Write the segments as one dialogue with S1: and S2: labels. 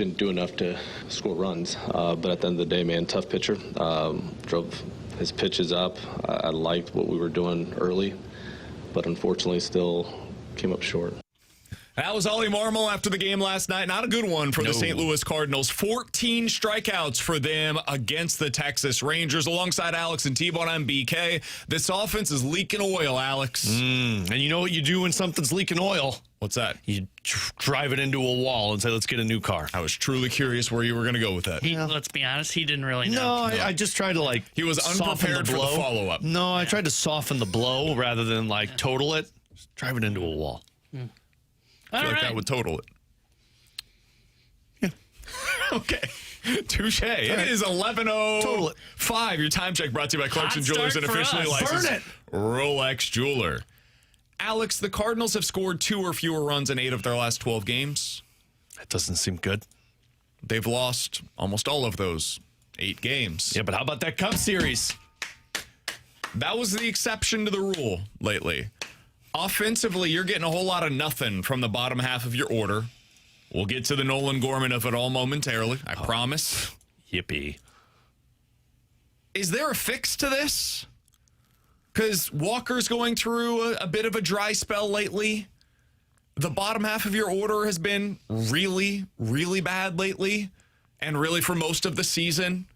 S1: couldn't do enough to score runs. But at the end of the day, man, tough pitcher. Drove his pitches up. I liked what we were doing early, but unfortunately still came up short.
S2: That was Ollie Marmol after the game last night. Not a good one for the St. Louis Cardinals. 14 strikeouts for them against the Texas Rangers. Alongside Alex and T-Bone, I'm BK. This offense is leaking oil, Alex.
S3: And you know what you do when something's leaking oil?
S2: What's that?
S3: You drive it into a wall and say, let's get a new car.
S2: I was truly curious where you were going to go with that.
S4: Let's be honest, he didn't really know.
S3: No, I just tried to,
S2: he was unprepared for the follow-up.
S3: No, I tried to soften the blow rather than, total it. Just drive it into a wall.
S2: I feel like that would total it.
S3: Yeah.
S2: Okay. Touche. It is 11:05. Your time check brought to you by Clarkson Jewelers and officially licensed Rolex jeweler. Alex, the Cardinals have scored 2 or fewer runs in 8 of their last 12 games.
S3: That doesn't seem good.
S2: They've lost almost all of those 8 games.
S3: Yeah, but how about that Cup Series?
S2: That was the exception to the rule lately. Offensively, you're getting a whole lot of nothing from the bottom half of your order. We'll get to the Nolan Gorman of it all momentarily, I promise.
S3: Yippee.
S2: Is there a fix to this? Because Walker's going through a bit of a dry spell lately. The bottom half of your order has been really, really bad lately, and really for most of the season.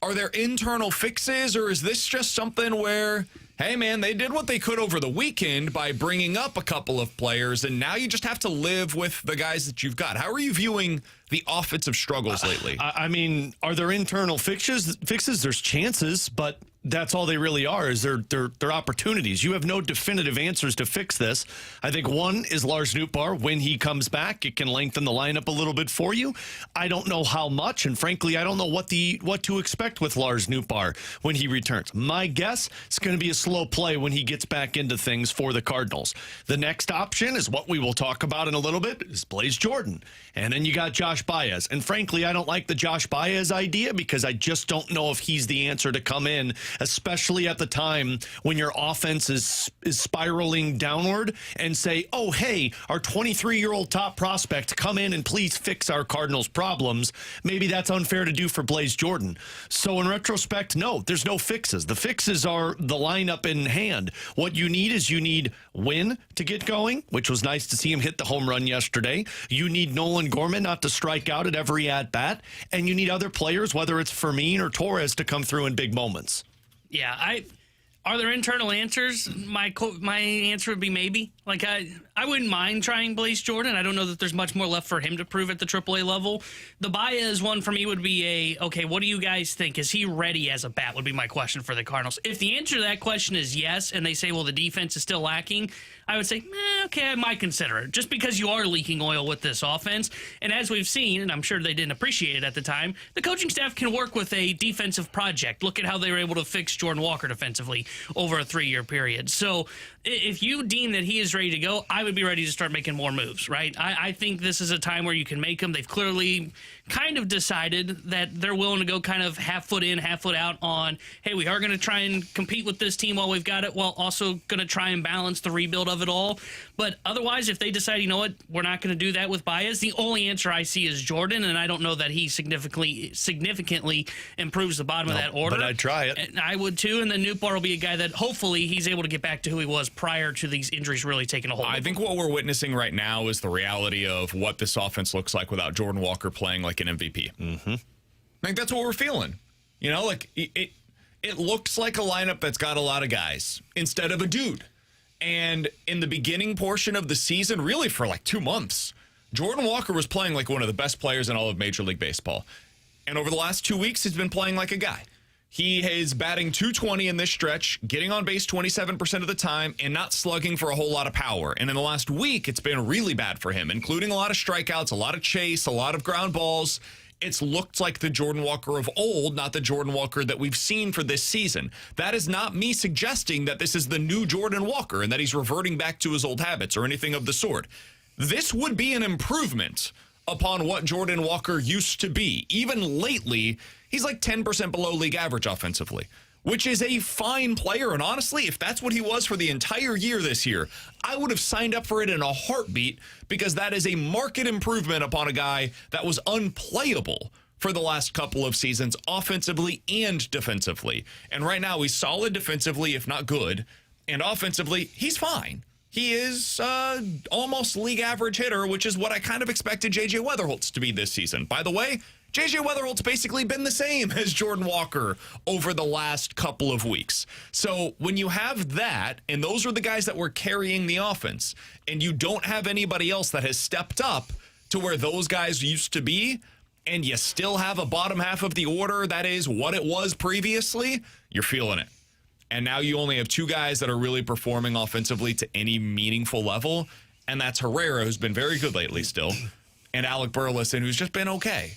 S2: Are there internal fixes, or is this just something where, hey, man, they did what they could over the weekend by bringing up a couple of players, and now you just have to live with the guys that you've got? How are you viewing the offensive struggles lately?
S3: I mean, are there internal fixes? There's chances, but that's all they really are, is they're opportunities. You have no definitive answers to fix this. I think one is Lars Nootbaar. When he comes back, it can lengthen the lineup a little bit for you. I don't know how much, and frankly, I don't know what to expect with Lars Nootbaar when he returns. My guess, it's going to be a slow play when he gets back into things for the Cardinals. The next option is what we will talk about in a little bit, is Blaze Jordan. And then you got Josh Baez. And frankly, I don't like the Josh Baez idea because I just don't know if he's the answer to come in, especially at the time when your offense is spiraling downward, and say, oh, hey, our 23-year-old top prospect, come in and please fix our Cardinals' problems. Maybe that's unfair to do for Blaze Jordan. So in retrospect, no, there's no fixes. The fixes are the lineup in hand. What you need is Wynn to get going, which was nice to see him hit the home run yesterday. You need Nolan Gorman not to strike out at every at-bat. And you need other players, whether it's Fermin or Torres, to come through in big moments.
S4: Yeah, are there internal answers? My answer would be maybe. I wouldn't mind trying Blaze Jordan. I don't know that there's much more left for him to prove at the AAA level. The Baez one for me would be okay, what do you guys think? Is he ready as a bat would be my question for the Cardinals. If the answer to that question is yes, and they say, well, the defense is still lacking, I would say, okay, I might consider it, just because you are leaking oil with this offense. And as we've seen, and I'm sure they didn't appreciate it at the time, the coaching staff can work with a defensive project. Look at how they were able to fix Jordan Walker defensively over a 3-year period. So if you deem that he is ready to go, I would be ready to start making more moves, right? I think this is a time where you can make them. They've clearly kind of decided that they're willing to go kind of half foot in, half foot out on, hey, we are going to try and compete with this team while we've got it, while also going to try and balance the rebuild of it all. But otherwise, if they decide, you know what, we're not going to do that with Baez, the only answer I see is Jordan, and I don't know that he significantly improves the bottom of that order.
S3: But I'd try it.
S4: And I would too, and then Nootbaar will be a guy that hopefully he's able to get back to who he was prior to these injuries really taking a hold of him.
S2: I think what we're witnessing right now is the reality of what this offense looks like without Jordan Walker playing like an MVP.
S3: Mm-hmm.
S2: I think that's what we're feeling. You know, it looks like a lineup that's got a lot of guys instead of a dude. And in the beginning portion of the season, really for 2 months, Jordan Walker was playing like one of the best players in all of Major League Baseball. And over the last 2 weeks, he's been playing like a guy. He is batting .220 in this stretch, getting on base 27% of the time, and not slugging for a whole lot of power. And in the last week, it's been really bad for him, including a lot of strikeouts, a lot of chase, a lot of ground balls. It's looked like the Jordan Walker of old, not the Jordan Walker that we've seen for this season. That is not me suggesting that this is the new Jordan Walker and that he's reverting back to his old habits or anything of the sort. This would be an improvement upon what Jordan Walker used to be. Even lately, he's like 10% below league average offensively. which is a fine player. And honestly, if that's what he was for the entire year this year, I would have signed up for it in a heartbeat, because that is a marked improvement upon a guy that was unplayable for the last couple of seasons, offensively and defensively. And right now, he's solid defensively, if not good. And offensively, he's fine. He is almost league average hitter, which is what I kind of expected J.J. Weatherholtz to be this season. By the way, J.J. Weatherholt's basically been the same as Jordan Walker over the last couple of weeks. So when you have that, and those are the guys that were carrying the offense, and you don't have anybody else that has stepped up to where those guys used to be, and you still have a bottom half of the order that is what it was previously, you're feeling it. And now you only have two guys that are really performing offensively to any meaningful level, and that's Herrera, who's been very good lately still, and Alec Burleson, who's just been okay.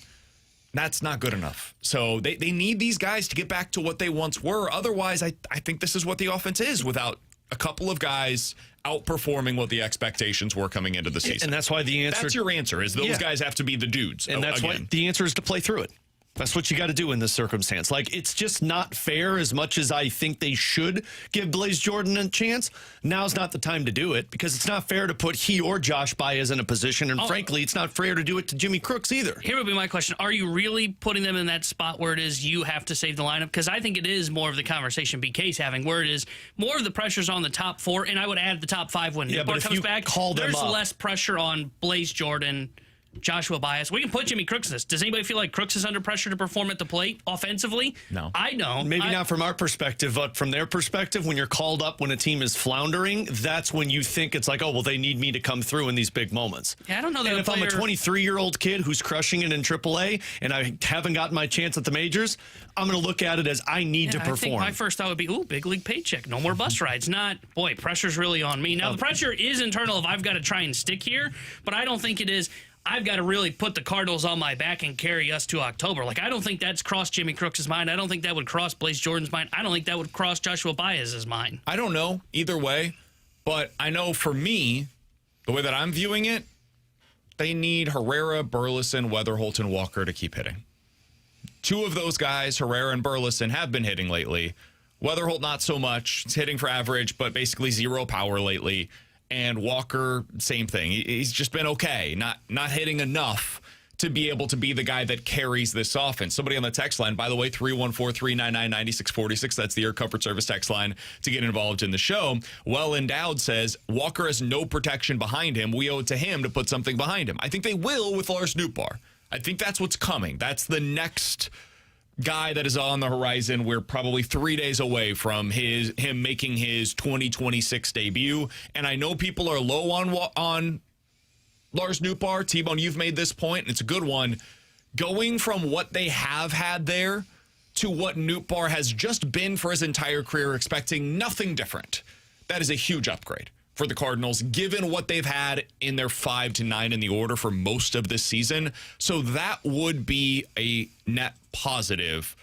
S2: That's not good enough. So they need these guys to get back to what they once were. Otherwise, I think this is what the offense is without a couple of guys outperforming what the expectations were coming into the season.
S3: And that's why the answer...
S2: That's your answer, is those guys have to be the dudes.
S3: And that's why the answer is to play through it. That's what you got to do in this circumstance. Like, it's just not fair. As much as I think they should give Blaze Jordan a chance, now's not the time to do it, because it's not fair to put he or Josh Baez in a position, and frankly, it's not fair to do it to Jimmy Crooks either.
S4: Here would be my question. Are you really putting them in that spot where it is you have to save the lineup? Because I think it is more of the conversation BK's having, where it is more of the pressure's on the top four, and I would add the top five when Nootbaar comes back. There's less pressure on Blaze Jordan, Joshua Baez. We can put Jimmy Crooks in this. Does anybody feel like Crooks is under pressure to perform at the plate offensively?
S2: No.
S4: I don't.
S3: Maybe not from our perspective, but from their perspective, when you're called up when a team is floundering, that's when you think it's like, oh, well, they need me to come through in these big moments.
S4: Yeah, I don't know that.
S3: And if I'm a 23-year-old kid who's crushing it in AAA and I haven't gotten my chance at the majors, I'm going to look at it as I need to perform. I think
S4: my first thought would be, ooh, big league paycheck. No more bus rides. Not, boy, pressure's really on me. Now, the pressure is internal if I've got to try and stick here, but I don't think it is, I've got to really put the Cardinals on my back and carry us to October. Like, I don't think that's crossed Jimmy Crooks' mind. I don't think that would cross Blaze Jordan's mind. I don't think that would cross Joshua Baez's mind.
S2: I don't know either way, but I know for me, the way that I'm viewing it, they need Herrera, Burleson, Weatherholt, and Walker to keep hitting. Two of those guys, Herrera and Burleson, have been hitting lately. Weatherholt, not so much. It's hitting for average, but basically zero power lately. And Walker, same thing. He's just been okay, not hitting enough to be able to be the guy that carries this offense. Somebody on the text line, by the way, 314-399-9646. That's the Air Comfort Service text line to get involved in the show. Well Endowed says, Walker has no protection behind him. We owe it to him to put something behind him. I think they will with Lars Nootbaar. I think that's what's coming. That's the next guy that is on the horizon. We're probably 3 days away from him making his 2026 debut. And I know people are low on Lars Nootbaar. T-Bone, you've made this point, and it's a good one. Going from what they have had there to what Nootbaar has just been for his entire career, expecting nothing different. That is a huge upgrade for the Cardinals, given what they've had in their 5 to 9 in the order for most of this season. So that would be a net positive.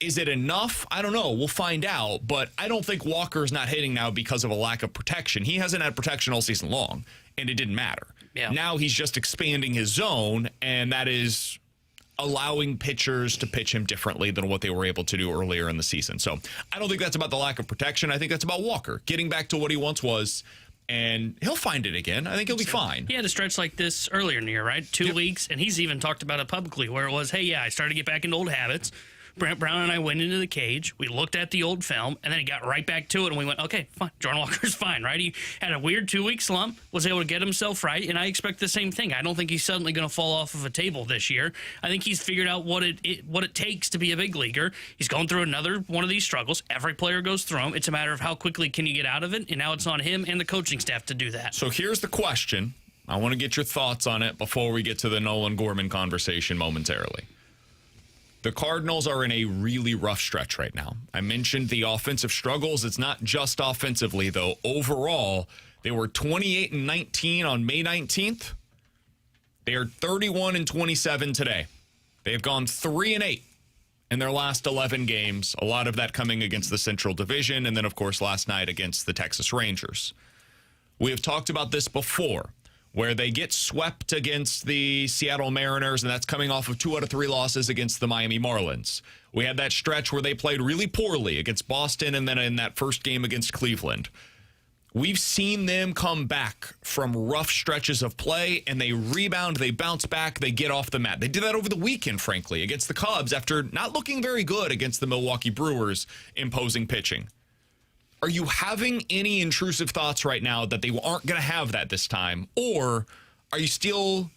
S2: Is it enough? I don't know. We'll find out. But I don't think Walker's not hitting now because of a lack of protection. He hasn't had protection all season long, and it didn't matter. Yeah. Now he's just expanding his zone, and that is allowing pitchers to pitch him differently than what they were able to do earlier in the season. So I don't think that's about the lack of protection. I think that's about Walker getting back to what he once was, and he'll find it again. I think he'll be fine.
S4: He had a stretch like this earlier in the year, right? 2 weeks, and he's even talked about it publicly, where it was, hey, yeah, I started to get back into old habits. Brent Brown and I went into the cage. We looked at the old film, and then he got right back to it, and we went, okay, fine. Jordan Walker's fine, right? He had a weird 2-week slump, was able to get himself right, and I expect the same thing. I don't think he's suddenly going to fall off of a table this year. I think he's figured out what it takes to be a big leaguer. He's going through another one of these struggles. Every player goes through them. It's a matter of how quickly can you get out of it, and now it's on him and the coaching staff to do that.
S2: So here's the question. I want to get your thoughts on it before we get to the Nolan Gorman conversation momentarily. The Cardinals are in a really rough stretch right now. I mentioned the offensive struggles. It's not just offensively, though. Overall, they were 28-19 on May 19th. They are 31-27 today. They've gone 3-8 in their last 11 games, a lot of that coming against the Central Division, and then, of course, last night against the Texas Rangers. We have talked about this before, where they get swept against the Seattle Mariners, and that's coming off of 2 out of 3 losses against the Miami Marlins. We had that stretch where they played really poorly against Boston and then in that first game against Cleveland. We've seen them come back from rough stretches of play, and they rebound, they bounce back, they get off the mat. They did that over the weekend, frankly, against the Cubs after not looking very good against the Milwaukee Brewers imposing pitching. Are you having any intrusive thoughts right now that they aren't going to have that this time? Or are you still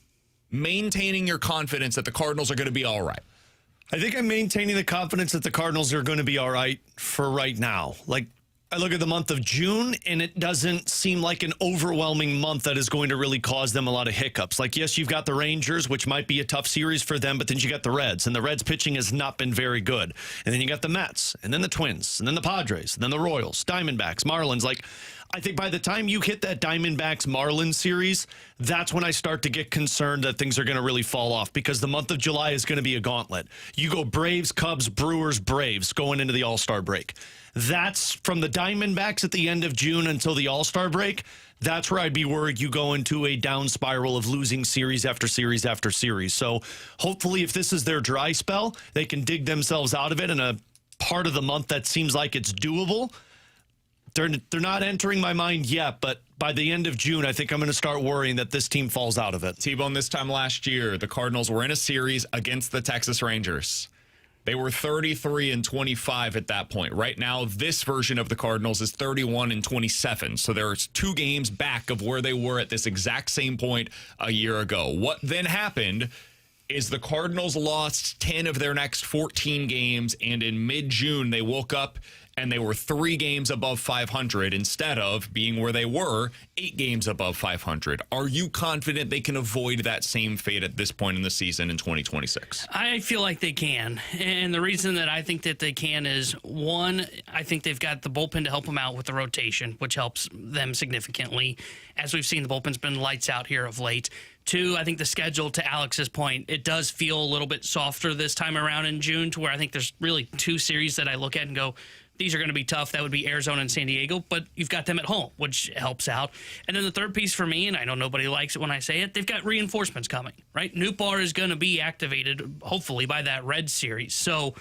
S2: maintaining your confidence that the Cardinals are going to be all right?
S3: I think I'm maintaining the confidence that the Cardinals are going to be all right for right now. Like, I look at the month of June, and it doesn't seem like an overwhelming month that is going to really cause them a lot of hiccups. Like, yes, you've got the Rangers, which might be a tough series for them, but then you got the Reds, and the Reds pitching has not been very good. And then you got the Mets, and then the Twins, and then the Padres, and then the Royals, Diamondbacks, Marlins. Like, I think by the time you hit that Diamondbacks-Marlins series, that's when I start to get concerned that things are going to really fall off, because the month of July is going to be a gauntlet. You go Braves, Cubs, Brewers, Braves going into the All-Star break. That's from the Diamondbacks at the end of June until the All-Star break. That's where I'd be worried you go into a down spiral of losing series after series after series. So hopefully if this is their dry spell, they can dig themselves out of it in a part of the month that seems like it's doable. They're not entering my mind yet, but by the end of June, I think I'm going to start worrying that this team falls out of it.
S2: T-Bone, this time last year, the Cardinals were in a series against the Texas Rangers. They were 33-25 at that point. Right now, this version of the Cardinals is 31-27. So there's 2 games back of where they were at this exact same point a year ago. What then happened is the Cardinals lost 10 of their next 14 games, and in mid-June, they woke up and they were 3 games above 500 instead of being where they were 8 games above 500. Are you confident they can avoid that same fate at this point in the season in 2026?
S4: I feel like they can. And the reason that I think that they can is, one, I think they've got the bullpen to help them out with the rotation, which helps them significantly. As we've seen, the bullpen's been lights out here of late. 2, I think the schedule, to Alex's point, it does feel a little bit softer this time around in June, to where I think there's really 2 series that I look at and go, these are going to be tough. That would be Arizona and San Diego, but you've got them at home, which helps out. And then the third piece for me, and I know nobody likes it when I say it, they've got reinforcements coming, right? Nootbaar is going to be activated, hopefully, by that Red series. So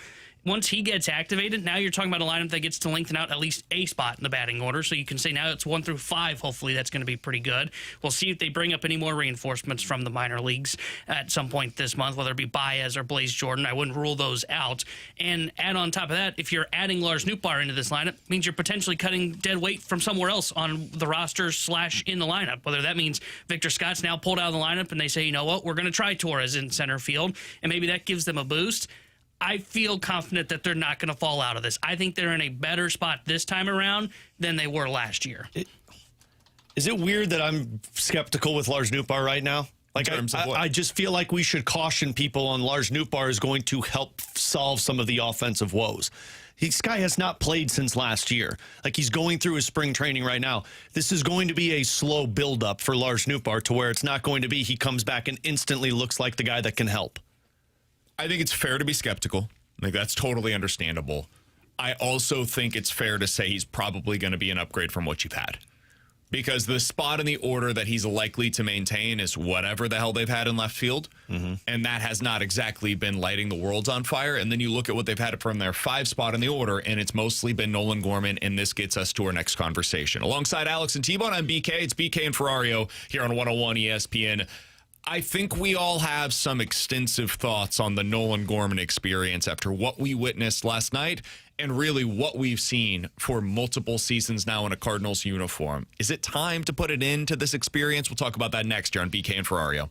S4: once he gets activated, now you're talking about a lineup that gets to lengthen out at least a spot in the batting order. So you can say now it's 1 through 5. Hopefully that's going to be pretty good. We'll see if they bring up any more reinforcements from the minor leagues at some point this month, whether it be Baez or Blaze Jordan. I wouldn't rule those out. And add on top of that, if you're adding Lars Nootbaar into this lineup, it means you're potentially cutting dead weight from somewhere else on the roster / in the lineup. Whether that means Victor Scott's now pulled out of the lineup and they say, you know what, we're going to try Torres in center field, and maybe that gives them a boost. I feel confident that they're not going to fall out of this. I think they're in a better spot this time around than they were last year.
S3: Is it weird that I'm skeptical with Lars Nootbaar right now? Like, I just feel like we should caution people on Lars Nootbaar is going to help solve some of the offensive woes. This guy has not played since last year. Like, he's going through his spring training right now. This is going to be a slow buildup for Lars Nootbaar, to where it's not going to be he comes back and instantly looks like the guy that can help.
S2: I think it's fair to be skeptical. Like, that's totally understandable. I also think it's fair to say he's probably going to be an upgrade from what you've had, because the spot in the order that he's likely to maintain is whatever the hell they've had in left field. And that has not exactly been lighting the world on fire. And then you look at what they've had from their 5 spot in the order, and it's mostly been Nolan Gorman. And this gets us to our next conversation. Alongside Alex and T-Bone, I'm BK. It's BK and Ferrario here on 101 ESPN. I think we all have some extensive thoughts on the Nolan Gorman experience after what we witnessed last night and really what we've seen for multiple seasons now in a Cardinals uniform. Is it time to put it into this experience? We'll talk about that next here on BK and Ferrario.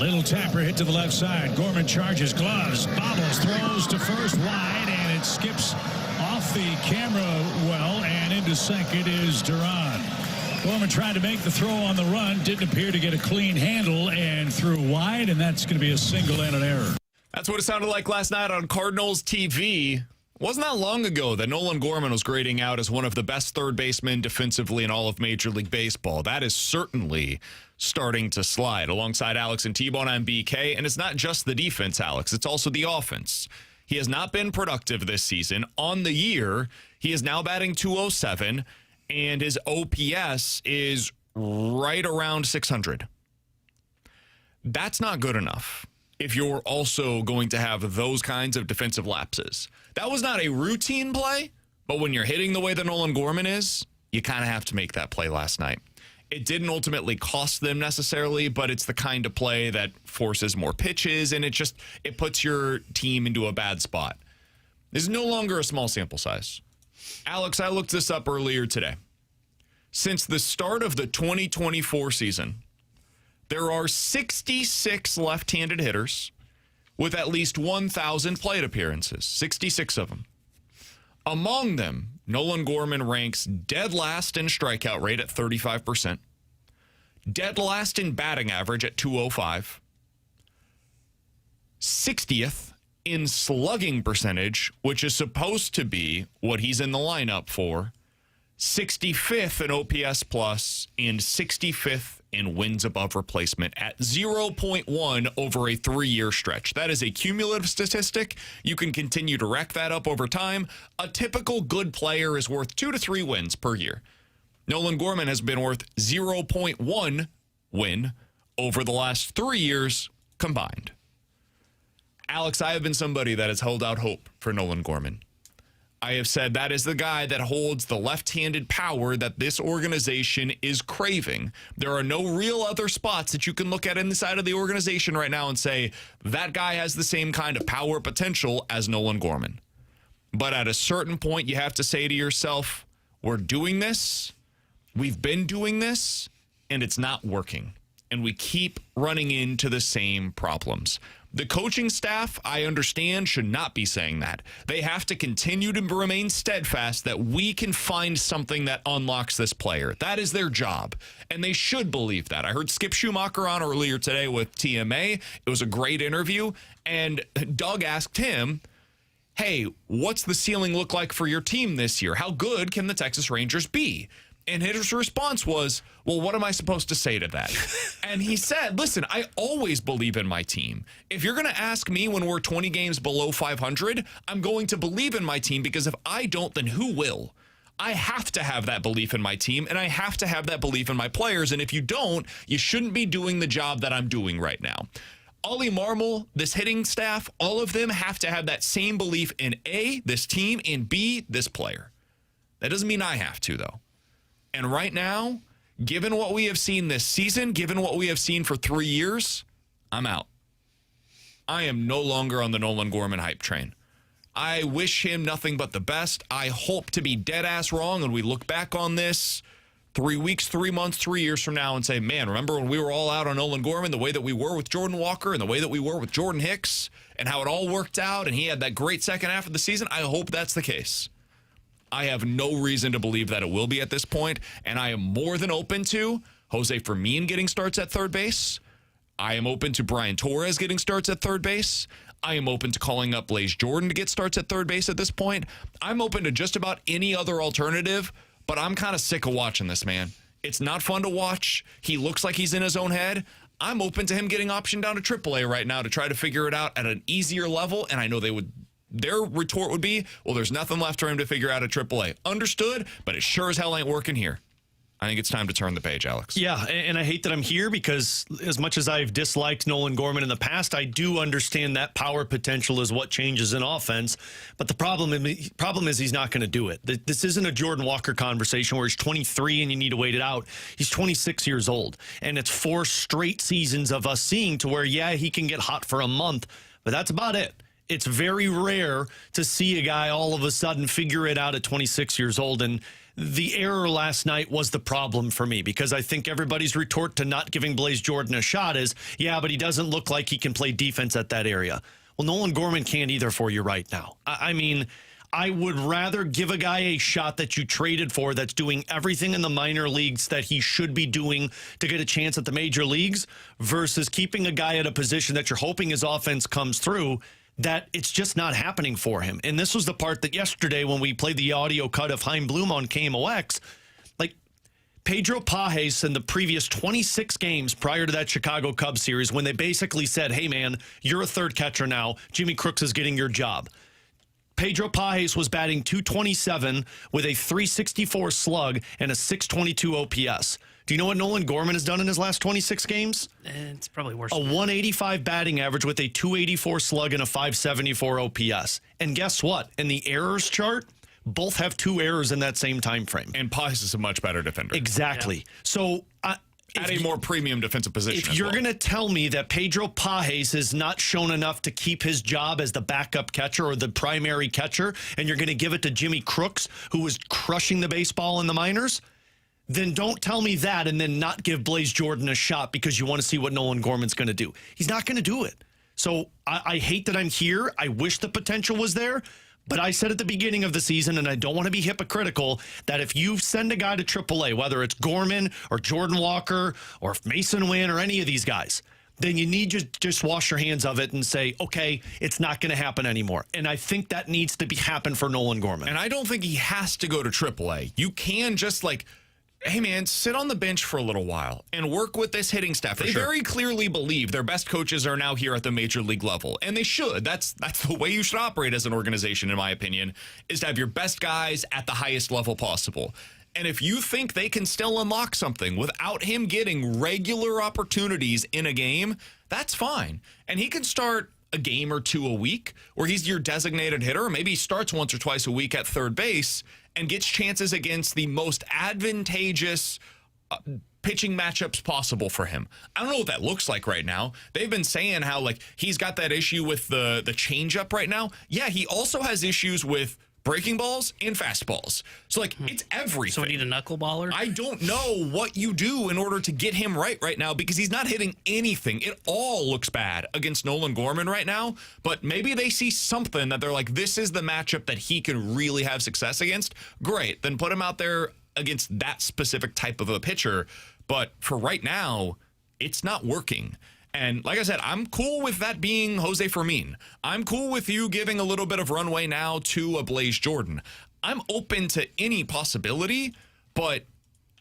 S5: Little tapper hit to the left side. Gorman charges, gloves, bobbles, throws to first, wide, and it skips off the camera well, and into second is Duran. Gorman tried to make the throw on the run, didn't appear to get a clean handle, and threw wide, and that's going to be a single and an error.
S2: That's what it sounded like last night on Cardinals TV. Wasn't that long ago that Nolan Gorman was grading out as one of the best third basemen defensively in all of Major League Baseball. That is certainly starting to slide. Alongside Alex and T-Bone, I'm BK, and it's not just the defense, Alex. It's also the offense. He has not been productive this season. On the year, he is now batting .207, and his OPS is right around 600. That's not good enough if you're also going to have those kinds of defensive lapses. That was not a routine play, but when you're hitting the way that Nolan Gorman is, you kind of have to make that play last night. It didn't ultimately cost them necessarily, but it's the kind of play that forces more pitches, and it puts your team into a bad spot. This is no longer a small sample size. Alex, I looked this up earlier today. Since the start of the 2024 season, there are 66 left-handed hitters with at least 1,000 plate appearances, 66 of them. Among them, Nolan Gorman ranks dead last in strikeout rate at 35%, dead last in batting average at .205, 60th in slugging percentage, which is supposed to be what he's in the lineup for, 65th in OPS plus, and 65th in wins above replacement at 0.1 over a 3-year stretch. That is a cumulative statistic. You can continue to rack that up over time. A typical good player is worth 2 to 3 wins per year. Nolan Gorman has been worth 0.1 win over the last 3 years combined. Alex, I have been somebody that has held out hope for Nolan Gorman. I have said that is the guy that holds the left-handed power that this organization is craving. There are no real other spots that you can look at inside of the organization right now and say, that guy has the same kind of power potential as Nolan Gorman. But at a certain point, you have to say to yourself, we're doing this, we've been doing this, and it's not working. And we keep running into the same problems. The coaching staff, I understand, should not be saying that. They have to continue to remain steadfast that we can find something that unlocks this player. That is their job, and they should believe that. I heard Skip Schumacher on earlier today with TMA. It was a great interview, and Doug asked him, hey, what's the ceiling look like for your team this year? How good can the Texas Rangers be? And his response was, well, what am I supposed to say to that? And he said, listen, I always believe in my team. If you're going to ask me when we're 20 games below 500, I'm going to believe in my team, because if I don't, then who will? I have to have that belief in my team, and I have to have that belief in my players. And if you don't, you shouldn't be doing the job that I'm doing right now. Ollie Marmol, this hitting staff, all of them have to have that same belief in A, this team, and B, this player. That doesn't mean I have to, though. And right now, given what we have seen this season, given what we have seen for 3 years, I'm out. I am no longer on the Nolan Gorman hype train. I wish him nothing but the best. I hope to be dead ass wrong and we look back on this 3 weeks, 3 months, 3 years from now and say, man, remember when we were all out on Nolan Gorman, the way that we were with Jordan Walker and the way that we were with Jordan Hicks and how it all worked out and he had that great second half of the season? I hope that's the case. I have no reason to believe that it will be at this point, and I am more than open to Jose Fermin getting starts at third base. I am open to Brian Torres getting starts at third base. I am open to calling up Blaze Jordan to get starts at third base at this point. I'm open to just about any other alternative, but I'm kind of sick of watching this, man. It's not fun to watch. He looks like he's in his own head. I'm open to him getting optioned down to AAA right now to try to figure it out at an easier level, and I know they would. Their retort would be, well, there's nothing left for him to figure out at AAA. Understood, but it sure as hell ain't working here. I think it's time to turn the page, Alex.
S3: Yeah, and I hate that I'm here because as much as I've disliked Nolan Gorman in the past, I do understand that power potential is what changes an offense. But the problem is he's not going to do it. This isn't a Jordan Walker conversation where he's 23 and you need to wait it out. He's 26 years old, and it's 4 straight seasons of us seeing to where, yeah, he can get hot for a month, but that's about it. It's very rare to see a guy all of a sudden figure it out at 26 years old, and the error last night was the problem for me, because I think everybody's retort to not giving Blaze Jordan a shot is, yeah, but he doesn't look like he can play defense at that area. Well, Nolan Gorman can't either for you right now. I mean, I would rather give a guy a shot that you traded for that's doing everything in the minor leagues that he should be doing to get a chance at the major leagues versus keeping a guy at a position that you're hoping his offense comes through, that it's just not happening for him. And this was the part that yesterday when we played the audio cut of Chaim Bloom on KMOX, like Pedro Pages in the previous 26 games prior to that Chicago Cubs series, when they basically said, hey, man, you're a third catcher now. Jimmy Crooks is getting your job. Pedro Pages was batting .227 with a .364 slug and a .622 OPS. Do you know what Nolan Gorman has done in his last 26 games?
S4: It's probably worse.
S3: A .185 batting average with a .284 slug and a .574 OPS. And guess what? In the errors chart, both have 2 errors in that same time frame.
S2: And Pages is a much better defender.
S3: Exactly. Yeah. So
S2: at a more premium defensive position.
S3: If you're going to tell me that Pedro Pages has not shown enough to keep his job as the backup catcher or the primary catcher, and you're going to give it to Jimmy Crooks, who was crushing the baseball in the minors, then don't tell me that and then not give Blaze Jordan a shot because you want to see what Nolan Gorman's going to do. He's not going to do it. So I hate that I'm here. I wish the potential was there. But I said at the beginning of the season, and I don't want to be hypocritical, that if you send a guy to AAA, whether it's Gorman or Jordan Walker or Mason Wynn or any of these guys, then you need to just wash your hands of it and say, okay, it's not going to happen anymore. And I think that needs to happen for Nolan Gorman.
S2: And I don't think he has to go to AAA. You can just hey, man, sit on the bench for a little while and work with this hitting staff. They very clearly believe their best coaches are now here at the major league level, and they should. That's the way you should operate as an organization, in my opinion, is to have your best guys at the highest level possible. And if you think they can still unlock something without him getting regular opportunities in a game, that's fine. And he can start a game or 2 a week where he's your designated hitter, or maybe he starts once or twice a week at third base and gets chances against the most advantageous pitching matchups possible for him. I don't know what that looks like right now. They've been saying how he's got that issue with the changeup right now. Yeah, he also has issues with breaking balls and fastballs. So it's everything.
S4: So we need a knuckleballer?
S2: I don't know what you do in order to get him right now because he's not hitting anything. It all looks bad against Nolan Gorman right now, but maybe they see something that they're like, this is the matchup that he can really have success against. Great. Then put him out there against that specific type of a pitcher. But for right now, it's not working. And like I said, I'm cool with that being Jose Fermin. I'm cool with you giving a little bit of runway now to a Blaze Jordan. I'm open to any possibility, but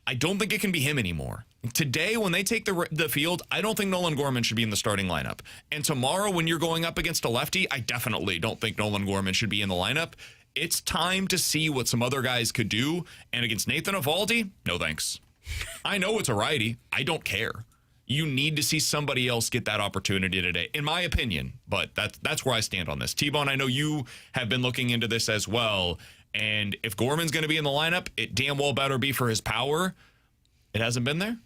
S2: I don't think it can be him anymore. Today, when they take the field, I don't think Nolan Gorman should be in the starting lineup. And tomorrow, when you're going up against a lefty, I definitely don't think Nolan Gorman should be in the lineup. It's time to see what some other guys could do. And against Nathan Eovaldi, no thanks. I know it's a righty. I don't care. You need to see somebody else get that opportunity today, in my opinion. But that's where I stand on this. T-Bone, I know you have been looking into this as well. And if Gorman's going to be in the lineup, it damn well better be for his power. It hasn't been there?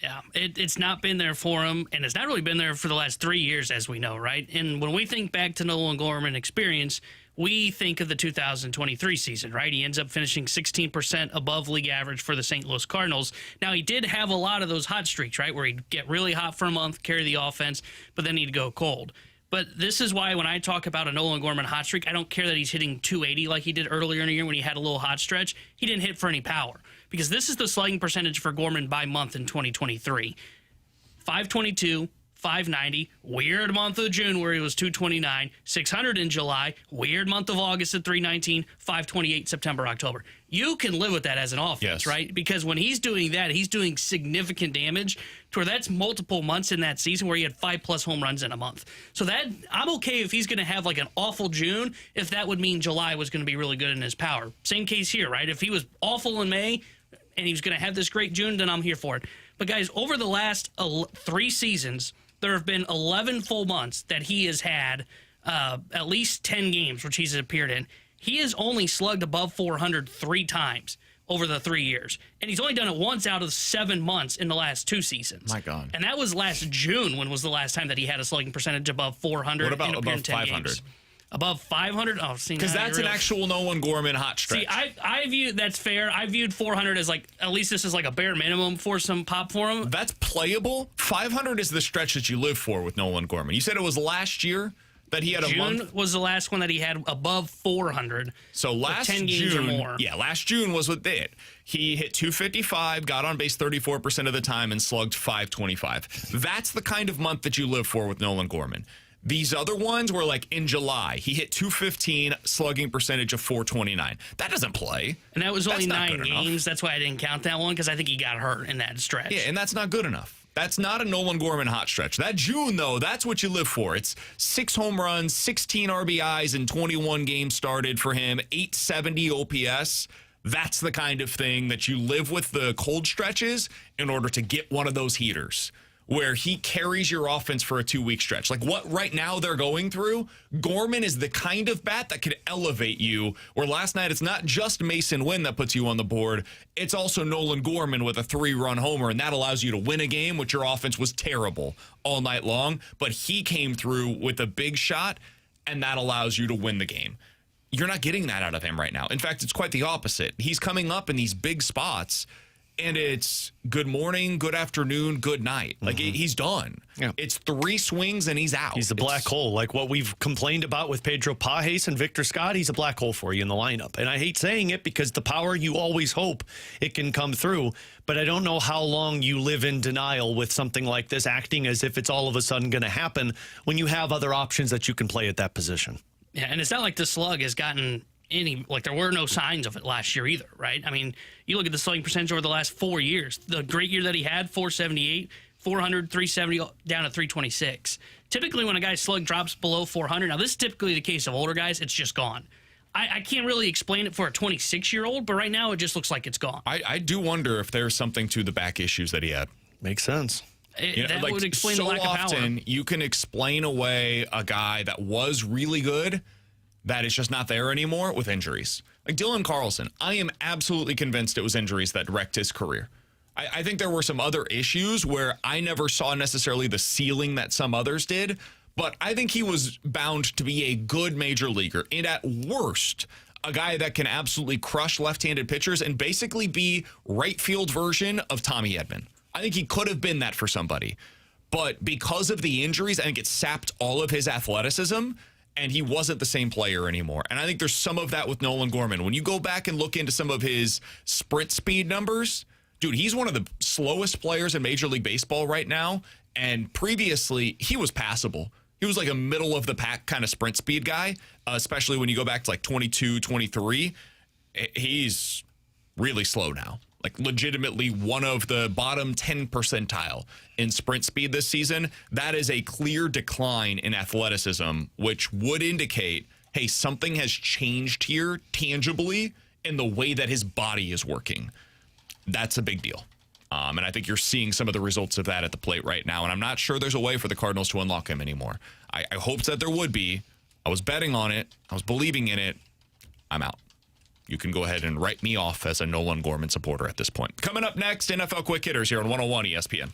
S4: Yeah, it's not been there for him, and it's not really been there for the last 3 years, as we know, right? And when we think back to Nolan Gorman experience, we think of the 2023 season, right? He ends up finishing 16% above league average for the St. Louis Cardinals. Now, he did have a lot of those hot streaks, right, where he'd get really hot for a month, carry the offense, but then he'd go cold. But this is why when I talk about a Nolan Gorman hot streak, I don't care that he's hitting 280 like he did earlier in the year when he had a little hot stretch. He didn't hit for any power because this is the slugging percentage for Gorman by month in 2023. 522, 590, weird month of June where he was 229, 600 in July, weird month of August at 319, 528 September, October. You can live with that as an offense,
S2: yes,
S4: right? Because when he's doing that, he's doing significant damage to where that's multiple months in that season where he had 5+ home runs in a month. So that I'm okay if he's going to have an awful June, if that would mean July was going to be really good in his power. Same case here, right? If he was awful in May and he was going to have this great June, then I'm here for it. But guys, over the last 3 seasons, there have been 11 full months that he has had at least 10 games, which he's appeared in. He has only slugged above 400 3 times over the 3 years. And he's only done it once out of 7 months in the last 2 seasons.
S2: My God.
S4: And that was last June when was the last time that he had a slugging percentage above 400.
S2: What about above
S4: 10
S2: 500?
S4: Games. Above 500? Oh, see,
S2: Because that's an actual Nolan Gorman hot stretch.
S4: See, I view that's fair. I viewed 400 as like at least this is like a bare minimum for some pop for him.
S2: That's playable. 500 is the stretch that you live for with Nolan Gorman. You said it was last year that he had a month.
S4: June was the last one that he had above 400.
S2: So last
S4: 10 games
S2: June,
S4: or more.
S2: yeah, last June was what it. He hit 255, got on base 34% of the time, and slugged 525. That's the kind of month that you live for with Nolan Gorman. These other ones were like in July, he hit 215, slugging percentage of 429. That doesn't play.
S4: And that was only
S2: That's not
S4: 9
S2: good enough.
S4: games. That's why I didn't count that one because I think he got hurt in that stretch.
S2: Yeah, and that's not good enough. That's not a Nolan Gorman hot stretch. That June, though, that's what you live for. It's 6 home runs, 16 RBIs, and 21 games started for him, 870 OPS. That's the kind of thing that you live with the cold stretches in order to get one of those heaters where he carries your offense for a 2-week stretch. Like what right now they're going through, Gorman is the kind of bat that could elevate you, where last night it's not just Mason Wynn that puts you on the board, it's also Nolan Gorman with a 3-run homer, and that allows you to win a game, which your offense was terrible all night long, but he came through with a big shot, and that allows you to win the game. You're not getting that out of him right now. In fact, it's quite the opposite. He's coming up in these big spots, and it's good morning, good afternoon, good night. Like, he's done.
S3: Yeah.
S2: It's 3 swings, and he's out.
S3: He's a black hole. Like what we've complained about with Pedro Pajes and Victor Scott, he's a black hole for you in the lineup. And I hate saying it because the power, you always hope it can come through. But I don't know how long you live in denial with something like this, acting as if it's all of a sudden going to happen when you have other options that you can play at that position.
S4: Yeah, and it's not like the slug has gotten any, like there were no signs of it last year either, right? I mean, you look at the slugging percentage over the last 4 years. The great year that he had, 478, 400, 370, down to 326. Typically when a guy's slug drops below 400, now this is typically the case of older guys, it's just gone. I can't really explain it for a 26-year-old, but right now it just looks like it's gone.
S2: I do wonder if there's something to the back issues that he had.
S3: Makes sense.
S4: That would explain
S2: so
S4: the lack of power.
S2: often you can explain away a guy that was really good that is just not there anymore with injuries. Like Dylan Carlson, I am absolutely convinced it was injuries that wrecked his career. I think there were some other issues where I never saw necessarily the ceiling that some others did, but I think he was bound to be a good major leaguer. And at worst, a guy that can absolutely crush left-handed pitchers and basically be right field version of Tommy Edman. I think he could have been that for somebody. But because of the injuries, I think it sapped all of his athleticism, and he wasn't the same player anymore. And I think there's some of that with Nolan Gorman. When you go back and look into some of his sprint speed numbers, dude, he's one of the slowest players in Major League Baseball right now. And previously, he was passable. He was like a middle-of-the-pack kind of sprint speed guy, especially when you go back to like 22, 23. He's really slow now. Like legitimately one of the bottom 10 percentile in sprint speed this season. That is a clear decline in athleticism, which would indicate, hey, something has changed here tangibly in the way that his body is working. That's a big deal. And I think you're seeing some of the results of that at the plate right now. And I'm not sure there's a way for the Cardinals to unlock him anymore. I hoped that there would be. I was betting on it. I was believing in it. I'm out. You can go ahead and write me off as a Nolan Gorman supporter at this point. Coming up next, NFL Quick Hitters here on 101 ESPN.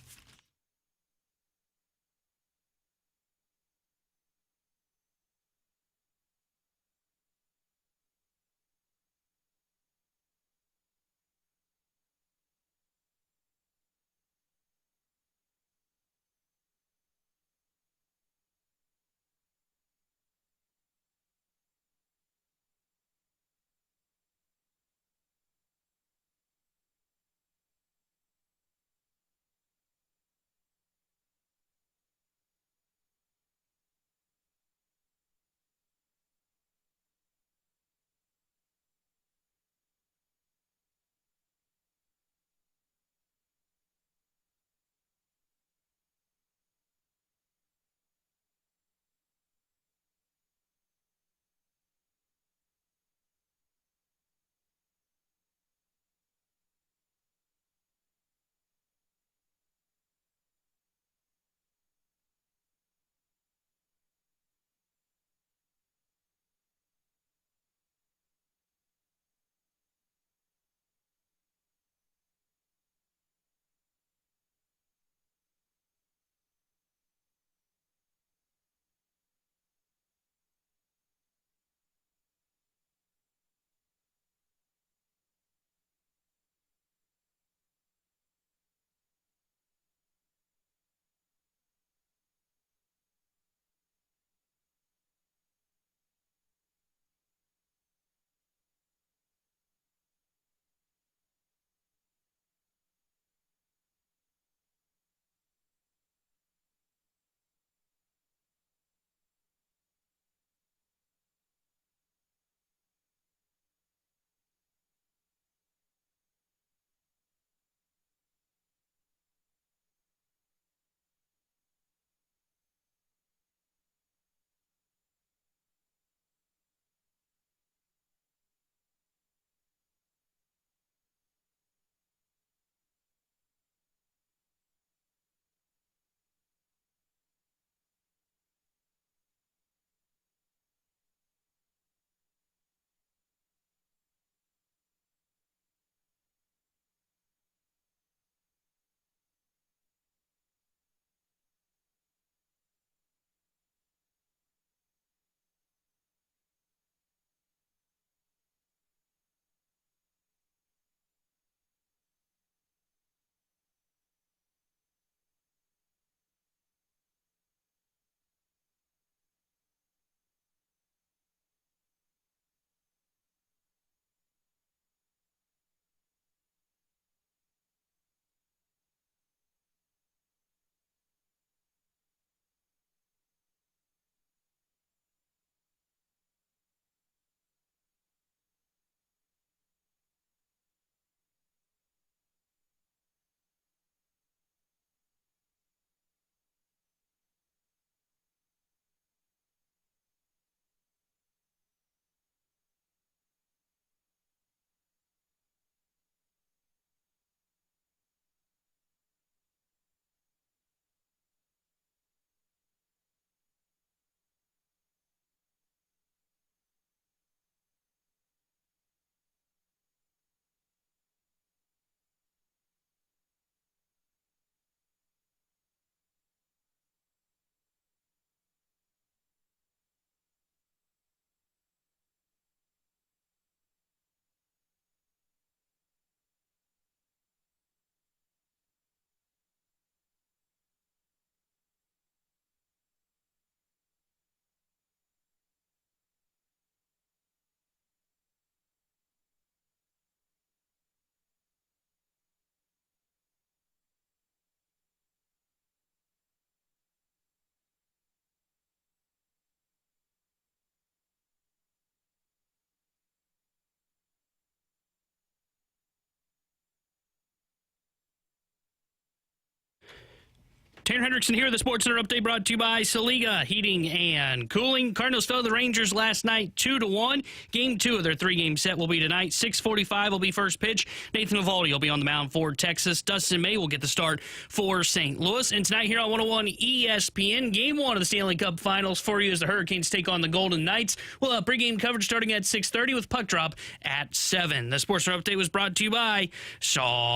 S4: Tanner Henderickson here. The Sports Center update brought to you by Saliga Heating and Cooling. Cardinals fell to the Rangers last night 2-1. Game 2 of their 3-game set will be tonight. 6:45 will be first pitch. Nathan Eovaldi will be on the mound for Texas. Dustin May will get the start for St. Louis. And tonight here on 101 ESPN, Game 1 of the Stanley Cup Finals for you as the Hurricanes take on the Golden Knights. We'll have pregame coverage starting at 6:30 with puck drop at 7. The Sports Center update was brought to you by Saliga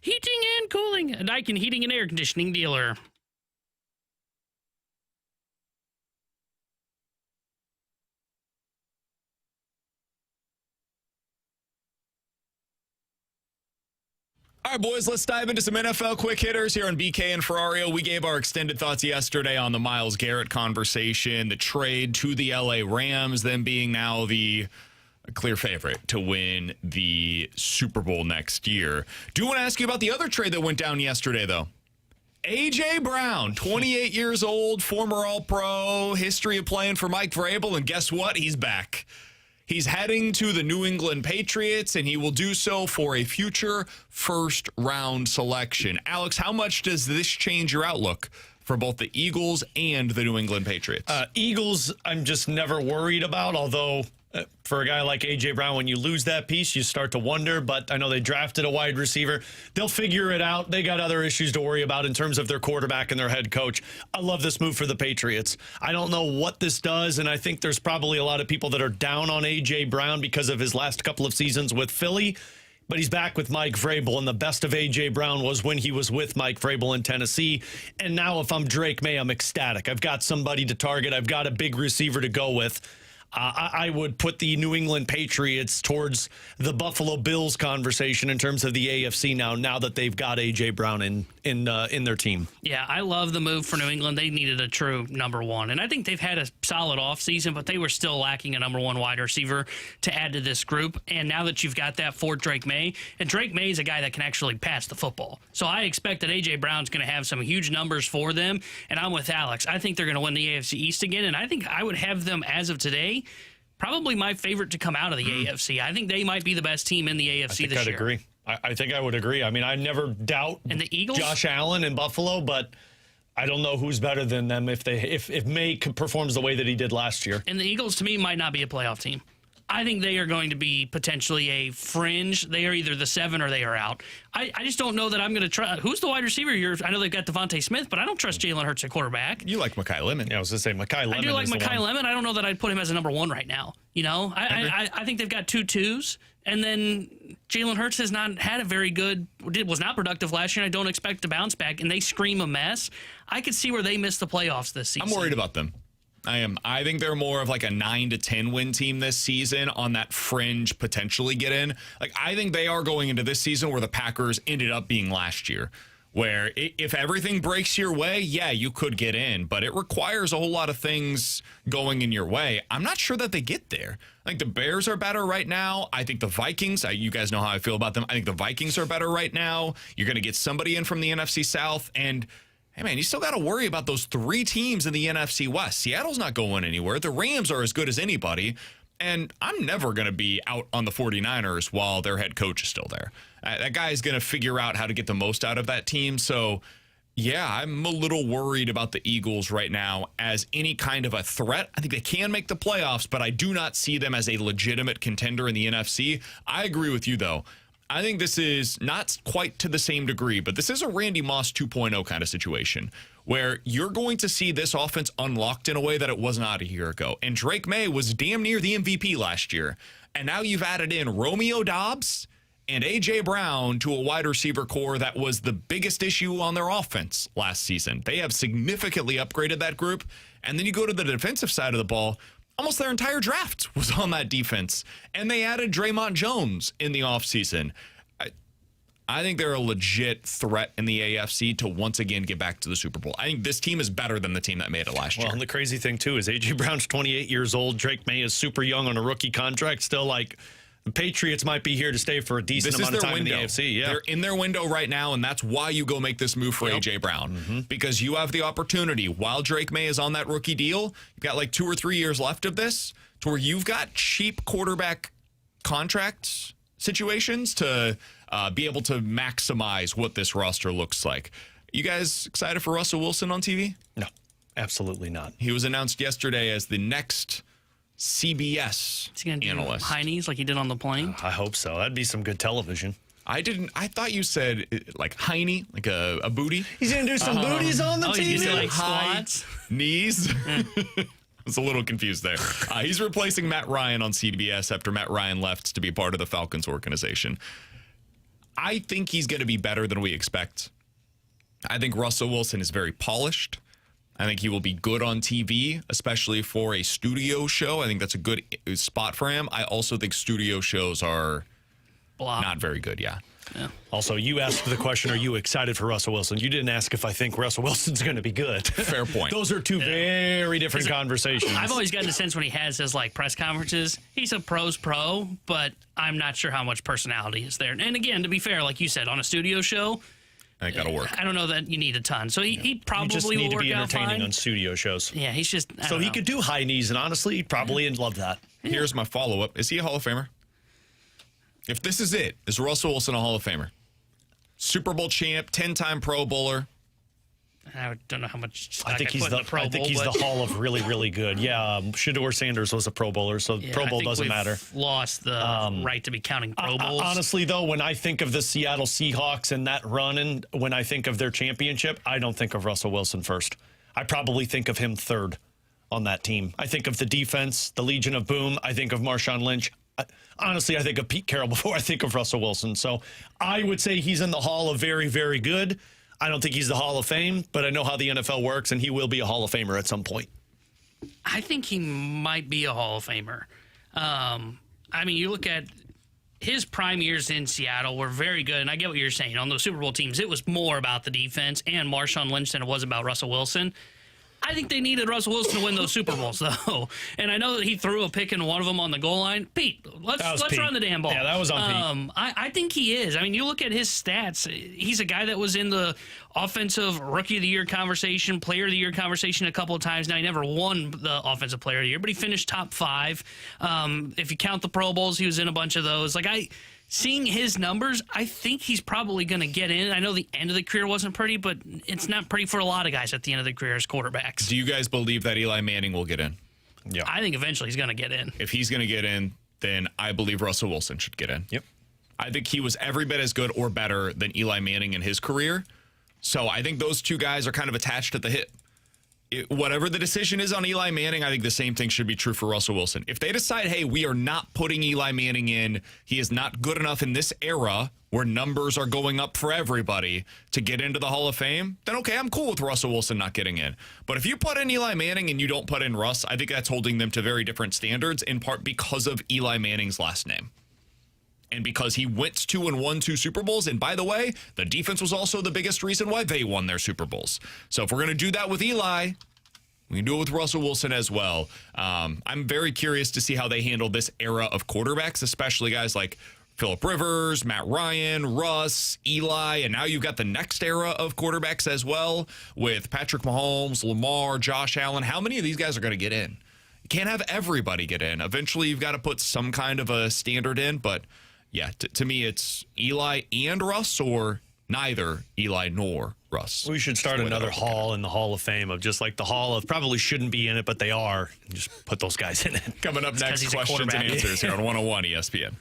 S4: Heating and Cooling, a Daikin heating and air conditioning dealer.
S2: All right, boys, let's dive into some NFL quick hitters here on BK and Ferrario. We gave our extended thoughts yesterday on the Myles Garrett conversation, the trade to the LA Rams, them being now the clear favorite to win the Super Bowl next year. Do want to ask you about the other trade that went down yesterday, though. A.J. Brown, 28 years old, former All-Pro, history of playing for Mike Vrabel, and guess what? He's back. He's heading to the New England Patriots, and he will do so for a future first-round selection. Alex, how much does this change your outlook for both the Eagles and the New England Patriots?
S3: Eagles, I'm just never worried about, although for a guy like A.J. Brown, when you lose that piece, you start to wonder, but I know they drafted a wide receiver. They'll figure it out. They got other issues to worry about in terms of their quarterback and their head coach. I love this move for the Patriots. I don't know what this does, and I think there's probably a lot of people that are down on A.J. Brown because of his last couple of seasons with Philly, but he's back with Mike Vrabel, and the best of A.J. Brown was when he was with Mike Vrabel in Tennessee. And now if I'm Drake May, I'm ecstatic. I've got somebody to target. I've got a big receiver to go with. I would put the New England Patriots towards the Buffalo Bills conversation in terms of the AFC now that they've got A.J. Brown in their team.
S4: Yeah, I love the move for New England. They needed a true number one. And I think they've had a solid offseason, but they were still lacking a number one wide receiver to add to this group. And now that you've got that for Drake May, and Drake May is a guy that can actually pass the football. So I expect that A.J. Brown's going to have some huge numbers for them. And I'm with Alex. I think they're going to win the AFC East again. And I think I would have them, as of today, probably my favorite to come out of the AFC. I think they might be the best team in the AFC this year.
S3: Agree. I think I would agree. I mean, I never doubt
S4: and the Eagles?
S3: Josh Allen in Buffalo, but I don't know who's better than them if May performs the way that he did last year.
S4: And the Eagles, to me, might not be a playoff team. I think they are going to be potentially a fringe. They are either the 7 or they are out. I just don't know that I'm going to try. Who's the wide receiver here? I know they've got Devontae Smith, but I don't trust Jalen Hurts at quarterback.
S2: You like Mekhi Lemon.
S3: Yeah, I was going to say Mekhi Lemon.
S4: I do like Mekhi Lemon. I don't know that I'd put him as a number 1 right now. You know, I think they've got 2 twos, and then Jalen Hurts has not had a very good, was not productive last year, and I don't expect to bounce back, and they scream a mess. I could see where they missed the playoffs this season.
S2: I'm worried about them. I am. I think they're more of like a 9 to 10 win team this season on that fringe potentially get in. Like I think they are going into this season where the Packers ended up being last year, where if everything breaks your way, yeah, you could get in, but it requires a whole lot of things going in your way. I'm not sure that they get there. I think the Bears are better right now. I think the Vikings, you guys know how I feel about them. I think the Vikings are better right now. You're going to get somebody in from the NFC South, and hey, man, you still got to worry about those 3 teams in the NFC West. Seattle's not going anywhere. The Rams are as good as anybody. And I'm never going to be out on the 49ers while their head coach is still there. That guy is going to figure out how to get the most out of that team. So, yeah, I'm a little worried about the Eagles right now as any kind of a threat. I think they can make the playoffs, but I do not see them as a legitimate contender in the NFC. I agree with you, though. I think this is not quite to the same degree, but this is a Randy Moss 2.0 kind of situation where you're going to see this offense unlocked in a way that it was not a year ago. And Drake May was damn near the MVP last year. And now you've added in Romeo Doubs and A.J. Brown to a wide receiver core that was the biggest issue on their offense last season. They have significantly upgraded that group. And then you go to the defensive side of the ball. Almost their entire draft was on that defense. And they added Draymond Jones in the offseason. I think they're a legit threat in the AFC to once again get back to the Super Bowl. I think this team is better than the team that made it last year.
S3: Well, and the crazy thing, too, is A.J. Brown's 28 years old. Drake May is super young on a rookie contract. Still, like, the Patriots might be here to stay for a decent amount of time in the AFC. Yeah.
S2: They're in their window right now, and that's why you go make this move for A.J. Brown. Because you have the opportunity, while Drake May is on that rookie deal, you've got like 2 or 3 years left of this, to where you've got cheap quarterback contracts situations to be able to maximize what this roster looks like. You guys excited for Russell Wilson on TV?
S3: No, absolutely not.
S2: He was announced yesterday as the next CBS
S4: Is he going to do
S2: analyst.
S4: high knees like he did on the plane?
S3: I hope so. That'd be some good television.
S2: I thought you said like hiney, like a booty.
S3: He's going to do some booties on the
S4: Oh,
S3: TV.
S4: you said like
S2: High
S4: squats?
S2: knees. I was a little confused there. He's replacing Matt Ryan on CBS after Matt Ryan left to be part of the Falcons organization. I think he's going to be better than we expect. I think Russell Wilson is very polished. I think he will be good on TV, especially for a studio show. I think that's a good spot for him. I also think studio shows are
S4: Blah.
S2: not very good, yeah.
S3: Also, you asked the question, are you excited for Russell Wilson? You didn't ask if I think Russell Wilson's going to be good.
S2: Fair point.
S3: Those are two very different conversations.
S4: I've always gotten the sense when he has his like press conferences, he's a pro's pro, but I'm not sure how much personality is there. And again, to be fair, like you said, on a studio show,
S2: I think that'll work.
S4: I don't know that you need a ton. So he probably
S3: You just
S4: will
S3: need to
S4: work
S3: be
S4: out
S3: entertaining
S4: fine.
S3: on studio shows.
S4: Yeah, he's just I
S3: So
S4: don't
S3: he
S4: know.
S3: could do high knees, and honestly, he'd probably love that.
S2: Here's my follow-up. Is he a Hall of Famer? If this is it, is Russell Wilson a Hall of Famer? Super Bowl champ, 10-time Pro Bowler.
S4: I don't know how much stock
S3: I think he's
S4: put in
S3: the
S4: Pro
S3: I think
S4: Bowl,
S3: he's
S4: but-
S3: the Hall of really, really good. Yeah, Shedeur Sanders was a Pro Bowler, so
S4: Yeah,
S3: Pro
S4: I
S3: Bowl
S4: think
S3: doesn't
S4: we've
S3: matter.
S4: Lost the right to be counting Pro Bowls.
S3: Honestly, though, when I think of the Seattle Seahawks and that run, and when I think of their championship, I don't think of Russell Wilson first. I probably think of him third on that team. I think of the defense, the Legion of Boom. I think of Marshawn Lynch. Honestly, I think of Pete Carroll before I think of Russell Wilson. So I would say he's in the Hall of very, very good. I don't think he's the Hall of Fame, but I know how the NFL works, and he will be a Hall of Famer at some point.
S4: I think he might be a Hall of Famer. I mean, you look at his prime years in Seattle were very good, and I get what you're saying. On those Super Bowl teams, it was more about the defense and Marshawn Lynch than it was about Russell Wilson. I think they needed Russell Wilson to win those Super Bowls, though. And I know that he threw a pick in one of them on the goal line. Pete, let's
S3: Pete.
S4: run the damn ball.
S3: Yeah, that was on Pete.
S4: I think he is. I mean, you look at his stats. He's a guy that was in the offensive rookie of the year conversation, player of the year conversation a couple of times. Now, he never won the offensive player of the year, but he finished top 5. If you count the Pro Bowls, he was in a bunch of those. Seeing his numbers, I think he's probably going to get in. I know the end of the career wasn't pretty, but it's not pretty for a lot of guys at the end of the career as quarterbacks.
S2: Do you guys believe that Eli Manning will get in?
S3: Yeah.
S4: I think eventually he's going to get in.
S2: If he's going to get in, then I believe Russell Wilson should get in.
S3: Yep.
S2: I think he was every bit as good or better than Eli Manning in his career. So I think those two guys are kind of attached at the hip. Whatever the decision is on Eli Manning, I think the same thing should be true for Russell Wilson. If they decide, hey, we are not putting Eli Manning in, he is not good enough in this era where numbers are going up for everybody to get into the Hall of Fame, then okay, I'm cool with Russell Wilson not getting in. But if you put in Eli Manning and you don't put in Russ, I think that's holding them to very different standards, in part because of Eli Manning's last name. And because he went to and won 2 Super Bowls. And by the way, the defense was also the biggest reason why they won their Super Bowls. So if we're going to do that with Eli, we can do it with Russell Wilson as well. I'm very curious to see how they handle this era of quarterbacks, especially guys like Phillip Rivers, Matt Ryan, Russ, Eli, and now you've got the next era of quarterbacks as well with Patrick Mahomes, Lamar, Josh Allen. How many of these guys are going to get in? You can't have everybody get in. Eventually, you've got to put some kind of a standard in, but yeah, to me, it's Eli and Russ or neither Eli nor Russ.
S3: We should start another hall in the Hall of Fame of just like the Hall of probably shouldn't be in it, but they are. And just put those guys in it.
S2: Coming up next,
S4: he's a
S2: questions and
S4: quarterback.
S2: answers here on 101 ESPN.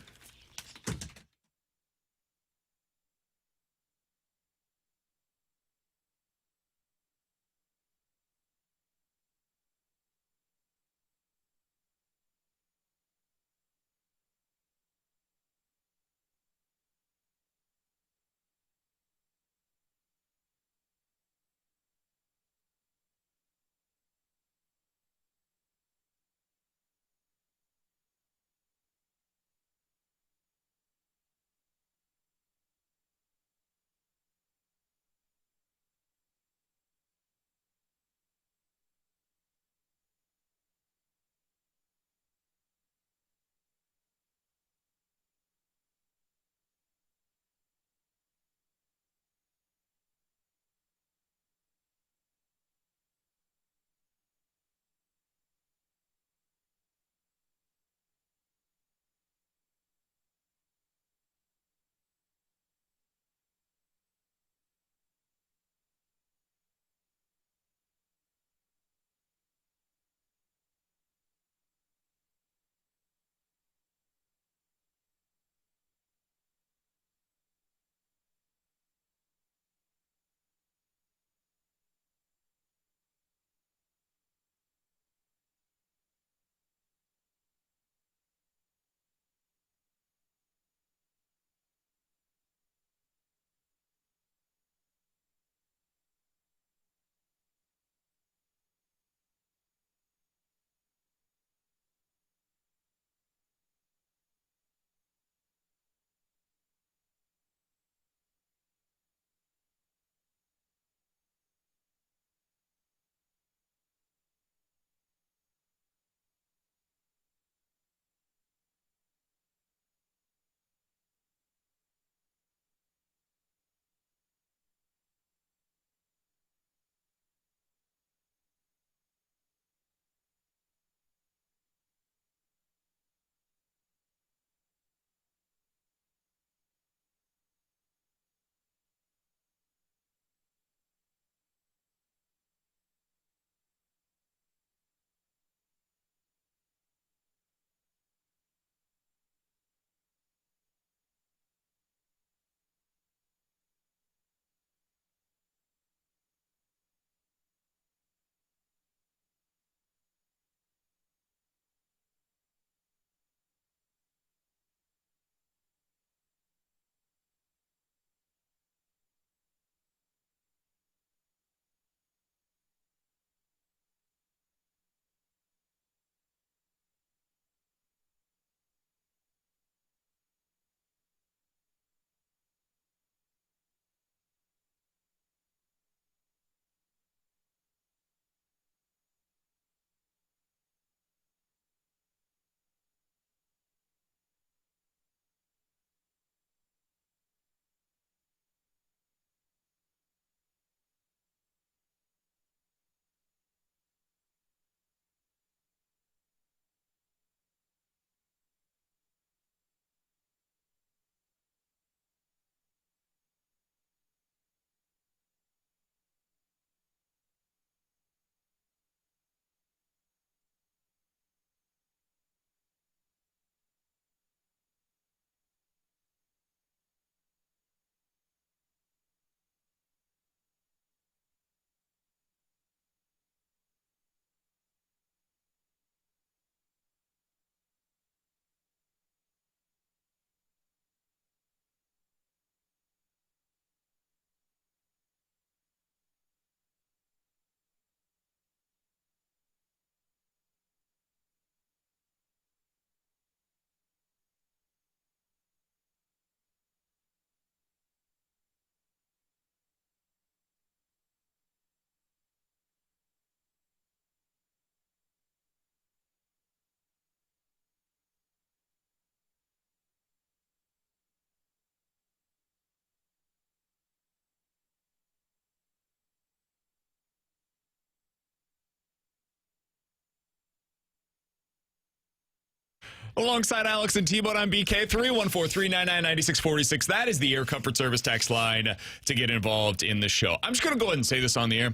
S2: Alongside Alex and T-Bone, I'm BK. 314-399-9646. That is the Air Comfort Service text line to get involved in the show. I'm just going to go ahead and say this on the air.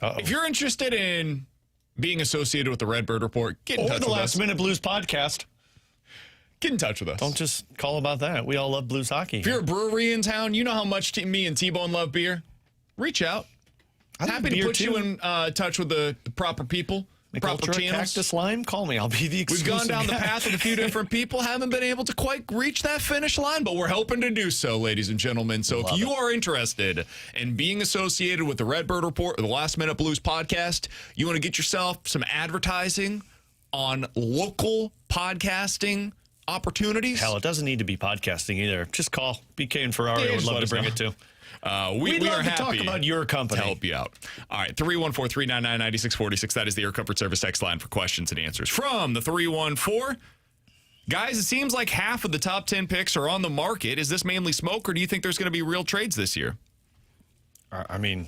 S2: If you're interested in being associated with the Redbird Report, get in touch with us.
S3: Or the Last Minute Blues podcast.
S2: Get in touch with us.
S3: Don't just call about that. We all love blues hockey.
S2: If you're a brewery in town, you know how much me and T-Bone love beer. Reach out. Happy to put you in touch with the proper people. Proper channels.
S3: Cactus Lime, call me. I'll be the exclusive
S2: We've gone down
S3: guy.
S2: the path with a few different people. Haven't been able to quite reach that finish line, but we're hoping to do so, ladies and gentlemen. So if you are interested in being associated with the Redbird Report or the Last Minute Blues podcast, you want to get yourself some advertising on local podcasting opportunities.
S3: Hell, it doesn't need to be podcasting either. Just call BK and Ferrario.
S2: Yeah,
S3: would love to bring it to.
S2: We
S3: love
S2: are
S3: to
S2: happy
S3: talk about your company.
S2: to help you out. All right, 314-399-9646. That is the Air Comfort Service text line for questions and answers. From the 314, guys, it seems like half of the top 10 picks are on the market. Is this mainly smoke, or do you think there's going to be real trades this year?
S3: I mean,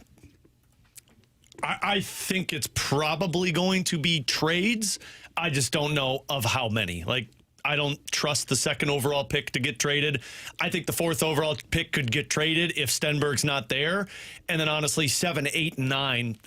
S3: I think it's probably going to be trades. I just don't know of how many. Like, I don't trust the second overall pick to get traded. I think the fourth overall pick could get traded if Stenberg's not there. And then honestly, 7, 8, and 9,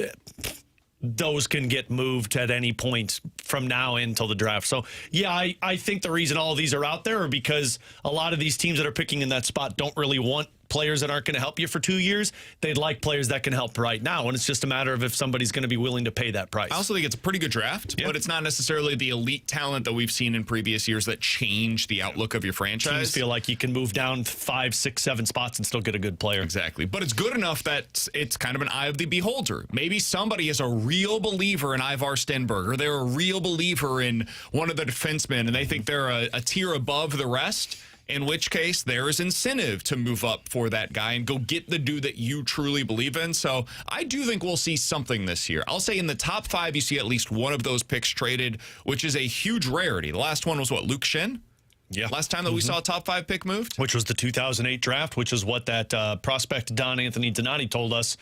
S3: those can get moved at any point from now until the draft. So, yeah, I think the reason all of these are out there are because a lot of these teams that are picking in that spot don't really want players that aren't going to help you for 2 years. They'd like players that can help right now, and it's just a matter of if somebody's going to be willing to pay that price.
S2: I also think it's a pretty good draft, but it's not necessarily the elite talent that we've seen in previous years that change the outlook of your franchise.
S3: Teams feel like you can move down 5, 6, 7 spots and still get a good player.
S2: Exactly. But it's good enough that it's kind of an eye of the beholder. Maybe somebody is a real believer in Ivar Stenberg, or they're a real believer in one of the defensemen, and they think they're a tier above the rest. In which case, there is incentive to move up for that guy and go get the dude that you truly believe in. So I do think we'll see something this year. I'll say in the top 5, you see at least one of those picks traded, which is a huge rarity. The last one was, Luke Shen?
S3: Yeah.
S2: Last time that we saw a top 5 pick moved?
S3: Which was the 2008 draft, which is what that prospect Don Anthony Donati told us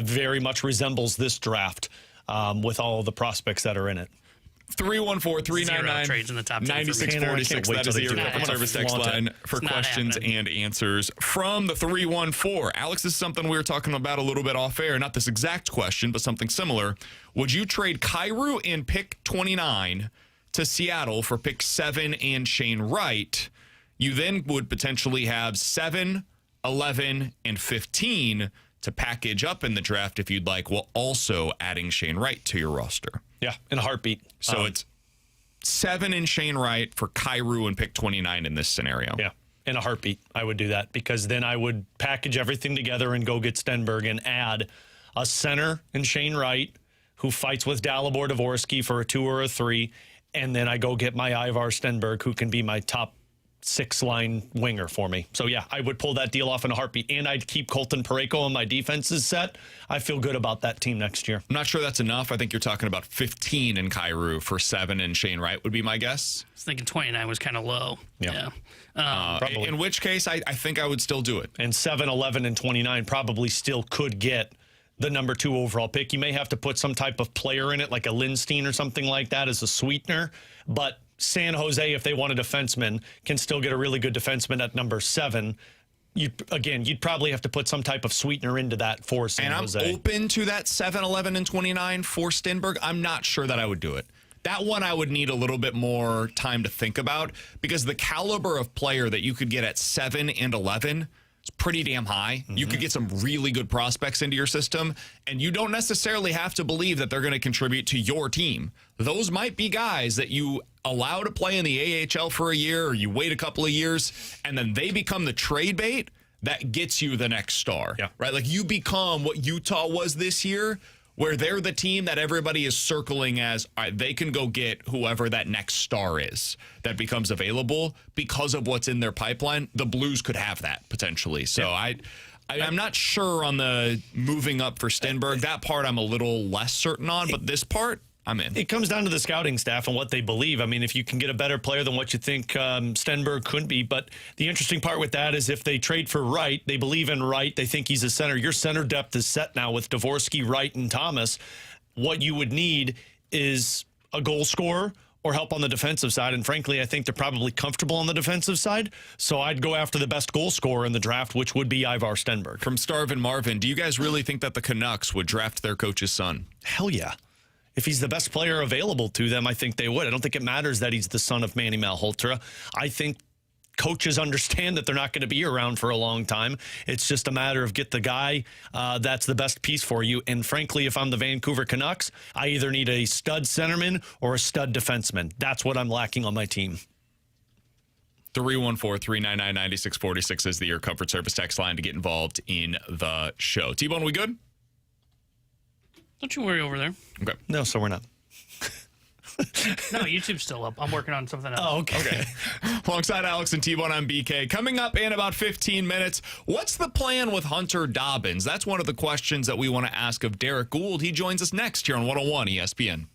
S3: very much resembles this draft with all of the prospects that are in it.
S2: 314-399-9646.
S4: trades in the top 10
S2: That is the Air Comfort Service text line for questions and answers from the 314. Alex, this is something we were talking about a little bit off air. Not this exact question, but something similar. Would you trade Kyrou and pick 29 to Seattle for pick 7 and Shane Wright? You then would potentially have 7, 11, and 15 to package up in the draft if you'd like, while also adding Shane Wright to your roster.
S3: Yeah, in a heartbeat.
S2: So it's 7 in Shane Wright for Kyrou and pick 29 in this scenario.
S3: Yeah, in a heartbeat, I would do that, because then I would package everything together and go get Stenberg and add a center in Shane Wright who fights with Dalibor Dvorsky for a 2 or a 3, and then I go get my Ivar Stenberg, who can be my top 6-line winger for me. So, yeah, I would pull that deal off in a heartbeat, and I'd keep Colton Parayko on my defenses set. I feel good about that team next year.
S2: I'm not sure that's enough. I think you're talking about 15 in Kyrou for 7 in Shane Wright would be my guess.
S4: I was thinking 29 was kind of low.
S3: Yeah.
S2: In which case, I think I would still do it.
S3: And 7, 11, and 29 probably still could get the number 2 overall pick. You may have to put some type of player in it, like a Lindstein or something like that as a sweetener, but San Jose, if they want a defenseman, can still get a really good defenseman at number 7. You'd probably have to put some type of sweetener into that for San Jose.
S2: And I'm open to that 7, 11, and 29 for Stenberg. I'm not sure that I would do it. That one I would need a little bit more time to think about, because the caliber of player that you could get at 7 and 11 is pretty damn high. You could get some really good prospects into your system, and you don't necessarily have to believe that they're going to contribute to your team. Those might be guys that you allow to play in the AHL for a year, or you wait a couple of years, and then they become the trade bait that gets you the next star.
S3: Yeah.
S2: Right? Like, you become what Utah was this year, where they're the team that everybody is circling as, all right, they can go get whoever that next star is that becomes available because of what's in their pipeline. The Blues could have that potentially. So I'm not sure on the moving up for Stenberg. That part I'm a little less certain on, but this part, I'm in.
S3: It comes down to the scouting staff and what they believe. I mean, if you can get a better player than what you think Stenberg could be. But the interesting part with that is if they trade for Wright, they believe in Wright, they think he's a center. Your center depth is set now with Dvorsky, Wright, and Thomas. What you would need is a goal scorer or help on the defensive side. And frankly, I think they're probably comfortable on the defensive side. So I'd go after the best goal scorer in the draft, which would be Ivar Stenberg.
S2: From Starvin Marvin, do you guys really think that the Canucks would draft their coach's son?
S3: Hell yeah. If he's the best player available to them, I think they would. I don't think it matters that he's the son of Manny Malhotra. I think coaches understand that they're not going to be around for a long time. It's just a matter of get the guy that's the best piece for you. And frankly, if I'm the Vancouver Canucks, I either need a stud centerman or a stud defenseman. That's what I'm lacking on my team.
S2: 314-399-9646 is the Air Comfort Service text line to get involved in the show. T-Bone, we good?
S4: Don't you worry over there.
S2: Okay.
S3: No, so we're not.
S4: No, YouTube's still up. I'm working on something else.
S3: Oh, okay.
S2: Alongside Alex and T-Bone, I'm BK. Coming up in about 15 minutes, what's the plan with Hunter Dobbins? That's one of the questions that we want to ask of Derrick Goold. He joins us next here on 101 ESPN.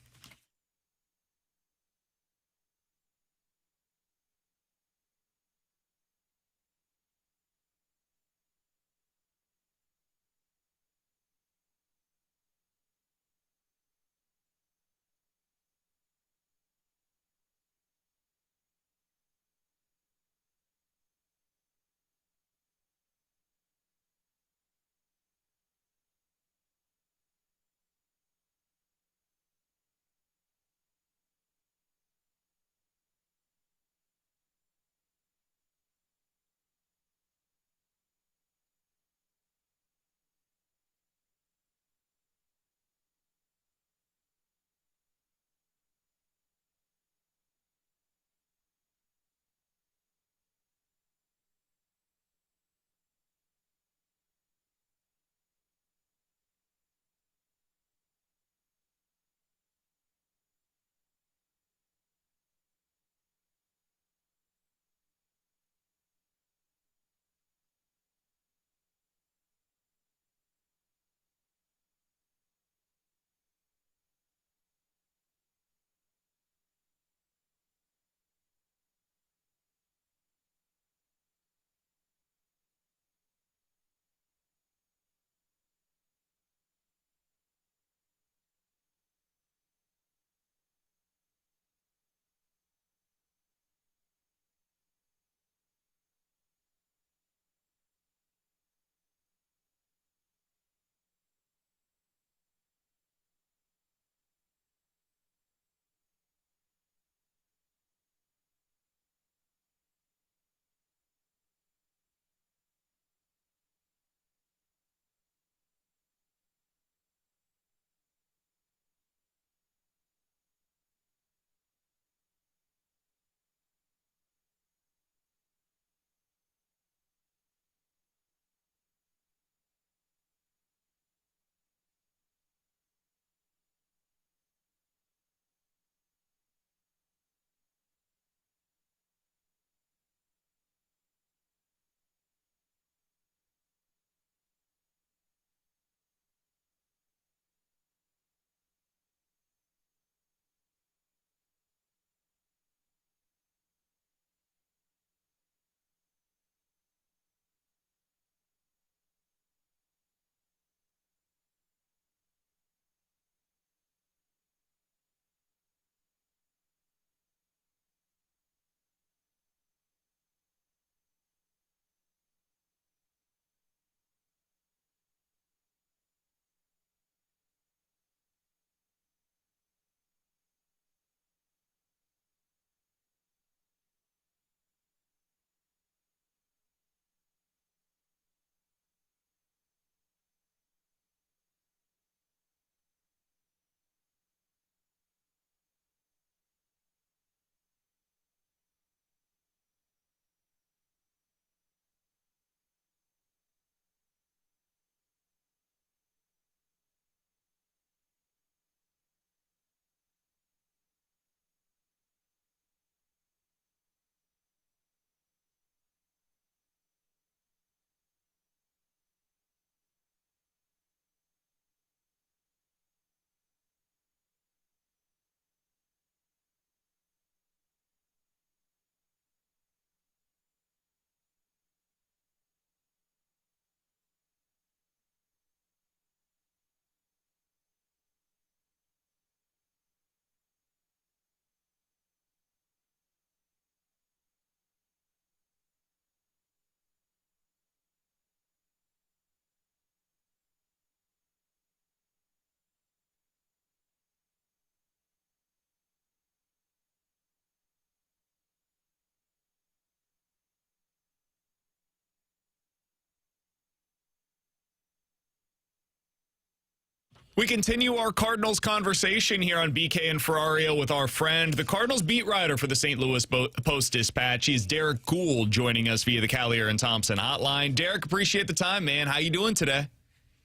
S2: We continue our Cardinals conversation here on BK and Ferrario with our friend, the Cardinals beat writer for the St. Louis Post-Dispatch. He's Derrick Goold joining us via the Kiley and Thompson hotline. Derrick, appreciate the time, man. How you doing today?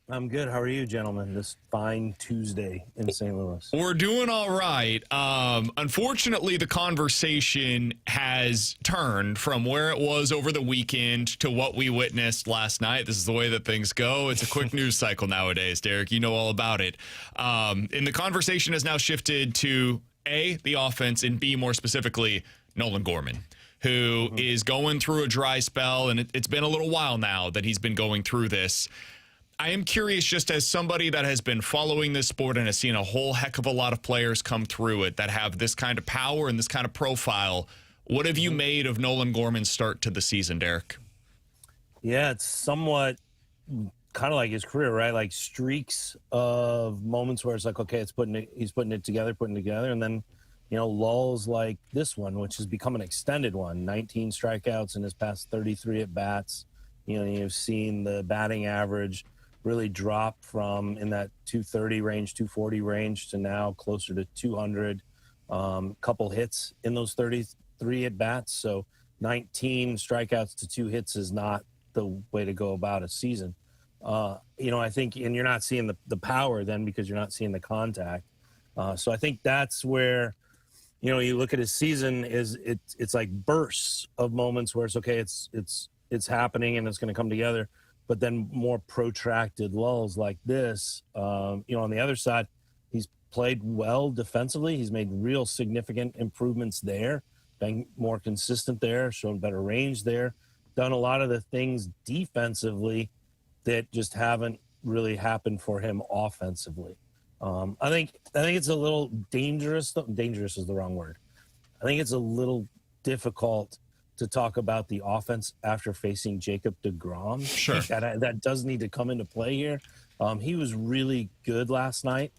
S6: I'm good. How are you, gentlemen, this fine Tuesday in St. Louis?
S2: We're doing all right. Unfortunately, the conversation has turned from where it was over the weekend to what we witnessed last night. This is the way that things go. It's a quick news cycle nowadays, Derrick. You know all about it. And the conversation has now shifted to A, the offense, and B, more specifically, Nolan Gorman, who is going through a dry spell, and it's been a little while now that he's been going through this. I am curious, just as somebody that has been following this sport and has seen a whole heck of a lot of players come through it that have this kind of power and this kind of profile, what have you made of Nolan Gorman's start to the season, Derrick?
S6: Yeah, it's somewhat kind of like his career, right? Like streaks of moments where it's like, okay, he's putting it together, and then, lulls like this one, which has become an extended one. 19 strikeouts in his past 33 at bats. You've seen the batting average really drop from in that 230 range, 240 range to now closer to 200. Couple hits in those 33 at bats. So 19 strikeouts to 2 hits is not the way to go about a season. I think, and you're not seeing the power then because you're not seeing the contact. So I think that's where, you look at his season it's like bursts of moments where it's okay, it's happening and it's going to come together. But then more protracted lulls like this, on the other side, he's played well defensively. He's made real significant improvements there, been more consistent there, shown better range there, done a lot of the things defensively that just haven't really happened for him offensively. I think it's a little dangerous. Dangerous is the wrong word. I think it's a little difficult to talk about the offense after facing Jacob deGrom.
S2: Sure.
S6: That does need to come into play here. He was really good last night,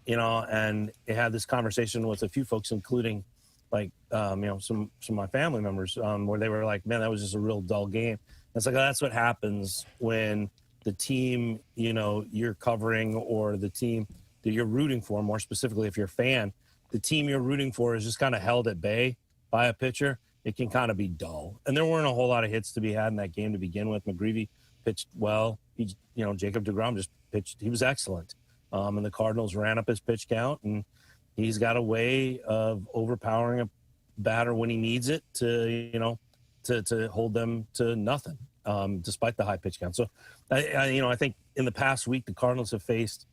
S6: and I had this conversation with a few folks, including some of my family members, where they were like, man, that was just a real dull game. And it's like, that's what happens when the team, you're covering, or the team that you're rooting for, more specifically, if you're a fan, the team you're rooting for is just kind of held at bay by a pitcher. It can kind of be dull. And there weren't a whole lot of hits to be had in that game to begin with. McGreevy pitched well. Jacob deGrom just pitched. He was excellent. And the Cardinals ran up his pitch count, and he's got a way of overpowering a batter when he needs it to hold them to nothing, despite the high pitch count. So, I think in the past week, the Cardinals have faced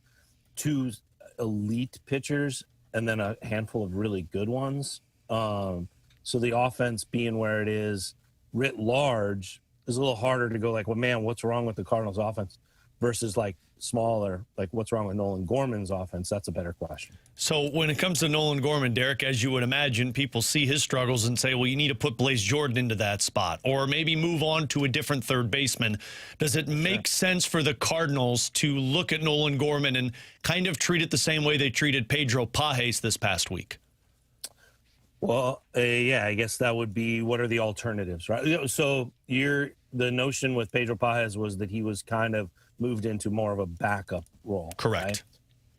S6: 2 elite pitchers and then a handful of really good ones. So the offense being where it is writ large is a little harder to go like, well, man, what's wrong with the Cardinals offense versus like smaller, like what's wrong with Nolan Gorman's offense? That's a better question.
S3: So when it comes to Nolan Gorman, Derrick, as you would imagine, people see his struggles and say, well, you need to put Blaze Jordan into that spot or maybe move on to a different third baseman. Does it make sense for the Cardinals to look at Nolan Gorman and kind of treat it the same way they treated Pedro Pages this past week?
S6: Well, I guess that would be, what are the alternatives, right? So the notion with Pedro Pages was that he was kind of moved into more of a backup role.
S3: Correct.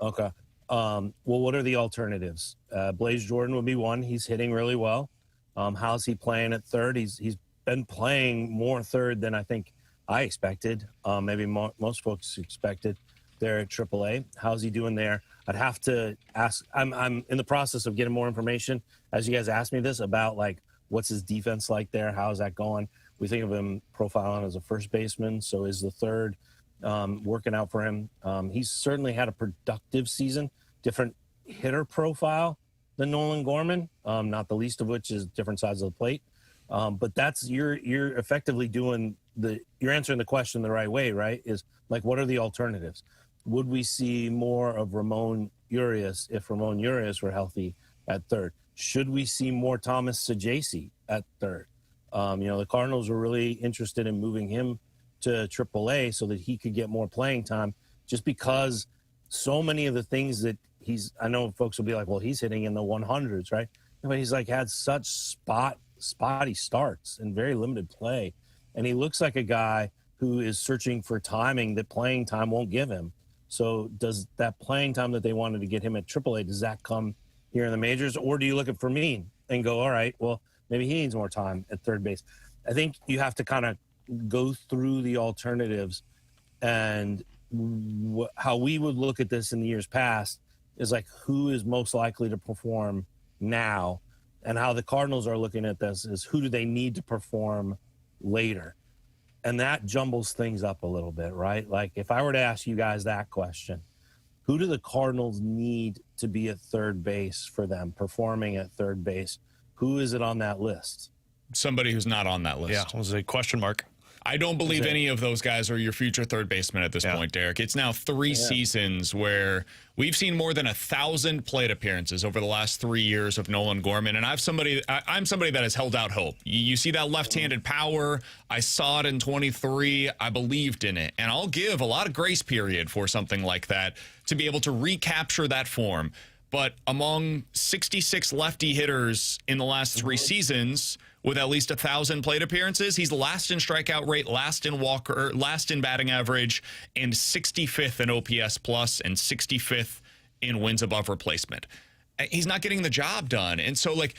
S6: Right? Okay. Well, what are the alternatives? Blaze Jordan would be one. He's hitting really well. How's he playing at third? He's been playing more third than I think I expected. Maybe most folks expected there at AAA. How's he doing there? I'd have to ask. I'm in the process of getting more information as you guys asked me this about like what's his defense like there. How's that going? We think of him profiling as a first baseman. So is the third working out for him? He's certainly had a productive season. Different hitter profile than Nolan Gorman. Not the least of which is different sides of the plate. But that's you're effectively doing you're answering the question the right way, right? Is like, what are the alternatives? Would we see more of Ramon Urias if Ramon Urias were healthy at third? Should we see more Thomas Saggese at third? The Cardinals were really interested in moving him to AAA so that he could get more playing time, just because so many of the things that I know folks will be like, well, he's hitting in the 100s, right? But he's like had such spotty starts and very limited play. And he looks like a guy who is searching for timing that playing time won't give him. So does that playing time that they wanted to get him at AAA, does that come here in the majors? Or do you look at Fermin and go, all right, well, maybe he needs more time at third base? I think you have to kind of go through the alternatives, and how we would look at this in the years past is like, who is most likely to perform now? And how the Cardinals are looking at this is, who do they need to perform later? And that jumbles things up a little bit, right? Like, if I were to ask you guys that question, who do the Cardinals need to be at third base for them, performing at third base? Who is it on that list?
S2: Somebody who's not on that list.
S3: Yeah, it was a question mark.
S2: I don't believe any of those guys are your future third baseman at this point, Derek. It's now 3 seasons where we've seen more than 1,000 plate appearances over the last 3 years of Nolan Gorman, and I'm somebody that has held out hope. You see that left-handed power. I saw it in 23. I believed in it, and I'll give a lot of grace period for something like that to be able to recapture that form. But among 66 lefty hitters in the last 3 seasons with at least 1,000 plate appearances, he's last in strikeout rate, last in walker, last in batting average, and 65th in OPS plus and 65th in wins above replacement. He's not getting the job done. And so, like,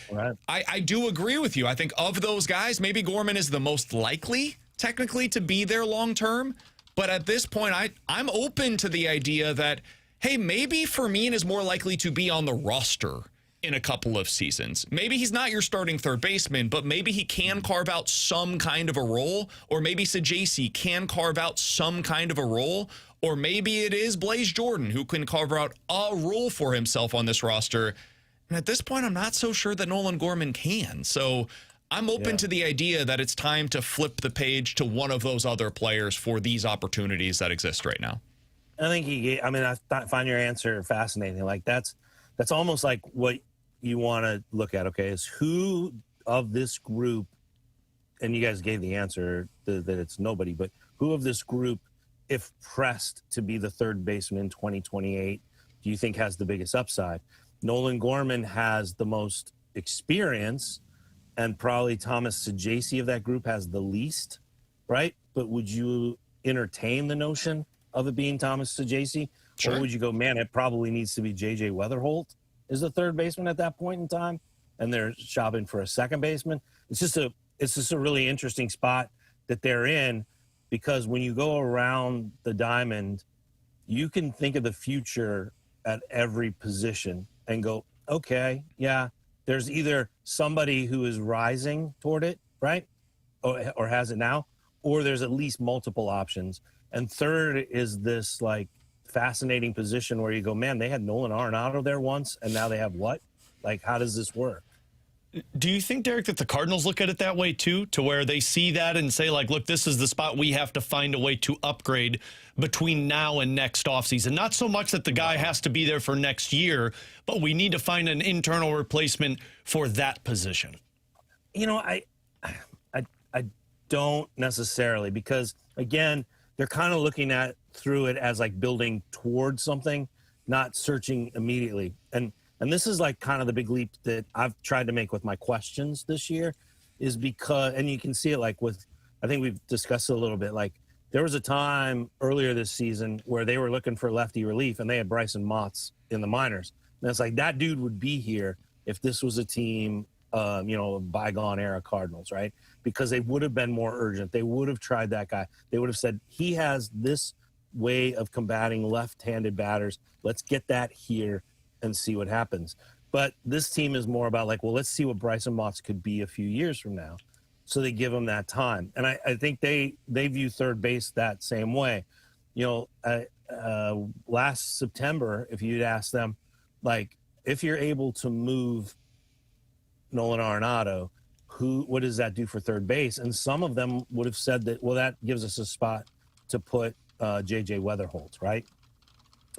S2: I do agree with you. I think of those guys, maybe Gorman is the most likely, technically, to be there long term. But at this point, I'm open to the idea that, hey, maybe Fermin is more likely to be on the roster in a couple of seasons. Maybe he's not your starting third baseman, but maybe he can carve out some kind of a role, or maybe Sajaci can carve out some kind of a role, or maybe it is Blaze Jordan who can carve out a role for himself on this roster. And at this point, I'm not so sure that Nolan Gorman can. So I'm open to the idea that it's time to flip the page to one of those other players for these opportunities that exist right now.
S6: I think I find your answer fascinating. Like, that's almost like what you want to look at. Okay, is who of this group, and you guys gave the answer that it's nobody, but who of this group, if pressed to be the third baseman in 2028, do you think has the biggest upside? Nolan Gorman has the most experience, and probably Thomas Sajaci of that group has the least, right? But would you entertain the notion of it being Thomas Sajaci? Sure. Or would you go, man, it probably needs to be J.J. Weatherholt is the third baseman at that point in time, and they're shopping for a second baseman? It's just a really interesting spot that they're in, because when you go around the diamond, you can think of the future at every position and go, okay, yeah, there's either somebody who is rising toward it, right, or has it now, or there's at least multiple options. And third is this, like, fascinating position where you go, man, they had Nolan Arenado there once, and now they have what? Like, how does this work?
S3: Do you think, Derek, that the Cardinals look at it that way too, to where they see that and say, like, look, this is the spot we have to find a way to upgrade between now and next offseason? Not so much that the guy has to be there for next year, but we need to find an internal replacement for that position.
S6: You know, I don't necessarily, because, again, they're kind of looking at through it as like building towards something, not searching immediately. And this is like kind of the big leap that I've tried to make with my questions this year, is because, and you can see it like with, I think we've discussed it a little bit, like there was a time earlier this season where they were looking for lefty relief and they had Bryson Motts in the minors. And it's like, that dude would be here if this was a team, bygone era Cardinals, right? Because they would have been more urgent. They would have tried that guy. They would have said, he has this way of combating left-handed batters. Let's get that here and see what happens. But this team is more about like, well, let's see what Bryson Motts could be a few years from now. So they give him that time. And I think they view third base that same way. You know, last September, if you'd asked them, like, if you're able to move Nolan Arenado, what does that do for third base? And some of them would have said that, well, that gives us a spot to put J.J. Weatherholt, right?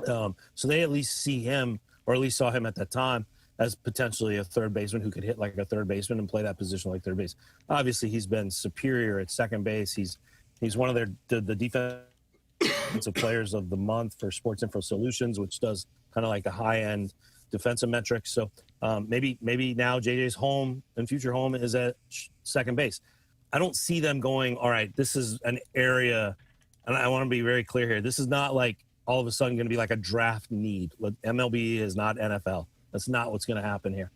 S6: So they at least see him, or at least saw him at that time, as potentially a third baseman who could hit like a third baseman and play that position like third base. Obviously, he's been superior at second base. He's one of the defensive players of the month for Sports Info Solutions, which does kind of like the high-end defensive metrics. So maybe now JJ's home and future home is at second base. I don't see them going, all right, this is an area, and I want to be very clear here. This is not like, all of a sudden going to be like a draft need. MLB is not NFL. That's not what's going to happen here.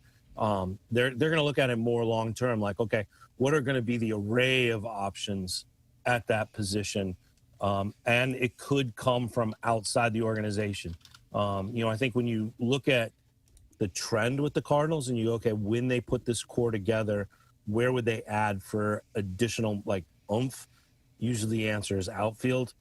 S6: They're going to look at it more long term, like, okay, what are going to be the array of options at that position? And it could come from outside the organization. I think when you look at the trend with the Cardinals and you go, okay, when they put this core together, where would they add for additional like oomph? Usually the answer is outfield,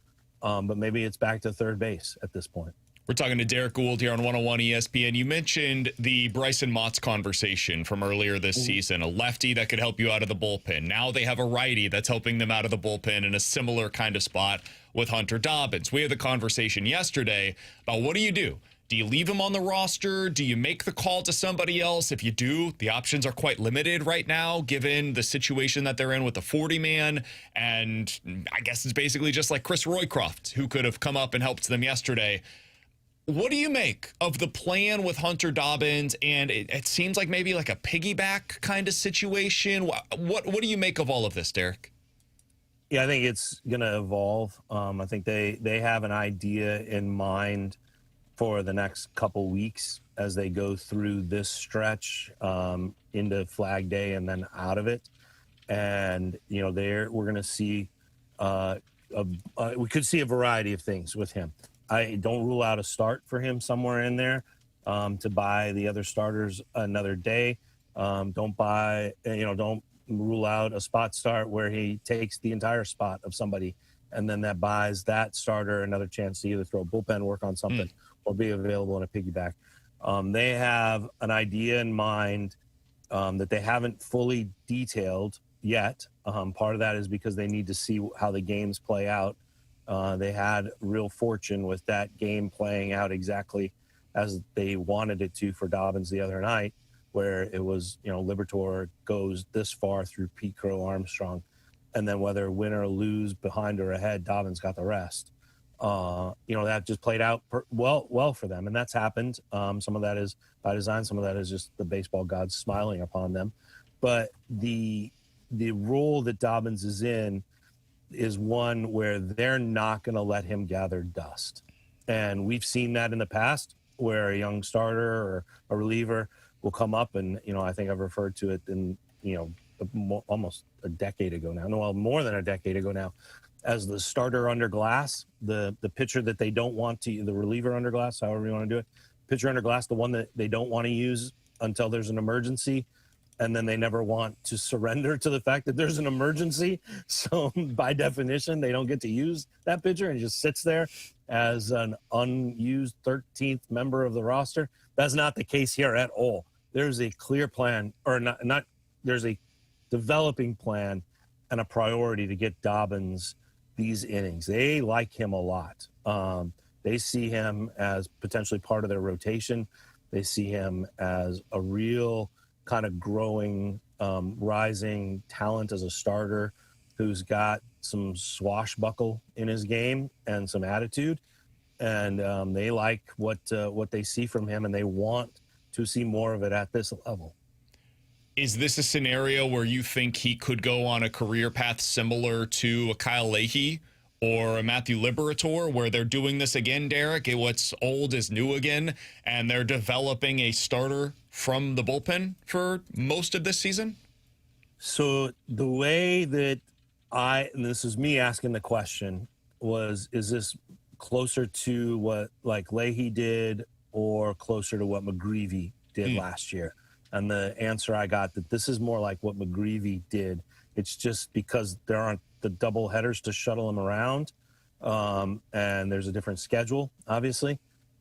S6: but maybe it's back to third base at this point.
S2: We're talking to Derrick Goold here on 101 ESPN. You mentioned the Bryson Mott's conversation from earlier this season, a lefty that could help you out of the bullpen. Now they have a righty that's helping them out of the bullpen in a similar kind of spot with Hunter Dobbins. We had the conversation yesterday about what do? Do you leave him on the roster? Do you make the call to somebody else? If you do, the options are quite limited right now, given the situation that they're in with the 40-man. And I guess it's basically just like Chris Roycroft, who could have come up and helped them yesterday. What do you make of the plan with Hunter Dobbins? And it seems like maybe like a piggyback kind of situation. What do you make of all of this, Derrick?
S6: Yeah, I think it's going to evolve. I think they have an idea in mind for the next couple weeks as they go through this stretch into Flag Day and then out of it. And, we're going to see, we could see a variety of things with him. I don't rule out a start for him somewhere in there to buy the other starters another day. Don't rule out a spot start where he takes the entire spot of somebody and then that buys that starter another chance to either throw bullpen work on something or be available in a piggyback. They have an idea in mind that they haven't fully detailed yet. Part of that is because they need to see how the games play out. They had real fortune with that game playing out exactly as they wanted it to for Dobbins the other night, where it was, Liberatore goes this far through Pete Crow Armstrong, and then whether win or lose, behind or ahead, Dobbins got the rest. That just played out well for them, and that's happened. Some of that is by design, some of that is just the baseball gods smiling upon them. But the role that Dobbins is in is one where they're not going to let him gather dust. And we've seen that in the past where a young starter or a reliever will come up and, I think I've referred to it in, almost a decade ago now. No, well, more than a decade ago now, as the starter under glass, the pitcher that they don't want to, the reliever under glass, however you want to do it, pitcher under glass, the one that they don't want to use until there's an emergency. And then they never want to surrender to the fact that there's an emergency. So by definition, they don't get to use that pitcher and just sits there as an unused 13th member of the roster. That's not the case here at all. There's a clear plan, or not there's a developing plan and a priority to get Dobbins these innings. They like him a lot. They see him as potentially part of their rotation. They see him as a real kind of growing, rising talent as a starter who's got some swashbuckle in his game and some attitude. And they like what they see from him, and they want to see more of it at this level.
S2: Is this a scenario where you think he could go on a career path similar to a Kyle Leahy or a Matthew Liberatore, where they're doing this again, Derrick? What's old is new again, and they're developing a starter from the bullpen for most of this season?
S6: So the way that and this is me asking the question, is this closer to what like Leahy did or closer to what McGreevy did last year? And the answer I got that this is more like what McGreevy did. It's just because there aren't the double headers to shuttle him around, and there's a different schedule, obviously.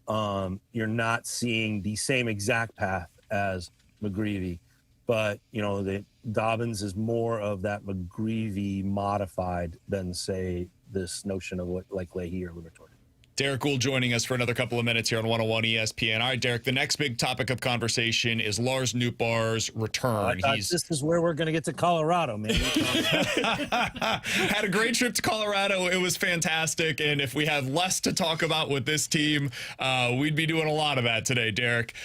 S6: You're not seeing the same exact path as McGreevy, but, the Dobbins is more of that McGreevy modified than, say, this notion of what like Leahy or Liberatore.
S2: Derrick Goold joining us for another couple of minutes here on 101 ESPN. All right, Derrick, the next big topic of conversation is Lars Nootbaar's return.
S6: This is where we're going to get to Colorado, man.
S2: Had a great trip to Colorado. It was fantastic. And if we had less to talk about with this team, we'd be doing a lot of that today, Derrick.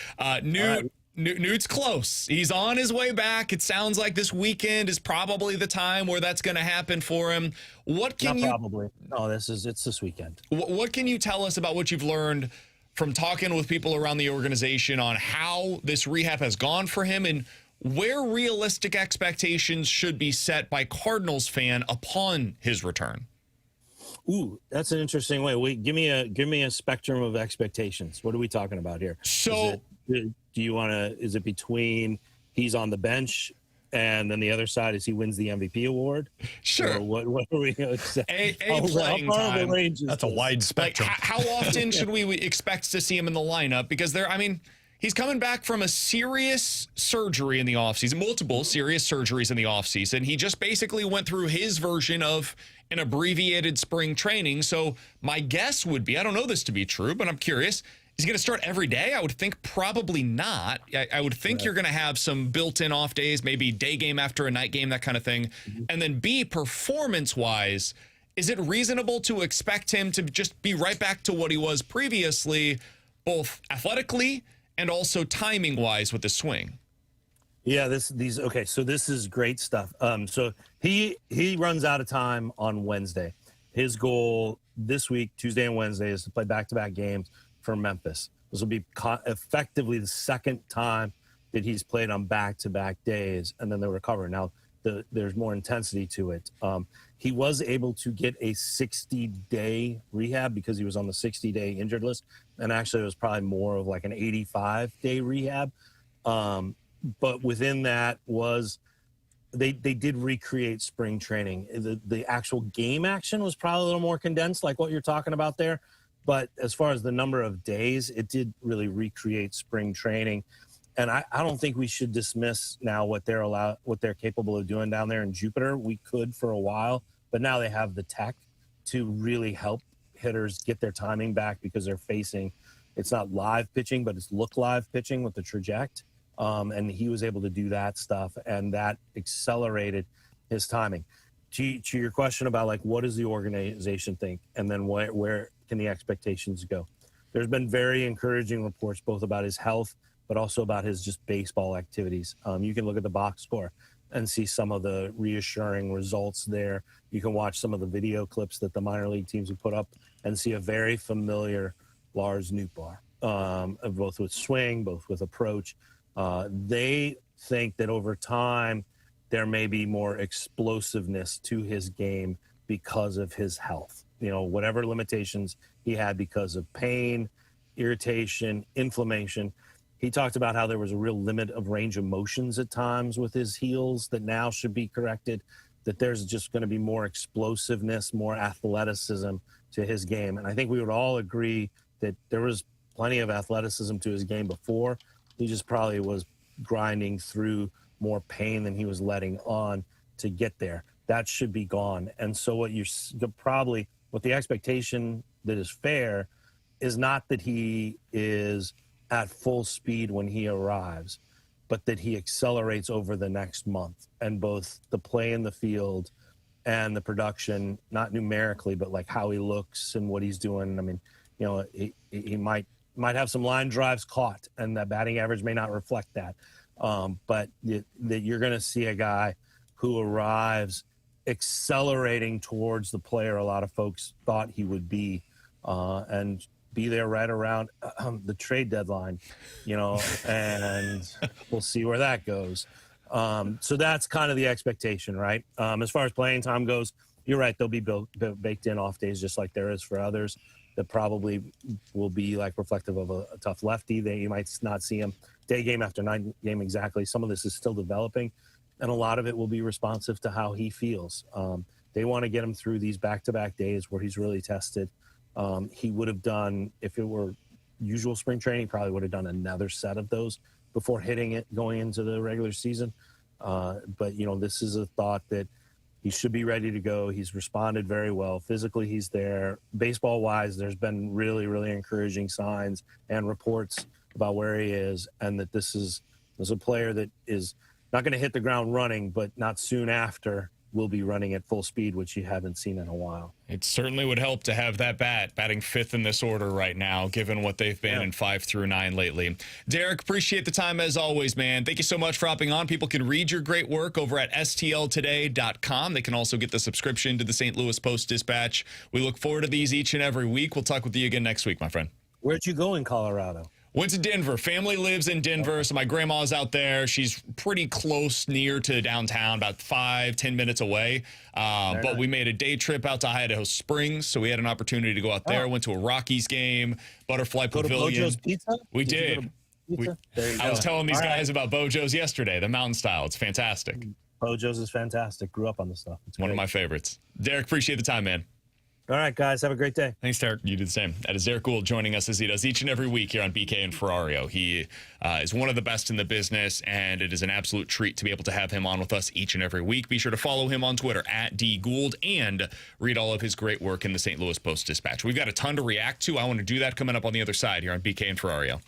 S2: Newt's close. He's on his way back. It sounds like this weekend is probably the time where that's going to happen for him. What can
S6: Probably. No, it's this weekend.
S2: What can you tell us about what you've learned from talking with people around the organization on how this rehab has gone for him and where realistic expectations should be set by Cardinals fan upon his return?
S6: Ooh, that's an interesting way. Wait, give me a spectrum of expectations. What are we talking about here?
S2: So,
S6: do you want to? Is it between he's on the bench and then the other side is he wins the MVP award?
S2: Sure.
S6: Or what are we going to say?
S2: Playing time.
S3: That's a wide spectrum.
S2: Like, how often should we expect to see him in the lineup? Because he's coming back from a serious surgery in the offseason, multiple serious surgeries in the offseason. He just basically went through his version of an abbreviated spring training. So my guess would be, I don't know this to be true, but I'm curious, is he going to start every day? I would think probably not. I would think you're going to have some built-in off days, maybe day game after a night game, that kind of thing. Mm-hmm. And then B, performance-wise, is it reasonable to expect him to just be right back to what he was previously, both athletically and also timing-wise with the swing?
S6: Yeah, so this is great stuff. So he runs out of time on Wednesday. His goal this week, Tuesday and Wednesday, is to play back-to-back games for Memphis. This will be effectively the second time that he's played on back-to-back days, and then they'll recover. Now, there's more intensity to it. He was able to get a 60-day rehab because he was on the 60-day injured list, and actually it was probably more of like an 85-day rehab. But within that was they did recreate spring training. The actual game action was probably a little more condensed, like what you're talking about there. But as far as the number of days, it did really recreate spring training. And I don't think we should dismiss now what they're capable of doing down there in Jupiter. We could for a while, but now they have the tech to really help hitters get their timing back because they're facing, it's not live pitching, but it's look live pitching with the traject. And he was able to do that stuff, and that accelerated his timing. To your question about like what does the organization think, and then where can the expectations go? There's been very encouraging reports both about his health, but also about his just baseball activities. You can look at the box score and see some of the reassuring results there. You can watch some of the video clips that the minor league teams have put up and see a very familiar Lars Nootbaar, both with swing, both with approach. They think that over time there may be more explosiveness to his game because of his health. You know, whatever limitations he had because of pain, irritation, inflammation. He talked about how there was a real limit of range of motions at times with his heels that now should be corrected, that there's just going to be more explosiveness, more athleticism to his game. And I think we would all agree that there was plenty of athleticism to his game before. He just probably was grinding through more pain than he was letting on to get there. That should be gone. And so what the expectation that is fair is not that he is at full speed when he arrives, but that he accelerates over the next month. And both the play in the field and the production, not numerically, but like how he looks and what he's doing. I mean, you know, he might have some line drives caught, and that batting average may not reflect that. But that you're going to see a guy who arrives accelerating towards the player a lot of folks thought he would be, and be there right around the trade deadline, you know, and we'll see where that goes. So that's kind of the expectation, right? As far as playing time goes, you're right. They'll be baked in off days just like there is for others. That probably will be like reflective of a tough lefty. You might not see him day game after night game exactly. Some of this is still developing, and a lot of it will be responsive to how he feels. They want to get him through these back-to-back days where he's really tested. He would have done, if it were usual spring training, probably would have done another set of those before hitting it going into the regular season. But, you know, this is a thought that he should be ready to go. He's responded very well. Physically, he's there. Baseball-wise, there's been really, really encouraging signs and reports about where he is, and that this is a player that is not going to hit the ground running, but not soon after will be running at full speed, which you haven't seen in a while.
S2: It certainly would help to have that batting fifth in this order right now, given what they've been in 5 through 9 lately. Derrick, appreciate the time as always, man. Thank you so much for hopping on. People can read your great work over at stltoday.com. They can also get the subscription to the St. Louis Post-Dispatch. We look forward to these each and every week. We'll talk with you again next week, my friend.
S6: Where'd you go in Colorado?
S2: Went to Denver. Family lives in Denver, so my grandma's out there. She's pretty close near to downtown, about 5-10 minutes away. But we made a day trip out to Idaho Springs, so we had an opportunity to go out there. Went to a Rockies game, Butterfly Pavilion.
S6: To Bojo's Pizza?
S2: We did. I was telling these guys about Bojo's yesterday, the mountain style. It's fantastic.
S6: Bojo's is fantastic. Grew up on the stuff. It's
S2: One of
S6: great.
S2: my favorites. Derrick, appreciate the time, man.
S6: All right, guys. Have a great day.
S2: Thanks, Derrick. You do the same. That is Derrick Goold joining us as he does each and every week here on BK and Ferrario. He is one of the best in the business, and it is an absolute treat to be able to have him on with us each and every week. Be sure to follow him on Twitter at @dgould and read all of his great work in the St. Louis Post-Dispatch. We've got a ton to react to. I want to do that coming up on the other side here on BK and Ferrario.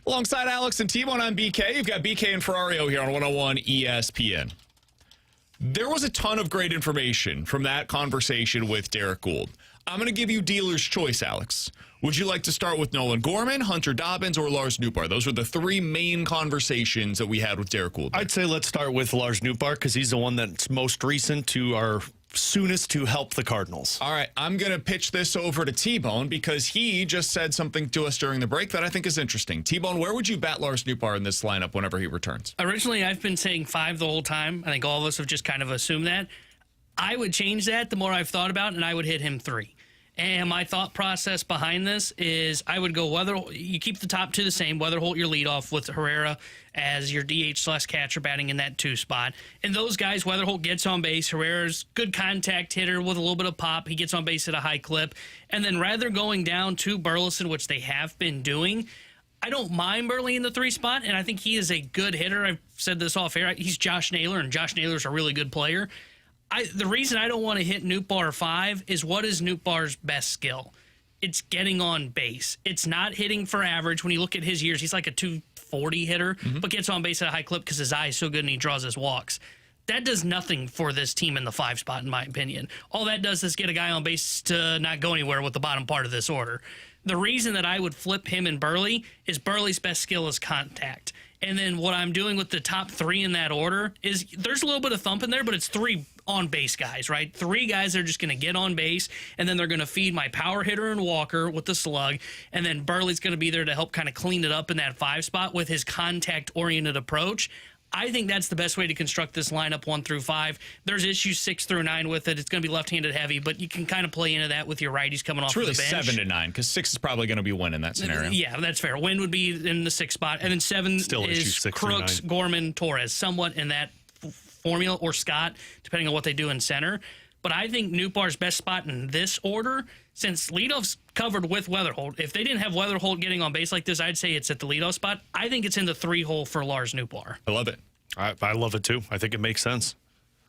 S2: Alongside Alex and T-Bone on BK, you've got BK and Ferrario here on 101 ESPN. There was a ton of great information from that conversation with Derrick Goold. I'm going to give you dealer's choice, Alex. Would you like to start with Nolan Gorman, Hunter Dobbins, or Lars Nootbaar? Those were the three main conversations that we had with Derrick Goold.
S3: I'd say let's start with Lars Nootbaar because he's the one that's most recent to our soonest to help the Cardinals.
S2: All right, I'm going to pitch this over to T-Bone because he just said something to us during the break that I think is interesting. T-Bone, where would you bat Lars Nootbaar in this lineup whenever he returns?
S4: Originally, I've been saying 5 the whole time. I think all of us have just kind of assumed that. I would change that the more I've thought about it, and I would hit him 3. And my thought process behind this is I would go you keep the top 2 the same. Weatherholt your leadoff with Herrera as your DH/catcher batting in that 2 spot. And those guys, Weatherholt gets on base. Herrera's good contact hitter with a little bit of pop. He gets on base at a high clip. And then rather going down to Burleson, which they have been doing, I don't mind Burley in the 3 spot, and I think he is a good hitter. I've said this off air. He's Josh Naylor, and Josh Naylor's a really good player. The reason I don't want to hit Nootbaar 5 is what is Nootbaar's best skill? It's getting on base. It's not hitting for average. When you look at his years, he's like a 240 hitter, but gets on base at a high clip because his eye is so good and he draws his walks. That does nothing for this team in the 5 spot, in my opinion. All that does is get a guy on base to not go anywhere with the bottom part of this order. The reason that I would flip him and Burley is Burley's best skill is contact. And then what I'm doing with the top 3 in that order is there's a little bit of thump in there, but it's 3 on-base guys, right? 3 guys that are just going to get on base, and then they're going to feed my power hitter and Walker with the slug, and then Burley's going to be there to help kind of clean it up in that 5 spot with his contact-oriented approach. I think that's the best way to construct this lineup 1 through 5. There's issues 6 through 9 with it. It's going to be left-handed heavy, but you can kind of play into that with your righties coming off the bench.
S2: It's really 7 to 9 because 6 is probably going to be Wynn in that scenario.
S4: Yeah, that's fair. Wynn would be in the 6 spot, and then 7
S3: Still
S4: is
S3: 6
S4: Crooks, Gorman, Torres, somewhat in that formula, or Scott, depending on what they do in center. But I think Nootbaar's best spot in this order, since leadoff's covered with Weatherholt, if they didn't have Weatherholt getting on base like this, I'd say it's at the leadoff spot. I think it's in the 3 hole for Lars Nootbaar.
S2: I love it.
S3: I love it too. I think it makes sense.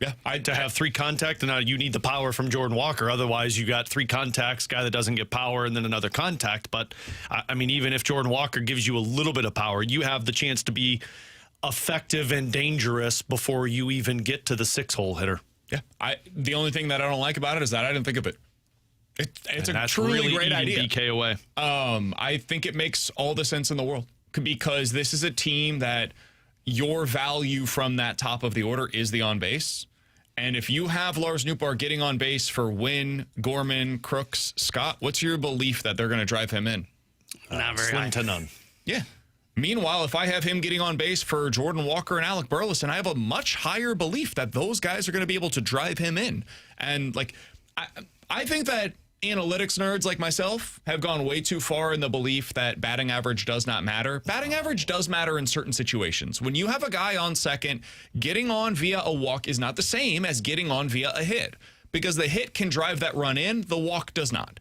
S2: Yeah,
S3: To have 3 contact, and you need the power from Jordan Walker. Otherwise, you got 3 contacts, guy that doesn't get power, and then another contact. But, I mean, even if Jordan Walker gives you a little bit of power, you have the chance to be effective and dangerous before you even get to the 6-hole hitter.
S2: Yeah. The only thing that I don't like about it is that I didn't think of it. It's a truly
S3: really
S2: great idea.
S3: BK away.
S2: I think it makes all the sense in the world because this is a team that your value from that top of the order is the on base. And if you have Lars Nootbaar getting on base for Wynn, Gorman, Crooks, Scott, what's your belief that they're going to drive him in?
S4: Not very
S3: Slim
S4: high.
S3: to none.
S2: Yeah. Meanwhile, if I have him getting on base for Jordan Walker and Alec Burleson, I have a much higher belief that those guys are going to be able to drive him in. And I think that analytics nerds like myself have gone way too far in the belief that batting average does not matter. Batting average does matter in certain situations. When you have a guy on second, getting on via a walk is not the same as getting on via a hit because the hit can drive that run in, the walk does not.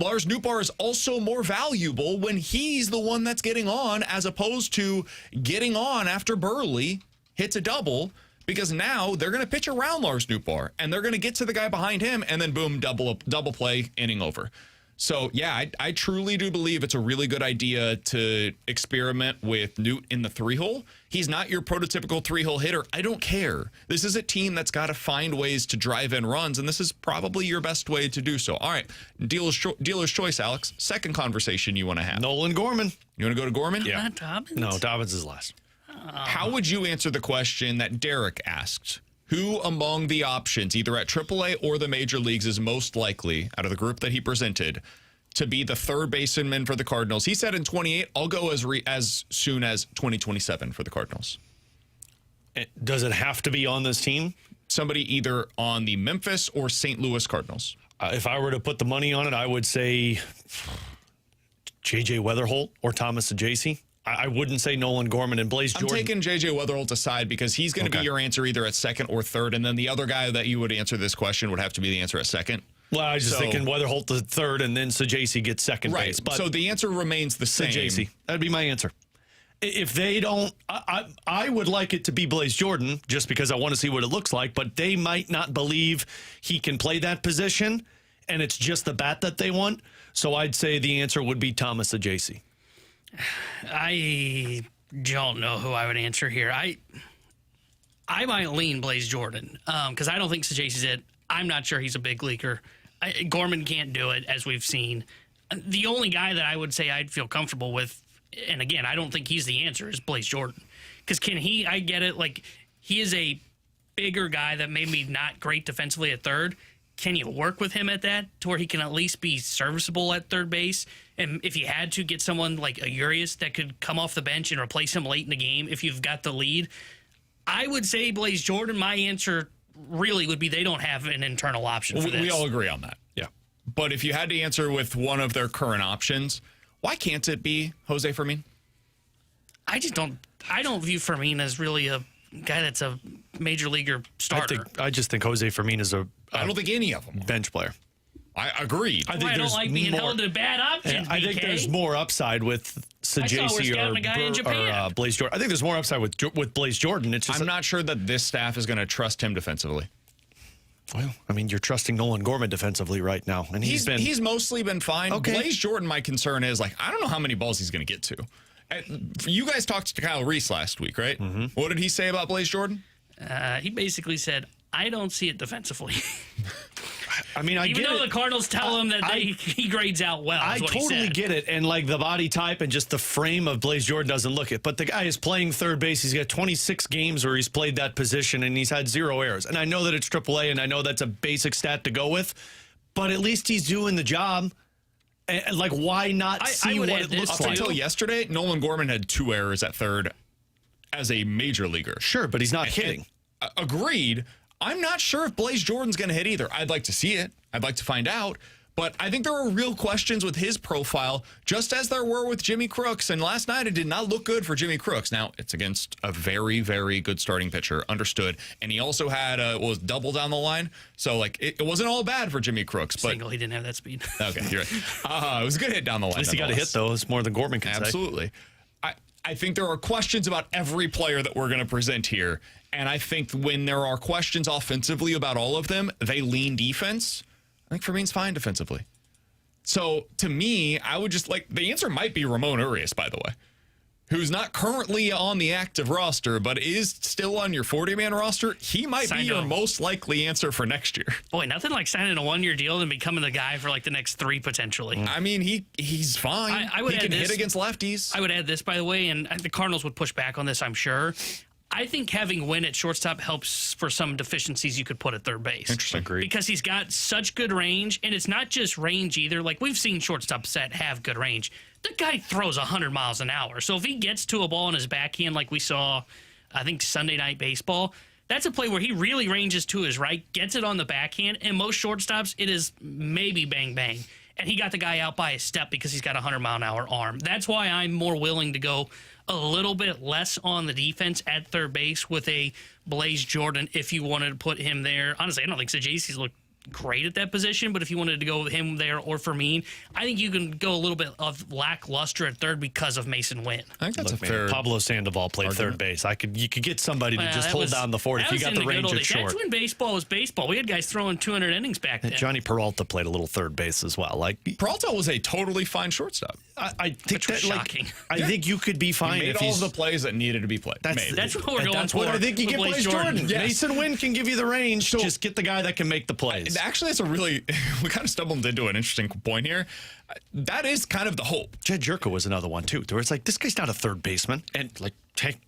S2: Lars Nootbaar is also more valuable when he's the one that's getting on as opposed to getting on after Burley hits a double, because now they're going to pitch around Lars Nootbaar and they're going to get to the guy behind him and then boom, double play, inning over. So yeah, I truly do believe it's a really good idea to experiment with Newt in the 3-hole. He's not your prototypical 3-hole hitter. I don't care. This is a team that's got to find ways to drive in runs, and this is probably your best way to do so. All right, dealer's choice, Alex. Second conversation you want to have.
S3: Nolan Gorman.
S2: You want to go to Gorman?
S3: Yeah.
S4: Not Dobbins?
S3: No, Dobbins is last.
S2: How would you answer the question that Derek asked? Who among the options, either at AAA or the major leagues, is most likely, out of the group that he presented, to be the third baseman for the Cardinals? He said in 28, I'll go as soon as 2027 for the Cardinals.
S3: Does it have to be on this team?
S2: Somebody either on the Memphis or St. Louis Cardinals.
S3: If I were to put the money on it, I would say J.J. Weatherholt or Thomas Ajacey. I wouldn't say Nolan Gorman and Blaze Jordan.
S2: I'm taking J.J. Weatherholt aside because he's going to be your answer either at second or third, and then the other guy that you would answer this question would have to be the answer at second.
S3: Well, I was just thinking Weatherholt the third, and then Sajasi gets second base. But
S2: so the answer remains the same.
S3: Sajasi. That'd be my answer. If they don't, I would like it to be Blaze Jordan just because I want to see what it looks like, but they might not believe he can play that position, and it's just the bat that they want. So I'd say the answer would be Thomas Ajacey.
S4: I don't know who I would answer here. I might lean Blaze Jordan because I don't think Sajasi's it. I'm not sure he's a big leaguer. Gorman can't do it, as we've seen. The only guy that I would say I'd feel comfortable with, and again, I don't think he's the answer, is Blaze Jordan. Because I get it, like, he is a bigger guy that maybe not great defensively at third. Can you work with him at that to where he can at least be serviceable at third base? And if you had to get someone like a Urias that could come off the bench and replace him late in the game if you've got the lead, I would say Blaze Jordan. My answer really would be they don't have an internal option for this. We
S2: all agree on that. Yeah. But if you had to answer with one of their current options, why can't it be Jose Fermin?
S4: I don't view Fermin as really a guy that's a major leaguer starter.
S3: I just think Jose Fermin is
S2: I don't think any of them
S3: bench player.
S2: I agree.
S4: I don't like being held to bad options.
S3: I think there's more upside with Sajasi or Blaze Jordan. I think there's more upside with Blaze Jordan. It's just
S2: I'm not sure that this staff is going to trust him defensively.
S3: Well, I mean, you're trusting Nolan Gorman defensively right now, and he's
S2: mostly been fine.
S3: Okay.
S2: Blaze Jordan, my concern is, like, I don't know how many balls he's going to get to. You guys talked to Kyle Reese last week, right? Mm-hmm. What did he say about Blaze Jordan?
S4: He basically said, I don't see it defensively.
S3: I mean,
S4: even though the Cardinals tell him that he grades out well.
S3: I totally get it. And like the body type and just the frame of Blaze Jordan doesn't look it. But the guy is playing third base. He's got 26 games where he's played that position and he's had 0 errors. And I know that it's AAA and I know that's a basic stat to go with. But at least he's doing the job. And like, why not see what it looks like?
S2: Until yesterday, Nolan Gorman had 2 errors at third as a major leaguer.
S3: Sure, but he's not hitting.
S2: Agreed. I'm not sure if Blaze Jordan's going to hit either. I'd like to see it. I'd like to find out. But I think there are real questions with his profile, just as there were with Jimmy Crooks. And last night, it did not look good for Jimmy Crooks. Now, it's against a very, very good starting pitcher. Understood. And he also had was double down the line. So, like, it wasn't all bad for Jimmy Crooks. But
S4: Single, he didn't have that speed.
S2: Okay, you're right. It was a good hit down the line.
S3: At least he got a hit, though. It's more than Gorman can say.
S2: Absolutely. I think there are questions about every player that we're going to present here. And I think when there are questions offensively about all of them, they lean defense. I think Fermin's fine defensively. So, to me, I would just the answer might be Ramon Urias, by the way, who's not currently on the active roster, but is still on your 40-man roster. He might be your most likely answer for next year.
S4: Boy, nothing like signing a 1-year deal and becoming the guy for the next 3 potentially.
S2: I mean, he's fine. He can hit against lefties.
S4: I would add this, by the way, and the Cardinals would push back on this, I'm sure. I think having Wynn at shortstop helps for some deficiencies you could put at third base.
S2: Interesting. Agreed.
S4: Because he's got such good range, and it's not just range either. Like, we've seen shortstops that have good range. The guy throws 100 miles an hour. So if he gets to a ball in his backhand like we saw, I think, Sunday Night Baseball, that's a play where he really ranges to his right, gets it on the backhand, and most shortstops, it is maybe bang, bang. And he got the guy out by a step because he's got a 100-mile-an-hour arm. That's why I'm more willing to go a little bit less on the defense at third base with a Blaze Jordan if you wanted to put him there. Honestly, I don't think Sajasi's looked great at that position, but if you wanted to go with him there or Fermin, I think you can go a little bit of lackluster at third because of Mason Wynn.
S2: I think that's a fair.
S3: Pablo Sandoval played third base. You could get somebody to just hold down the fort if you got the range at short.
S4: That's when baseball was baseball. We had guys throwing 200 innings back then.
S3: Johnny Peralta played a little third base as well.
S2: Peralta was a totally fine shortstop.
S3: I think that's
S4: shocking.
S3: I think you could be fine
S2: he made
S3: if
S2: all the plays that needed to be played.
S4: That's what we're going
S3: that's
S4: for.
S3: What I think you get Blaze Jordan.
S2: Yes.
S3: Mason Wynn can give you the range. So, just get the guy that can make the plays.
S2: Actually, that's a really we kind of stumbled into an interesting point here. That is kind of the hope.
S3: Jed Jerko was another one too, where it's like this guy's not a third baseman, and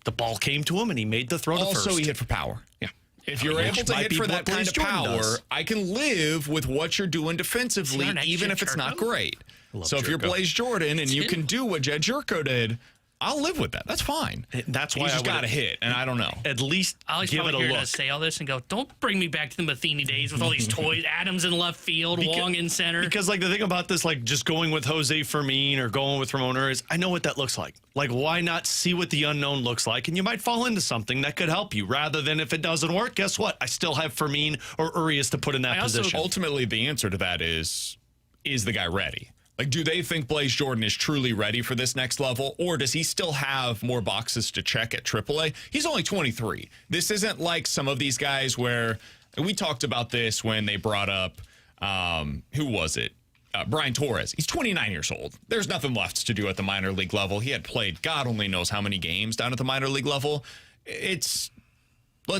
S3: the ball came to him and he made the throw to first.
S2: Also, he hit for power.
S3: Yeah.
S2: If you're able to hit for that kind of power, I can live with what you're doing defensively, even if it's not great. So if you're Blaze Jordan and you can do what Jed Jerko did, I'll live with that. That's fine.
S3: That's why
S2: he's just got to hit, and I don't know.
S3: At least
S4: Alex
S3: give it a look.
S4: To say all this and go, don't bring me back to the Matheny days with all these toys. Adams in left field, Wong in center.
S3: Because the thing about this, just going with Jose Fermin or going with Ramon Urias, I know what that looks like. Why not see what the unknown looks like? And you might fall into something that could help you, rather than if it doesn't work, guess what? I still have Fermin or Urias to put in that position.
S2: Ultimately, the answer to that is the guy ready? Do they think Blaze Jordan is truly ready for this next level, or does he still have more boxes to check at AAA? He's only 23. This isn't like some of these guys where we talked about this when they brought up, who was it? Brian Torres. He's 29 years old. There's nothing left to do at the minor league level. He had played God only knows how many games down at the minor league level. Let's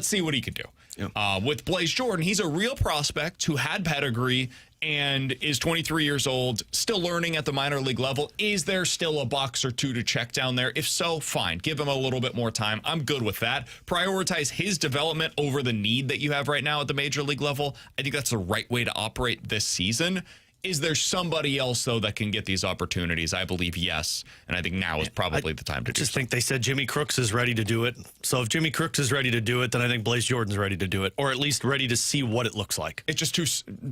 S2: see what he could do. Yep. With Blaze Jordan, he's a real prospect who had pedigree and is 23 years old, still learning at the minor league level. Is there still a box or two to check down there? If so, fine. Give him a little bit more time. I'm good with that. Prioritize his development over the need that you have right now at the major league level. I think that's the right way to operate this season. Is there somebody else, though, that can get these opportunities? I believe yes, and I think now is probably the time to do
S3: I just
S2: so.
S3: think they said Jimmy Crooks is ready to do it. So if Jimmy Crooks is ready to do it, then I think Blaze Jordan's ready to do it, or at least ready to see what it looks like.
S2: It's just two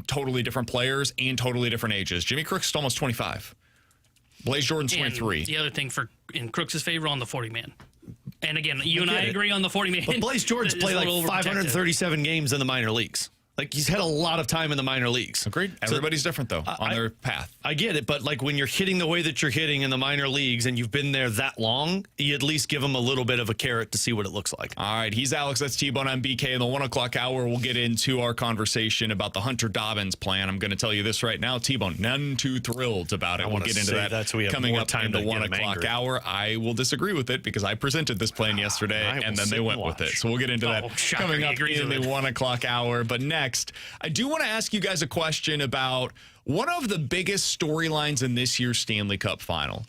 S2: totally different players and totally different ages. Jimmy Crooks is almost 25. Blaze Jordan's 23.
S4: And the other thing in Crooks' favor on the 40-man. And again, you and I
S3: it.
S4: agree on the 40-man.
S3: But Blaze Jordan's
S4: It's
S3: played
S4: a
S3: like
S4: little
S3: 537 games in the minor leagues. Like, he's had a lot of time in the minor leagues.
S2: Agreed. Everybody's different, though, on their path.
S3: I get it, but like when you're hitting the way that you're hitting in the minor leagues and you've been there that long, you at least give them a little bit of a carrot to see what it looks like.
S2: All right, he's Alex. That's T-Bone. I'm BK. In the 1 o'clock hour, we'll get into our conversation about the Hunter Dobbins plan. I'm going to tell you this right now, T-Bone, none too thrilled about it. We'll get into that
S3: so we have
S2: coming
S3: more
S2: up
S3: time
S2: in the
S3: to
S2: 1
S3: get him
S2: o'clock
S3: angry.
S2: hour. I will disagree with it because I presented this plan yesterday,
S3: I will
S2: and then they
S3: sit
S2: went
S3: and
S2: with it.
S3: watch.
S2: So we'll get into that
S4: shocker,
S2: coming
S4: he
S2: up
S4: agrees
S2: in
S4: with
S2: the
S4: it.
S2: 1 o'clock hour. But next, I do want to ask you guys a question about one of the biggest storylines in this year's Stanley Cup final.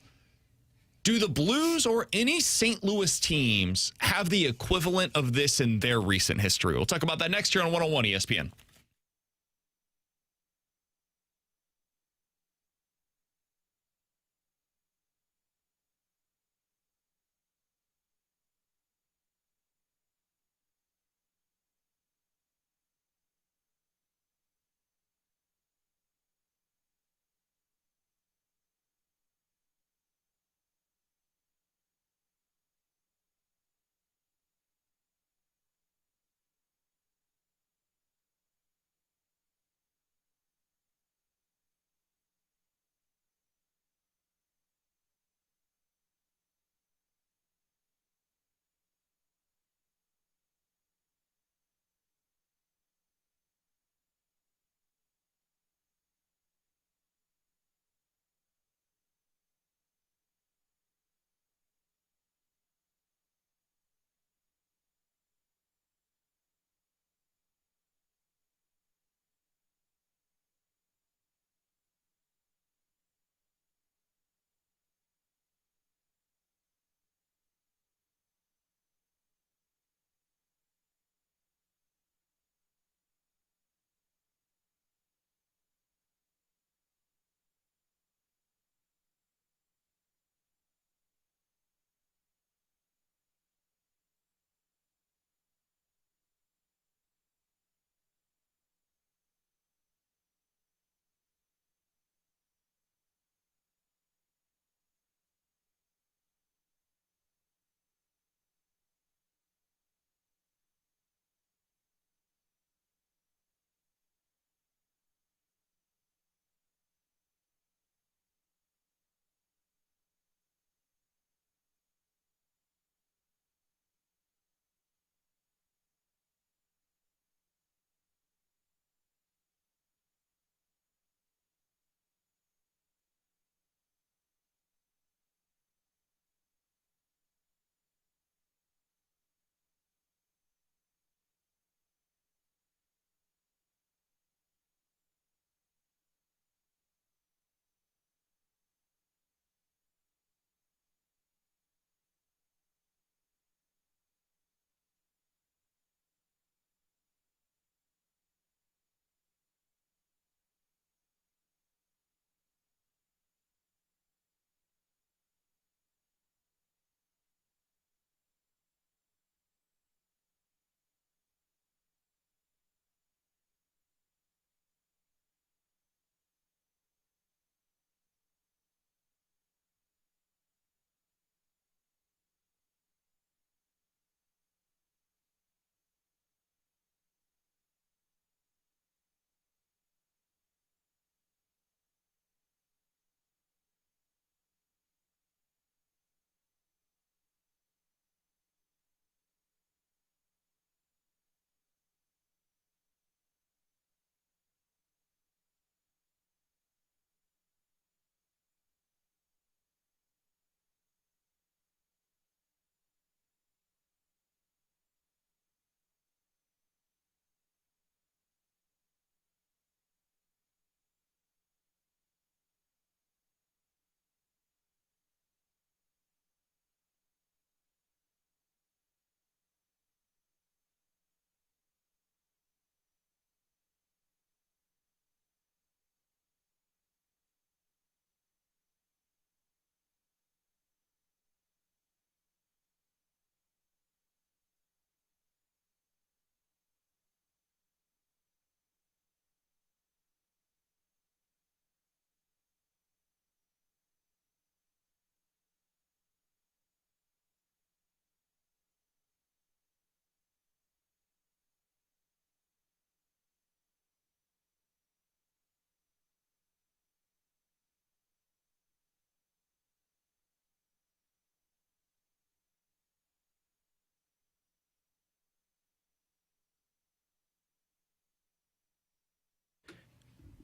S2: Do the Blues or any St. Louis teams have the equivalent of this in their recent history? We'll talk about that next year on 101 ESPN.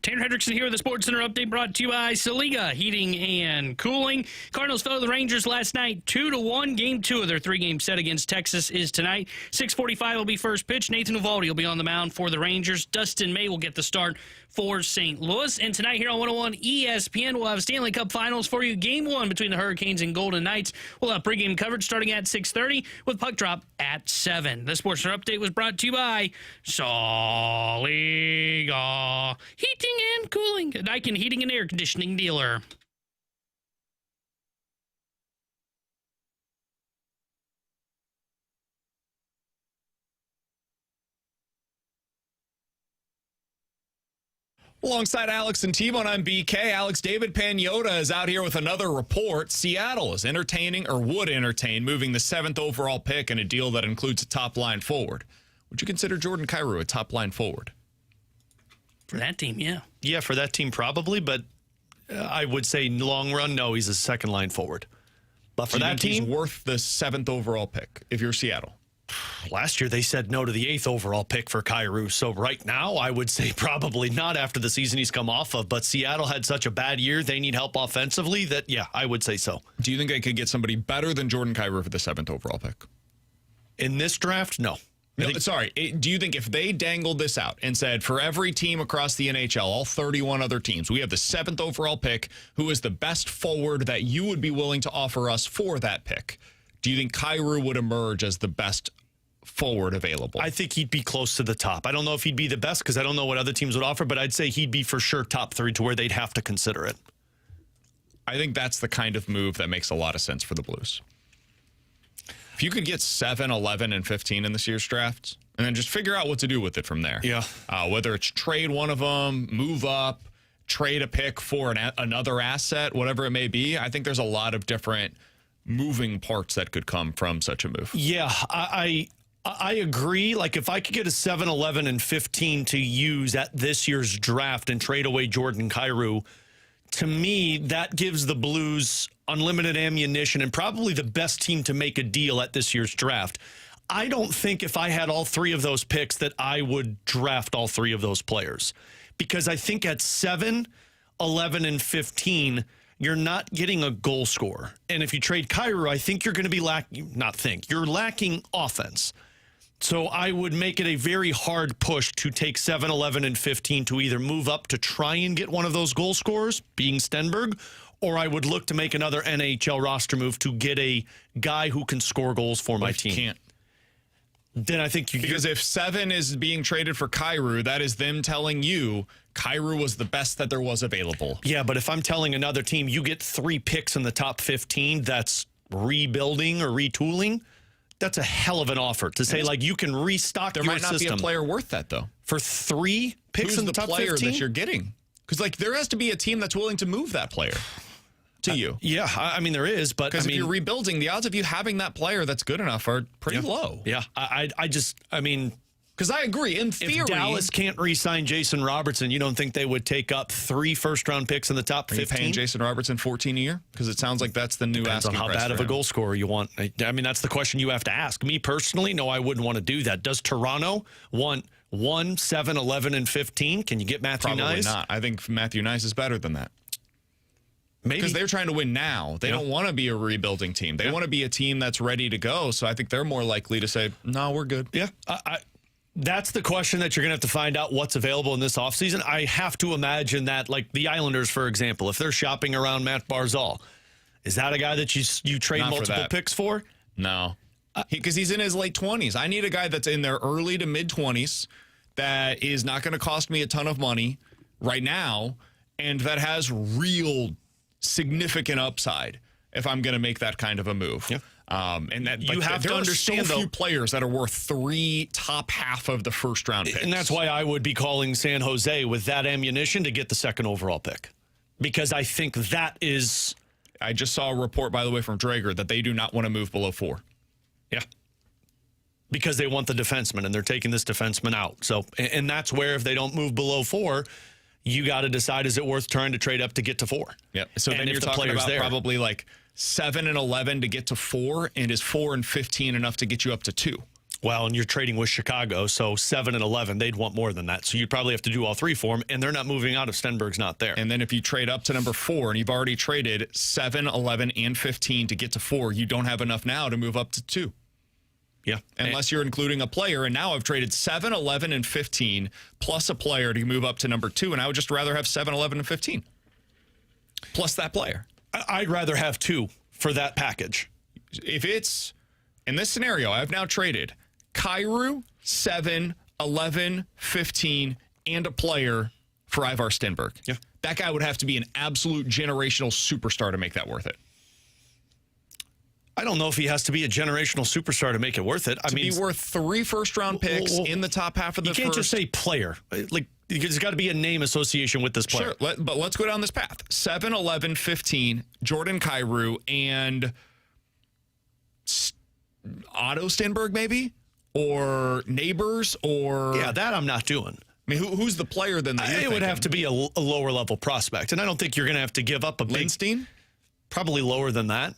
S4: Tanner Henderickson here with the Sports Center update brought to you by Saliga Heating and Cooling. Cardinals fell to the Rangers last night 2-1. Game 2 of their 3-game set against Texas is tonight. 6:45 will be first pitch. Nathan Eovaldi will be on the mound for the Rangers. Dustin May will get the start for St. Louis. And tonight here on 101 ESPN, we'll have Stanley Cup Finals for you. Game 1 between the Hurricanes and Golden Knights. We'll have pregame coverage starting at 6:30 with puck drop at 7. The Sports Center update was brought to you by Saliga Heating and Cooling, a Daikin heating and air conditioning dealer.
S2: Alongside Alex and T-Bone, I'm BK. Alex, David Pagnotta is out here with another report. Seattle is entertaining, or would entertain, moving the 7th overall pick in a deal that includes a top-line forward. Would you consider Jordan Kyrou a top-line forward?
S4: For that team, yeah.
S3: Yeah, for that team probably, but I would say long run, no, he's a second-line forward. But for that team,
S2: he's worth the 7th overall pick if you're Seattle.
S3: Last year they said no to the 8th overall pick for Kyrou. So right now I would say probably not after the season he's come off of. But Seattle had such a bad year, they need help offensively that, yeah, I would say so.
S2: Do you think they could get somebody better than Jordan Kyrou for the 7th overall pick?
S3: In this draft, no.
S2: No, sorry. Do you think if they dangled this out and said, for every team across the NHL, all 31 other teams, we have the 7th overall pick, who is the best forward that you would be willing to offer us for that pick? Do you think Kyrou would emerge as the best forward available?
S3: I think he'd be close to the top. I don't know if he'd be the best because I don't know what other teams would offer, but I'd say he'd be for sure top 3 to where they'd have to consider it.
S2: I think that's the kind of move that makes a lot of sense for the Blues. If you could get 7, 11, and 15 in this year's draft, and then just figure out what to do with it from there.
S3: Yeah.
S2: Whether it's trade one of them, move up, trade a pick for another asset, whatever it may be, I think there's a lot of different moving parts that could come from such a move.
S3: Yeah, I agree. Like, if I could get a 7, 11, and 15 to use at this year's draft and trade away Jordan Kyrou, to me, that gives the Blues unlimited ammunition and probably the best team to make a deal at this year's draft. I don't think if I had all 3 of those picks that I would draft all 3 of those players. Because I think at 7, 11, and 15, you're not getting a goal scorer. And if you trade Kyrou, I think you're going to be you're lacking offense. So I would make it a very hard push to take 7, 11, and 15 to either move up to try and get one of those goal scorers, being Stenberg, or I would look to make another NHL roster move to get a guy who can score goals for my team.
S2: Can't.
S3: Then I think
S2: because if 7 is being traded for Kyrou, that is them telling you Kyrou was the best that there was available.
S3: Yeah, but if I'm telling another team you get 3 picks in the top 15 that's rebuilding or retooling, that's a hell of an offer to say, like, you can restock your system.
S2: There might not be a player worth that, though.
S3: For 3 picks in the top 15?
S2: Who's the player that you're getting? Because, like, there has to be a team that's willing to move that player to you.
S3: Yeah, I mean, there is, but
S2: because if you're rebuilding, the odds of you having that player that's good enough are pretty low.
S3: Yeah, I mean,
S2: because I agree. In theory,
S3: if Dallas can't re-sign Jason Robertson, you don't think they would take up 3 first-round picks in the top 15?
S2: Are you paying Jason Robertson $14 a year? Because it sounds like that's the new asking price.
S3: Depends on how bad of a goal scorer you want. I mean, that's the question you have to ask. Me personally, no, I wouldn't want to do that. Does Toronto want 1, 7, 11, and 15? Can you get Matthew Nyes?
S2: Probably not. I think Matthew Nyes is better than that.
S3: Maybe.
S2: Because they're trying to win now. They don't want to be a rebuilding team. They want to be a team that's ready to go. So I think they're more likely to say, no, we're good.
S3: Yeah. That's the question that you're going to have to find out what's available in this offseason. I have to imagine that, like the Islanders, for example, if they're shopping around Matt Barzal, is that a guy that you trade multiple picks for?
S2: No. Because he's in his late 20s. I need a guy that's in their early to mid-20s that is not going to cost me a ton of money right now and that has real significant upside if I'm going to make that kind of a move.
S3: Yeah.
S2: And that
S3: you have to understand,
S2: so few players that are worth 3 top half of the first round picks.
S3: And that's why I would be calling San Jose with that ammunition to get the 2nd overall pick. Because I think that is...
S2: I just saw a report, by the way, from Drager that they do not want to move below 4.
S3: Yeah. Because they want the defenseman, and they're taking this defenseman out. So, and that's where if they don't move below 4, you got to decide, is it worth trying to trade up to get to 4?
S2: Yep. So
S3: and
S2: then you're talking about probably like 7 and 11 to get to 4, and is 4 and 15 enough to get you up to 2?
S3: Well, and you're trading with Chicago, so 7 and 11, they'd want more than that. So you'd probably have to do all three for them, and they're not moving out if Stenberg's not there.
S2: And then if you trade up to number 4, and you've already traded 7, 11, and 15 to get to 4, you don't have enough now to move up to 2.
S3: Yeah.
S2: Unless you're including a player, and now I've traded 7, 11, and 15, plus a player to move up to number 2, and I would just rather have 7, 11, and 15, plus that player.
S3: I'd rather have 2 for that package.
S2: If it's, in this scenario, I've now traded Kyrou, 7, 11, 15, and a player for Ivar Stenberg.
S3: Yeah.
S2: That guy would have to be an absolute generational superstar to make that worth it.
S3: I don't know if he has to be a generational superstar to make it worth it.
S2: To be worth 3 first-round picks in the top half of the first.
S3: You can't just say player. Like, there's got to be a name association with this player.
S2: Sure, but let's go down this path. 7, 11, 15, Jordan Kyrou, and Otto Stenberg, maybe? Or Neighbors, or...
S3: Yeah, that I'm not doing.
S2: I mean, who's the player then that you're
S3: It would
S2: thinking?
S3: have to be a lower-level prospect, and I don't think you're going to have to give up a big...
S2: Lindstein?
S3: Probably lower than that.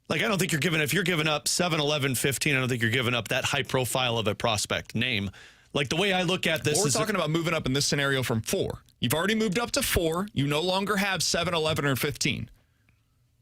S3: Like, I don't think if you're giving up 7, 11, 15, I don't think you're giving up that high profile of a prospect name. Like, the way I look at this
S2: We're talking about moving up in this scenario from 4. You've already moved up to 4. You no longer have 7, 11, or 15.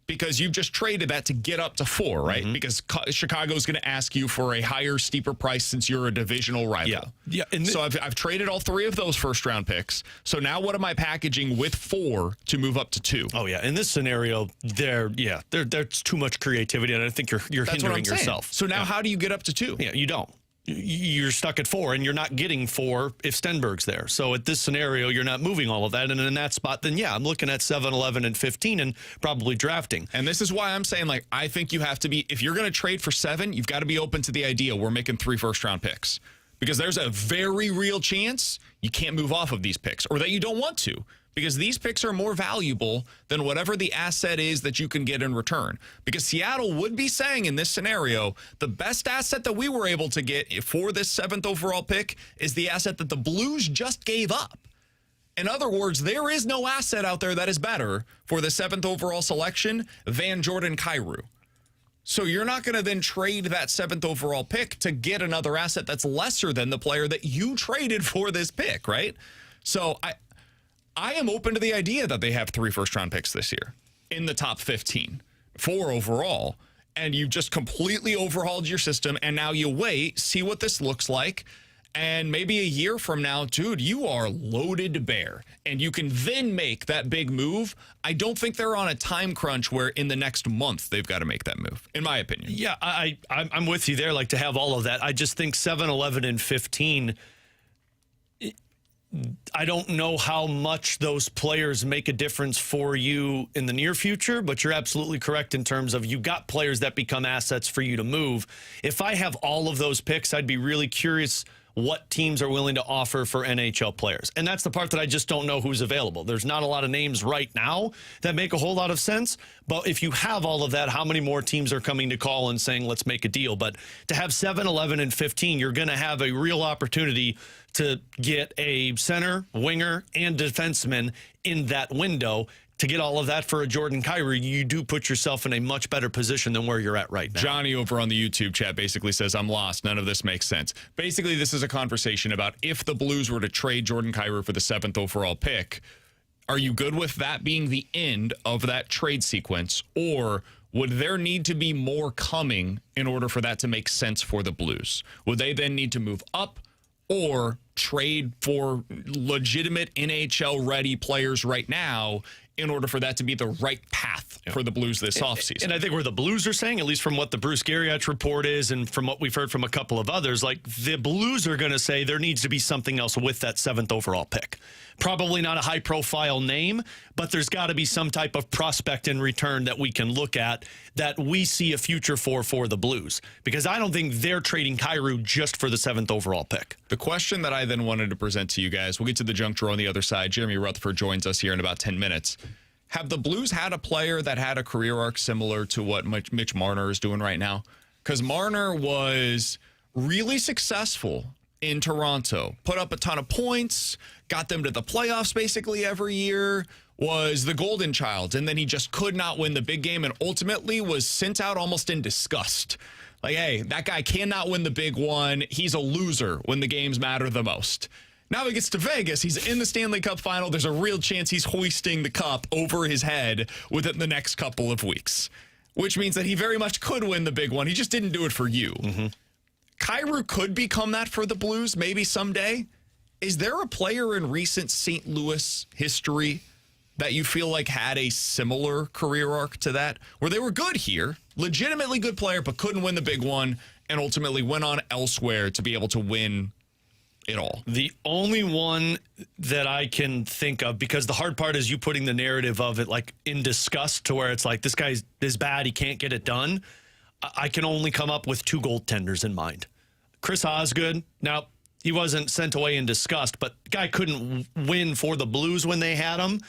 S2: Because you've just traded that to get up to 4, right?
S3: Mm-hmm.
S2: Because Chicago's going to ask you for a higher, steeper price since you're a divisional rival.
S3: Yeah.
S2: So I've traded all 3 of those first-round picks. So now what am I packaging with 4 to move up to 2?
S3: Oh, yeah. In this scenario, there's too much creativity, and I think you're
S2: That's
S3: hindering
S2: what I'm saying.
S3: yourself.
S2: So now how do you get up to 2?
S3: Yeah, you don't. You're stuck at 4, and you're not getting 4 if Stenberg's there. So at this scenario, you're not moving all of that. And in that spot, then, yeah, I'm looking at 7, 11, and 15 and probably drafting.
S2: And this is why I'm saying, like, I think you have to be, if you're going to trade for 7, you've got to be open to the idea we're making 3 first-round picks. Because there's a very real chance you can't move off of these picks, or that you don't want to. Because these picks are more valuable than whatever the asset is that you can get in return. Because Seattle would be saying in this scenario, the best asset that we were able to get for this 7th overall pick is the asset that the Blues just gave up. In other words, there is no asset out there that is better for the 7th overall selection than Jordan Kyrou. So you're not going to then trade that 7th overall pick to get another asset that's lesser than the player that you traded for this pick, right? So I am open to the idea that they have 3 first-round picks this year in the top 15, 4 overall, and you've just completely overhauled your system, and now you wait, see what this looks like, and maybe a year from now, dude, you are loaded to bear, and you can then make that big move. I don't think they're on a time crunch where in the next month they've got to make that move, in my opinion.
S3: Yeah, I'm with you there, like, to have all of that. I just think 7, 11, and 15... I don't know how much those players make a difference for you in the near future, but you're absolutely correct in terms of you got players that become assets for you to move. If I have all of those picks, I'd be really curious what teams are willing to offer for NHL players. And that's the part that I just don't know who's available. There's not a lot of names right now that make a whole lot of sense. But if you have all of that, how many more teams are coming to call and saying, let's make a deal? But to have 7, 11, and 15, you're going to have a real opportunity to get a center, winger, and defenseman in that window. To get all of that for a Jordan Kyrou, you do put yourself in a much better position than where you're at right now.
S2: Johnny over on the YouTube chat basically says, I'm lost. None of this makes sense. Basically, this is a conversation about if the Blues were to trade Jordan Kyrou for the 7th overall pick, are you good with that being the end of that trade sequence, or would there need to be more coming in order for that to make sense for the Blues? Would they then need to move up or trade for legitimate NHL-ready players right now in order for that to be the right path for the Blues this offseason?
S3: And I think where the Blues are saying, at least from what the Bruce Garriott report is and from what we've heard from a couple of others, like the Blues are going to say there needs to be something else with that 7th overall pick. Probably not a high-profile name, but there's got to be some type of prospect in return that we can look at that we see a future for the Blues. Because I don't think they're trading Kyrou just for the 7th overall pick.
S2: The question that I then wanted to present to you guys, we'll get to the junk drawer on the other side. Jeremy Rutherford joins us here in about 10 minutes. Have the Blues had a player that had a career arc similar to what Mitch Marner is doing right now? Because Marner was really successful in Toronto, put up a ton of points, got them to the playoffs basically every year, was the golden child, and then he just could not win the big game and ultimately was sent out almost in disgust Like, hey, that guy cannot win the big one. He's a loser when the games matter the most. Now he gets to Vegas. He's in the Stanley Cup final. There's a real chance he's hoisting the cup over his head within the next couple of weeks, which means that he very much could win the big one. He just didn't do it for you. Kyrou could become that for the Blues maybe someday. Is there a player in recent St. Louis history that you feel like had a similar career arc to that, where they were good here, legitimately good player, but couldn't win the big one, and ultimately went on elsewhere to be able to win it all?
S3: The only one that I can think of, because the hard part is you putting the narrative of it like in disgust to where it's like, this guy's this bad, he can't get it done. I can only come up with 2 goaltenders in mind. Chris Osgood. Now, he wasn't sent away in disgust, but the guy couldn't win for the Blues when they had him.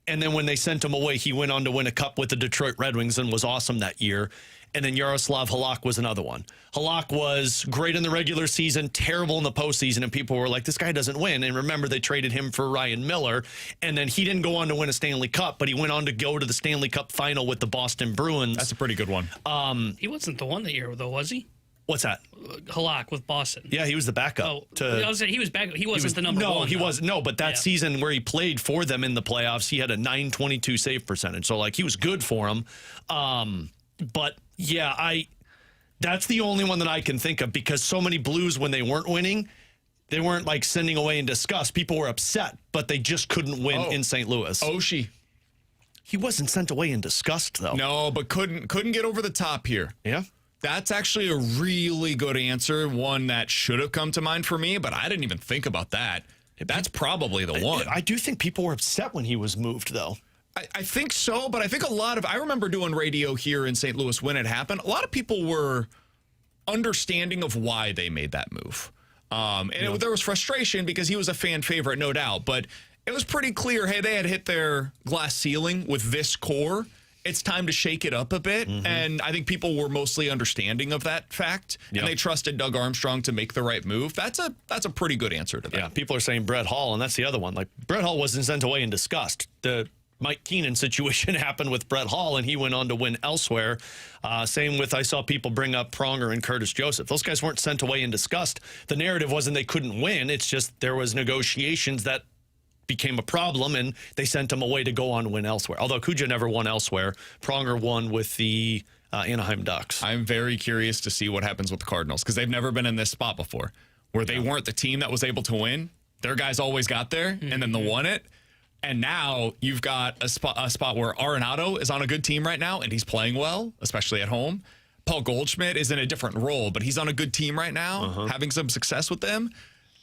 S3: And then when they sent him away, he went on to win a cup with the Detroit Red Wings and was awesome that year. And then Yaroslav Halak was another one. Halak was great in the regular season, terrible in the postseason, and people were like, this guy doesn't win. And remember, they traded him for Ryan Miller, and then he didn't go on to win a Stanley Cup, but he went on to go to the Stanley Cup final with the Boston Bruins.
S2: That's a pretty good one.
S4: He wasn't the one that year, though, was he?
S3: What's that?
S4: Halak with Boston.
S3: Yeah, he was the backup.
S4: I was saying he was back. He wasn't the number one.
S3: No, he wasn't. No, but that
S4: Yeah.
S3: season where he played for them in the playoffs, he had a .922 save percentage. So, like, he was good for him. But, yeah, that's the only one that I can think of, because so many Blues, when they weren't winning, they weren't, like, sending away in disgust. People were upset, but they just couldn't win in St. Louis.
S2: Oshie.
S3: He wasn't sent away in disgust, though.
S2: No, but couldn't get over the top here.
S3: Yeah?
S2: That's actually a really good answer, one that should have come to mind for me, but I didn't even think about that. That's probably the one.
S3: I do think people were upset when he was moved, though.
S2: I think so, but I think I remember doing radio here in St. Louis when it happened. A lot of people were understanding of why they made that move. There was frustration because he was a fan favorite, no doubt, but it was pretty clear, hey, they had hit their glass ceiling with this core. It's time to shake it up a bit, and I think people were mostly understanding of that fact, and they trusted Doug Armstrong to make the right move. That's a pretty good answer to that.
S3: Yeah, people are saying Brett Hall, and that's the other one. Like, Brett Hall wasn't sent away in disgust. The Mike Keenan situation happened with Brett Hall, and he went on to win elsewhere. Same with, I saw people bring up Pronger and Curtis Joseph. Those guys weren't sent away in disgust. The narrative wasn't they couldn't win. It's just there was negotiations that became a problem, and they sent him away to go on to win elsewhere. Although Kuja never won elsewhere. Pronger won with the Anaheim Ducks.
S2: I'm very curious to see what happens with the Cardinals, because they've never been in this spot before, where they weren't the team that was able to win. Their guys always got there, and then they won it. And now you've got a spot where Arenado is on a good team right now, and he's playing well, especially at home. Paul Goldschmidt is in a different role, but he's on a good team right now, having some success with them.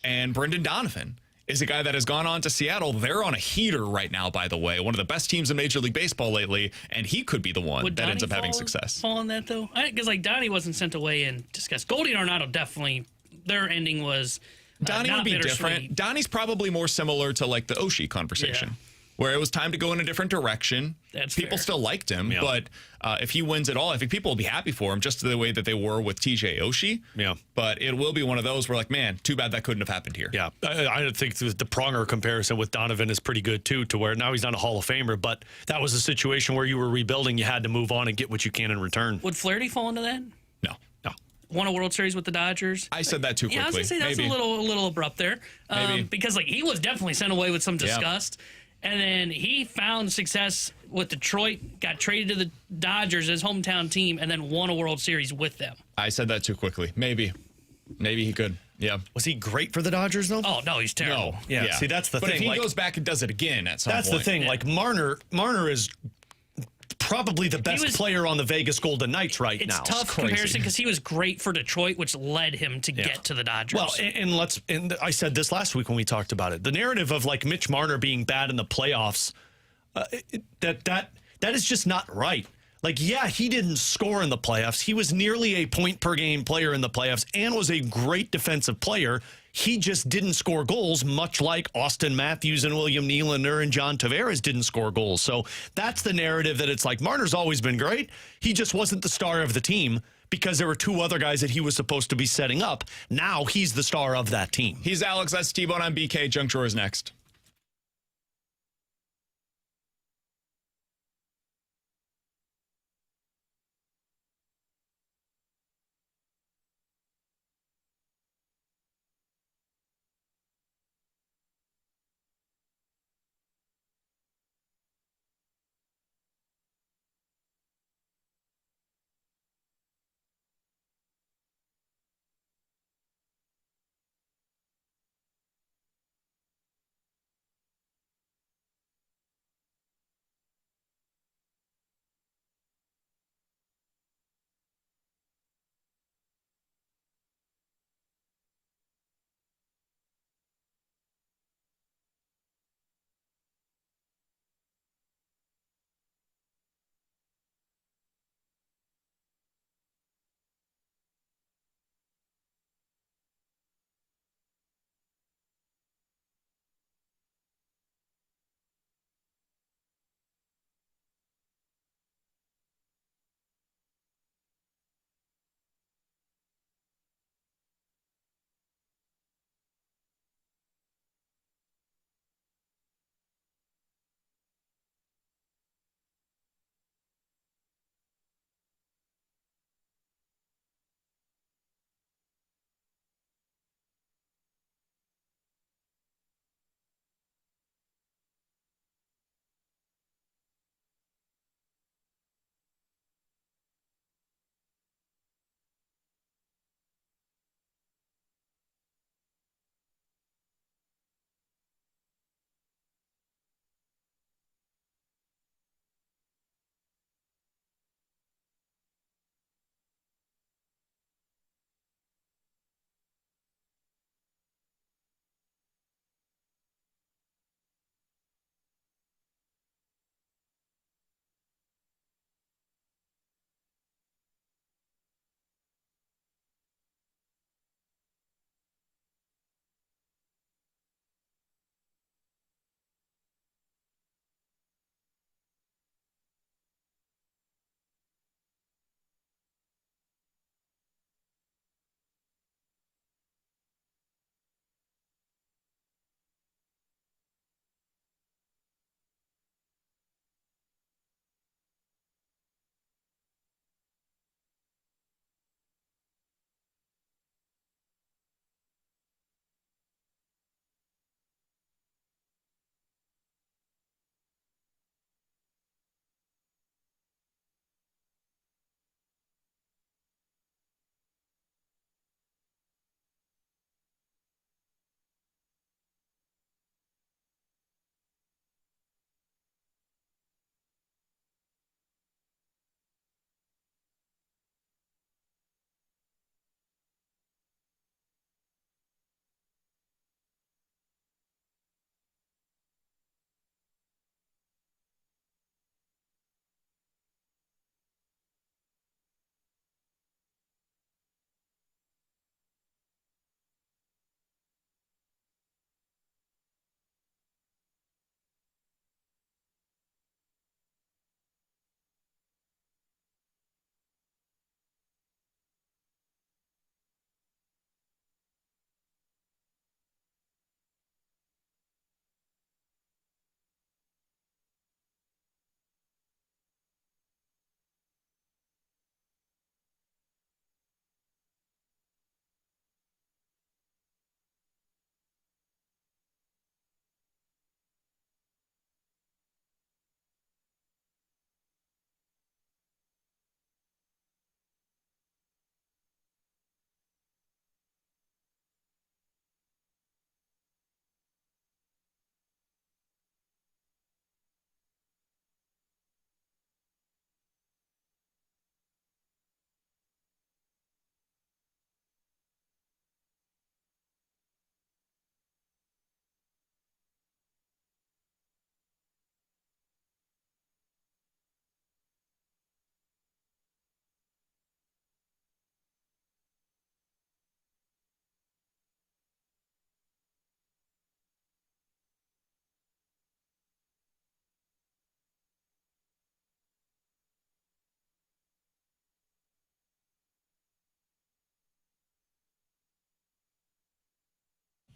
S2: And Brendan Donovan is a guy that has gone on to Seattle. They're on a heater right now, by the way. One of the best teams in Major League Baseball lately, and he could be the one that ends up having success.
S4: Fall on that, though? Because, like, Donnie wasn't sent away in disgust. Goldie and Arenado definitely, their ending was
S2: Donnie would be different. Donnie's probably more similar to, like, the Oshie conversation, where it was time to go in a different direction. People still liked him, but if he wins it all, I think people will be happy for him, just the way that they were with TJ Oshie.
S3: Yeah.
S2: But it will be one of those where, like, man, too bad that couldn't have happened here.
S3: Yeah. I think the Pronger comparison with Donovan is pretty good, too, to where now he's not a Hall of Famer, but that was a situation where you were rebuilding. You had to move on and get what you can in return.
S4: Would Flaherty fall into that?
S2: No.
S4: Won a World Series with the Dodgers.
S2: I said that too quickly.
S4: Yeah, I was going to say that's
S2: Maybe.
S4: a little abrupt there.
S2: Maybe.
S4: Because, like, he was definitely sent away with some disgust. And then he found success with Detroit, got traded to the Dodgers, his hometown team, and then won a World Series with them.
S2: I said that too quickly. Maybe he could. Yeah.
S3: Was he great for the Dodgers, though?
S4: Oh, no, he's terrible.
S2: No.
S3: Yeah. See, that's the
S2: but
S3: thing.
S2: But if he
S3: like,
S2: goes back and does it again at some point.
S3: That's the thing. Like, Marner is probably the best player on the Vegas Golden Knights right now.
S4: It's tough comparison because he was great for Detroit, which led him to get to the Dodgers.
S3: Well, and I said this last week when we talked about it. The narrative of, like, Mitch Marner being bad in the playoffs, that is just not right. Like, yeah, he didn't score in the playoffs. He was nearly a point-per-game player in the playoffs and was a great defensive player. He just didn't score goals, much like Austin Matthews and William Nylander and John Tavares didn't score goals. So that's the narrative, that it's like Marner's always been great. He just wasn't the star of the team because there were 2 other guys that he was supposed to be setting up. Now he's the star of that team.
S2: He's Alex. That's T-Bone. I'm BK. Junk Drawer is next.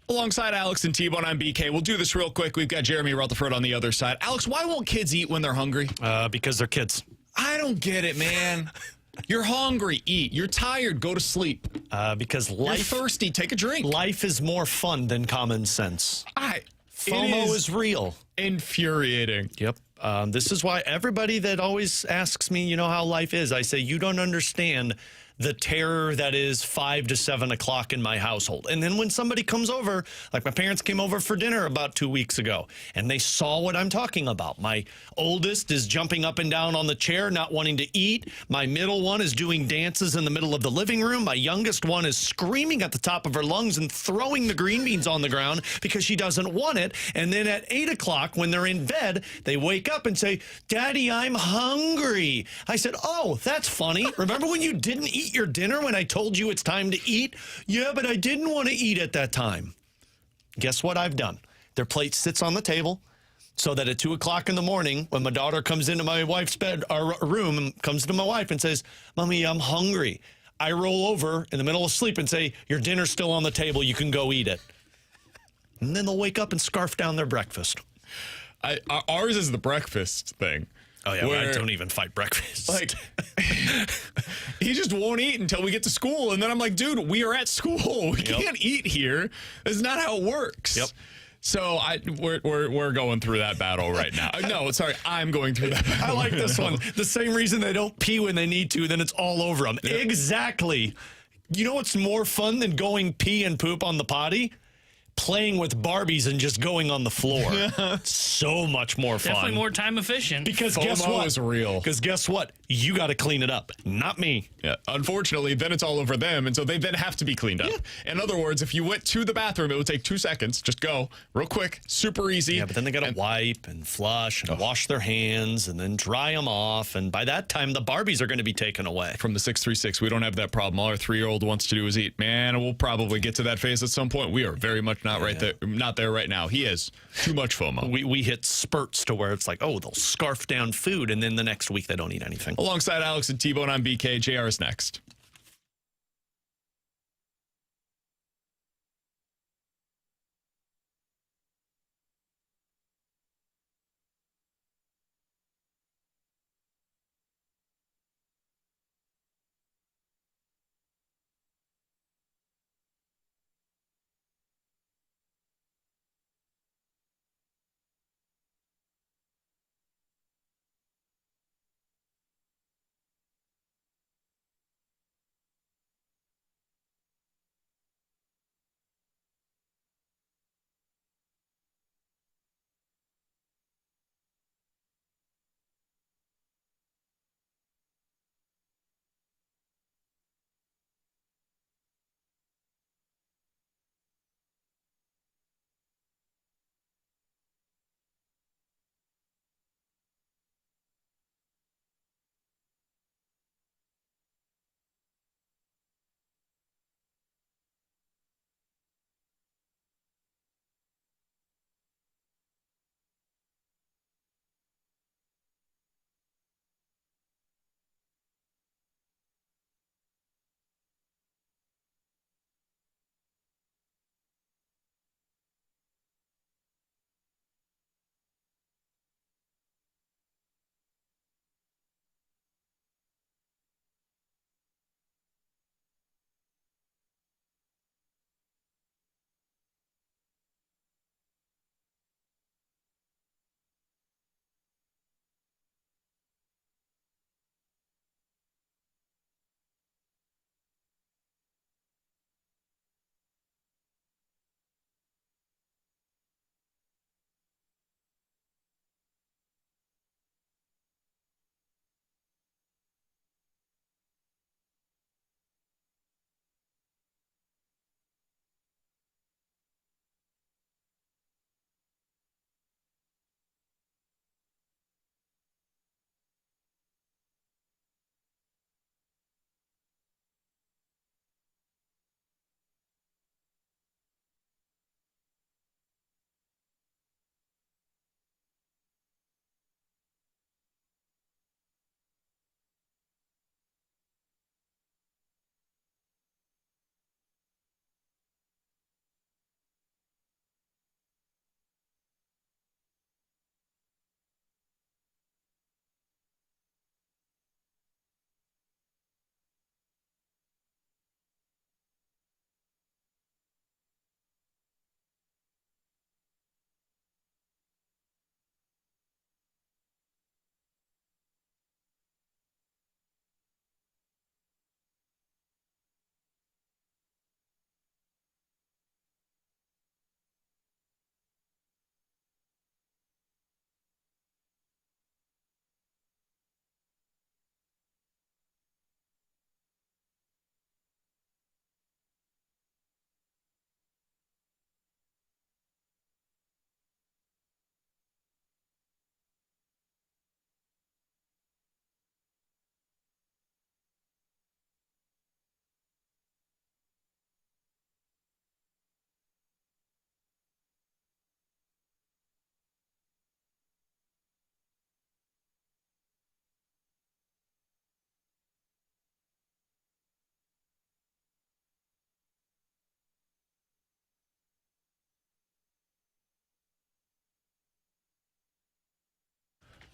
S2: Alongside Alex and T-Bone, I'm BK. We'll do this real quick. We've got Jeremy Rutherford on the other side. Alex, why won't kids eat when they're hungry?
S3: Because they're kids.
S2: I don't get it, man. You're hungry, eat. You're tired, go to sleep.
S3: Because
S2: You're
S3: life
S2: thirsty, take a drink.
S3: life is more fun than common sense. FOMO
S2: It
S3: is real.
S2: infuriating.
S3: Yep. This is why everybody that always asks me, how life is, I say, you don't understand the terror that is 5 to 7 o'clock in my household. And then when somebody comes over, like my parents came over for dinner about 2 weeks ago, and they saw what I'm talking about. My oldest is jumping up and down on the chair, not wanting to eat. My middle one is doing dances in the middle of the living room. My youngest one is screaming at the top of her lungs and throwing the green beans on the ground because she doesn't want it. And then at 8 o'clock, when they're in bed, they wake up and say, Daddy, I'm hungry. I said, oh, that's funny. Remember when you didn't eat your dinner when I told you it's time to eat? Yeah, but I didn't want to eat at that time. Guess what I've done? Their plate sits on the table so that at 2 o'clock in the morning, when my daughter comes into my wife's bed or room and comes to my wife and says, Mommy, I'm hungry, I roll over in the middle of sleep and say, your dinner's still on the table, you can go eat it. And then they'll wake up and scarf down their breakfast.
S2: Ours is the breakfast thing.
S3: Oh, yeah, I don't even fight breakfast.
S2: Like, he just won't eat until we get to school. And then I'm like, dude, we are at school. We can't eat here. This is not how it works.
S3: Yep.
S2: So we're going through that battle right now. No, sorry, I'm going through that battle.
S3: I like this one. The same reason they don't pee when they need to, then it's all over them. Yep. Exactly. You know what's more fun than going pee and poop on the potty? Playing with Barbies and just going on the floor. So much more fun.
S4: Definitely more time efficient.
S3: Because
S2: FOMO
S3: guess what?
S2: is real.
S3: Because guess what? You got to clean it up, not me.
S2: Yeah. Unfortunately, then it's all over them, and so they then have to be cleaned up. Yeah. In other words, if you went to the bathroom, it would take 2 seconds. Just go real quick, super easy.
S3: Yeah, but then they got to wipe and flush and wash their hands and then dry them off. And by that time, the Barbies are going to be taken away.
S2: From the 636, we don't have that problem. All our 3-year-old wants to do is eat. Man, we'll probably get to that phase at some point. We are very much not not there right now. He has too much FOMO.
S3: We hit spurts to where it's like, oh, they'll scarf down food, and then the next week they don't eat anything.
S2: Alongside Alex and T-Bone, I'm BK. JR is next.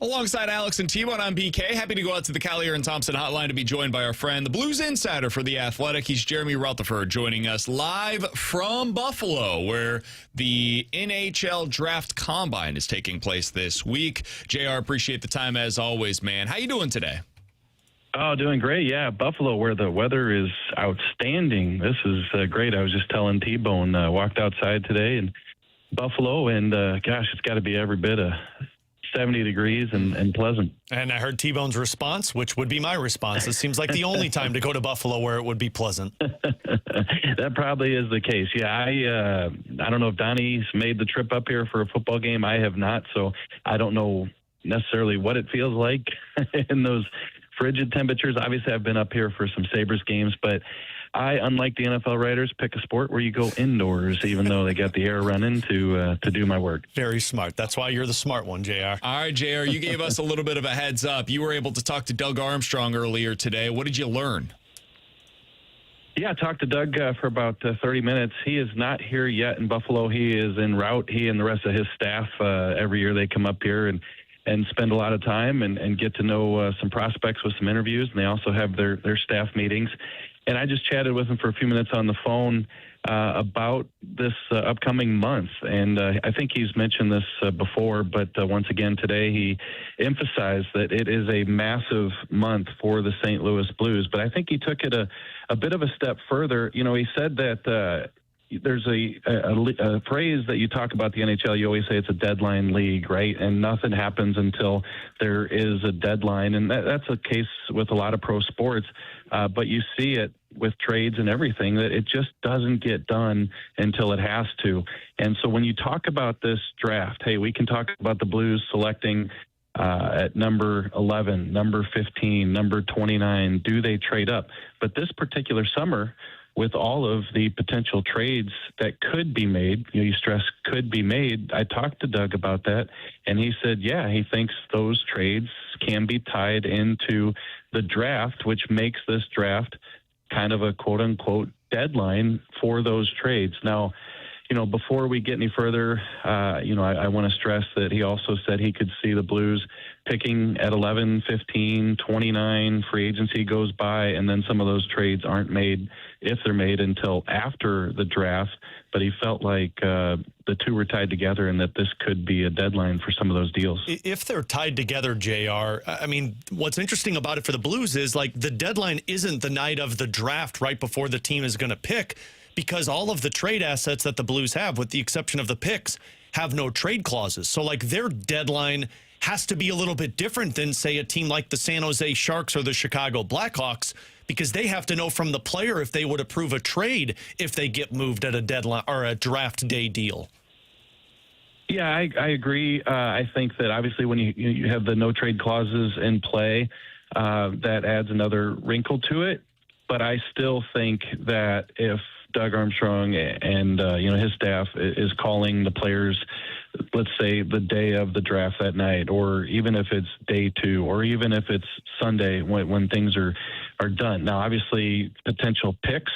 S2: Alongside Alex and T-Bone, I'm BK. Happy to go out to the Kiley and Thompson hotline to be joined by our friend, the Blues insider for The Athletic. He's Jeremy Rutherford, joining us live from Buffalo, where the NHL Draft Combine is taking place this week. JR, appreciate the time as always, man. How you doing today?
S7: Oh, doing great. Yeah, Buffalo, where the weather is outstanding. This is great. I was just telling T-Bone, walked outside today in Buffalo, and gosh, it's got to be every bit of 70 degrees and pleasant.
S3: And I heard T-Bone's response, which would be my response. It seems like the only time to go to Buffalo where it would be pleasant.
S7: That probably is the case. Yeah, I don't know if Donnie's made the trip up here for a football game. I have not, so I don't know necessarily what it feels like in those frigid temperatures. Obviously, I've been up here for some Sabres games, but I, unlike the NFL writers, pick a sport where you go indoors, even though they got the air running to do my work.
S3: Very smart. That's why you're the smart one, JR.
S2: All right, JR, you gave us a little bit of a heads up. You were able to talk to Doug Armstrong earlier today. What did you learn?
S7: Yeah, I talked to Doug for about 30 minutes. He is not here yet in Buffalo. He is en route. He and the rest of his staff, every year they come up here and spend a lot of time and get to know some prospects with some interviews. And they also have their staff meetings. And I just chatted with him for a few minutes on the phone about this upcoming month. And I think he's mentioned this before, but once again today he emphasized that it is a massive month for the St. Louis Blues. But I think he took it a bit of a step further. You know, he said that there's a phrase that you talk about the NHL. You always say it's a deadline league, right? And nothing happens until there is a deadline. And that's a case with a lot of pro sports. But you see it with trades and everything, that it just doesn't get done until it has to. And so when you talk about this draft, hey, we can talk about the Blues selecting at number 11, number 15, number 29. Do they trade up? But this particular summer, with all of the potential trades that could be made, you stress could be made, I talked to Doug about that, and he said, yeah, he thinks those trades can be tied into the draft, which makes this draft kind of a quote-unquote deadline for those trades. Now, you know, before we get any further, I want to stress that he also said he could see the Blues picking at 11, 15, 29, free agency goes by, and then some of those trades aren't made, if they're made, until after the draft. But he felt like the two were tied together and that this could be a deadline for some of those deals.
S3: If they're tied together, JR, I mean, what's interesting about it for the Blues is, like, the deadline isn't the night of the draft right before the team is going to pick, because all of the trade assets that the Blues have, with the exception of the picks, have no trade clauses. So, like, their deadline has to be a little bit different than, say, a team like the San Jose Sharks or the Chicago Blackhawks, because they have to know from the player if they would approve a trade if they get moved at a deadline or a draft day deal.
S7: Yeah, I agree. I think that obviously when you have the no trade clauses in play, that adds another wrinkle to it. But I still think that if Doug Armstrong and his staff is calling the players, let's say the day of the draft that night, or even if it's day two, or even if it's Sunday when things are done. Now, obviously, potential picks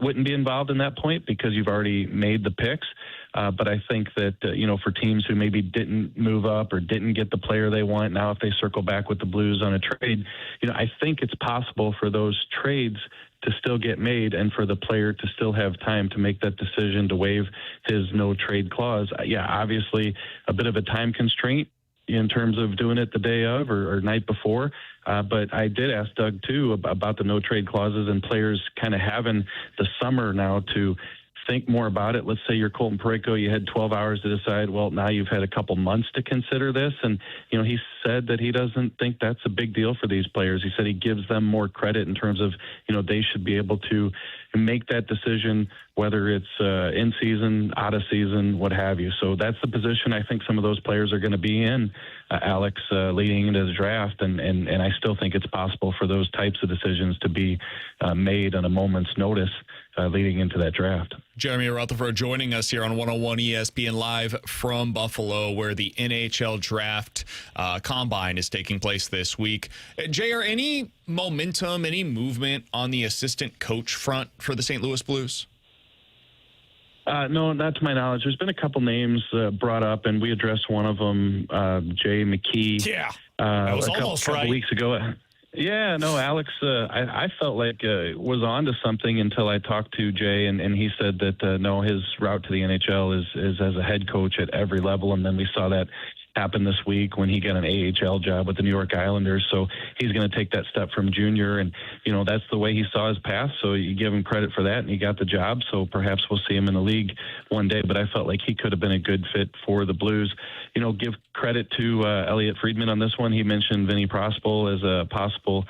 S7: wouldn't be involved in that point because you've already made the picks. But I think that, for teams who maybe didn't move up or didn't get the player they want, now if they circle back with the Blues on a trade, I think it's possible for those trades to still get made and for the player to still have time to make that decision to waive his no trade clause. Yeah, obviously a bit of a time constraint in terms of doing it the day of or night before. But I did ask Doug, too, about the no trade clauses and players kind of having the summer now to think more about it. Let's say you're Colton Parayko, you had 12 hours to decide. Well, now you've had a couple months to consider this. And, he said that he doesn't think that's a big deal for these players. He said he gives them more credit in terms of, they should be able to make that decision, whether it's in season, out of season, what have you. So that's the position I think some of those players are going to be in, Alex, leading into the draft. And I still think it's possible for those types of decisions to be made on a moment's notice leading into that draft.
S2: Jeremy Rutherford joining us here on 101 ESPN Live from Buffalo, where the NHL Draft Combine is taking place this week. JR, any momentum, any movement on the assistant coach front for the St. Louis Blues?
S7: No, not to my knowledge. There's been a couple names brought up, and we addressed one of them, Jay McKee.
S3: Yeah, that was almost
S7: couple
S3: right.
S7: weeks ago. Yeah, no, Alex, I felt like was on to something until I talked to Jay, and he said that, no, his route to the NHL is as a head coach at every level, and then we saw that happen this week when he got an AHL job with the New York Islanders. So he's going to take that step from junior, and that's the way he saw his path. So you give him credit for that, and he got the job. So perhaps we'll see him in the league one day. But I felt like he could have been a good fit for the Blues. Give credit to Elliot Friedman on this one. He mentioned Vinny Prospel as a possible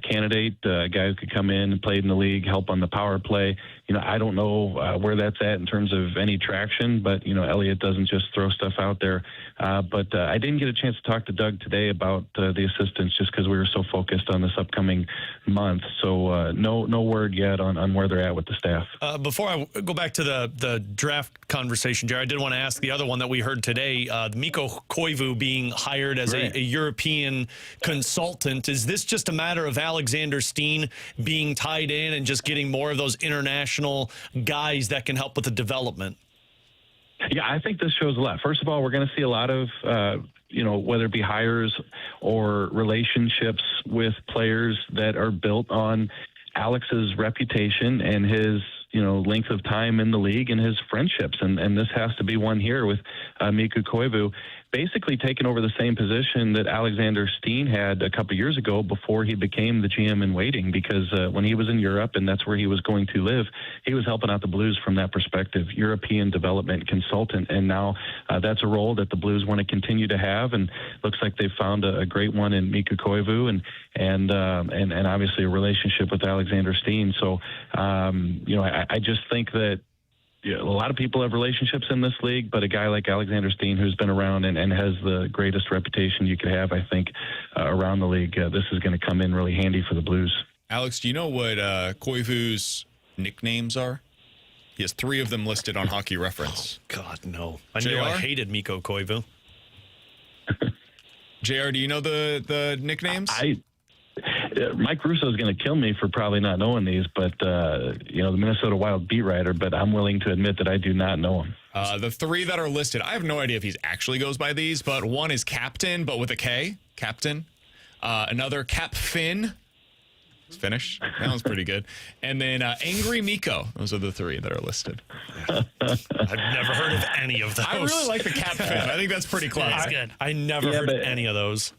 S7: candidate, a guy who could come in and play in the league, help on the power play. I don't know where that's at in terms of any traction, but Elliot doesn't just throw stuff out there. But I didn't get a chance to talk to Doug today about the assistants just because we were so focused on this upcoming month. So no word yet on where they're at with the staff.
S3: Before I go back to the draft conversation, Jerry, I did want to ask the other one that we heard today, Mikko Koivu being hired as a European consultant. Is this just a matter of Alexander Steen being tied in and just getting more of those international guys that can help with the development?
S7: Yeah, I think this shows a lot. First of all, we're going to see a lot of, whether it be hires or relationships with players that are built on Alex's reputation and his, length of time in the league and his friendships. And this has to be one here with Mikko Koivu, basically taking over the same position that Alexander Steen had a couple years ago before he became the GM in waiting, because when he was in Europe and that's where he was going to live, he was helping out the Blues from that perspective, European development consultant. And now that's a role that the Blues want to continue to have, and looks like they've found a great one in Mikko Koivu and obviously a relationship with Alexander Steen. So, I just think that a lot of people have relationships in this league, but a guy like Alexander Steen, who's been around and has the greatest reputation you could have, I think, around the league, this is going to come in really handy for the Blues.
S2: Alex, do you know what Koivu's nicknames are? He has 3 of them listed on Hockey Reference.
S3: Oh, God, no. I knew I hated Mikko Koivu.
S2: JR, do you know the nicknames?
S7: Mike Russo is going to kill me for probably not knowing these, but, the Minnesota Wild beat writer, but I'm willing to admit that I do not know them.
S2: The 3 that are listed, I have no idea if he actually goes by these, but one is Captain, but with a K, Captain. Another Cap Finn. It's Finnish. That one's pretty good. And then Angry Mikko. Those are the 3 that are listed.
S3: I've never heard of any of those.
S2: I really like the Cap Finn. I think that's pretty close.
S4: That's good.
S3: I never heard any of those.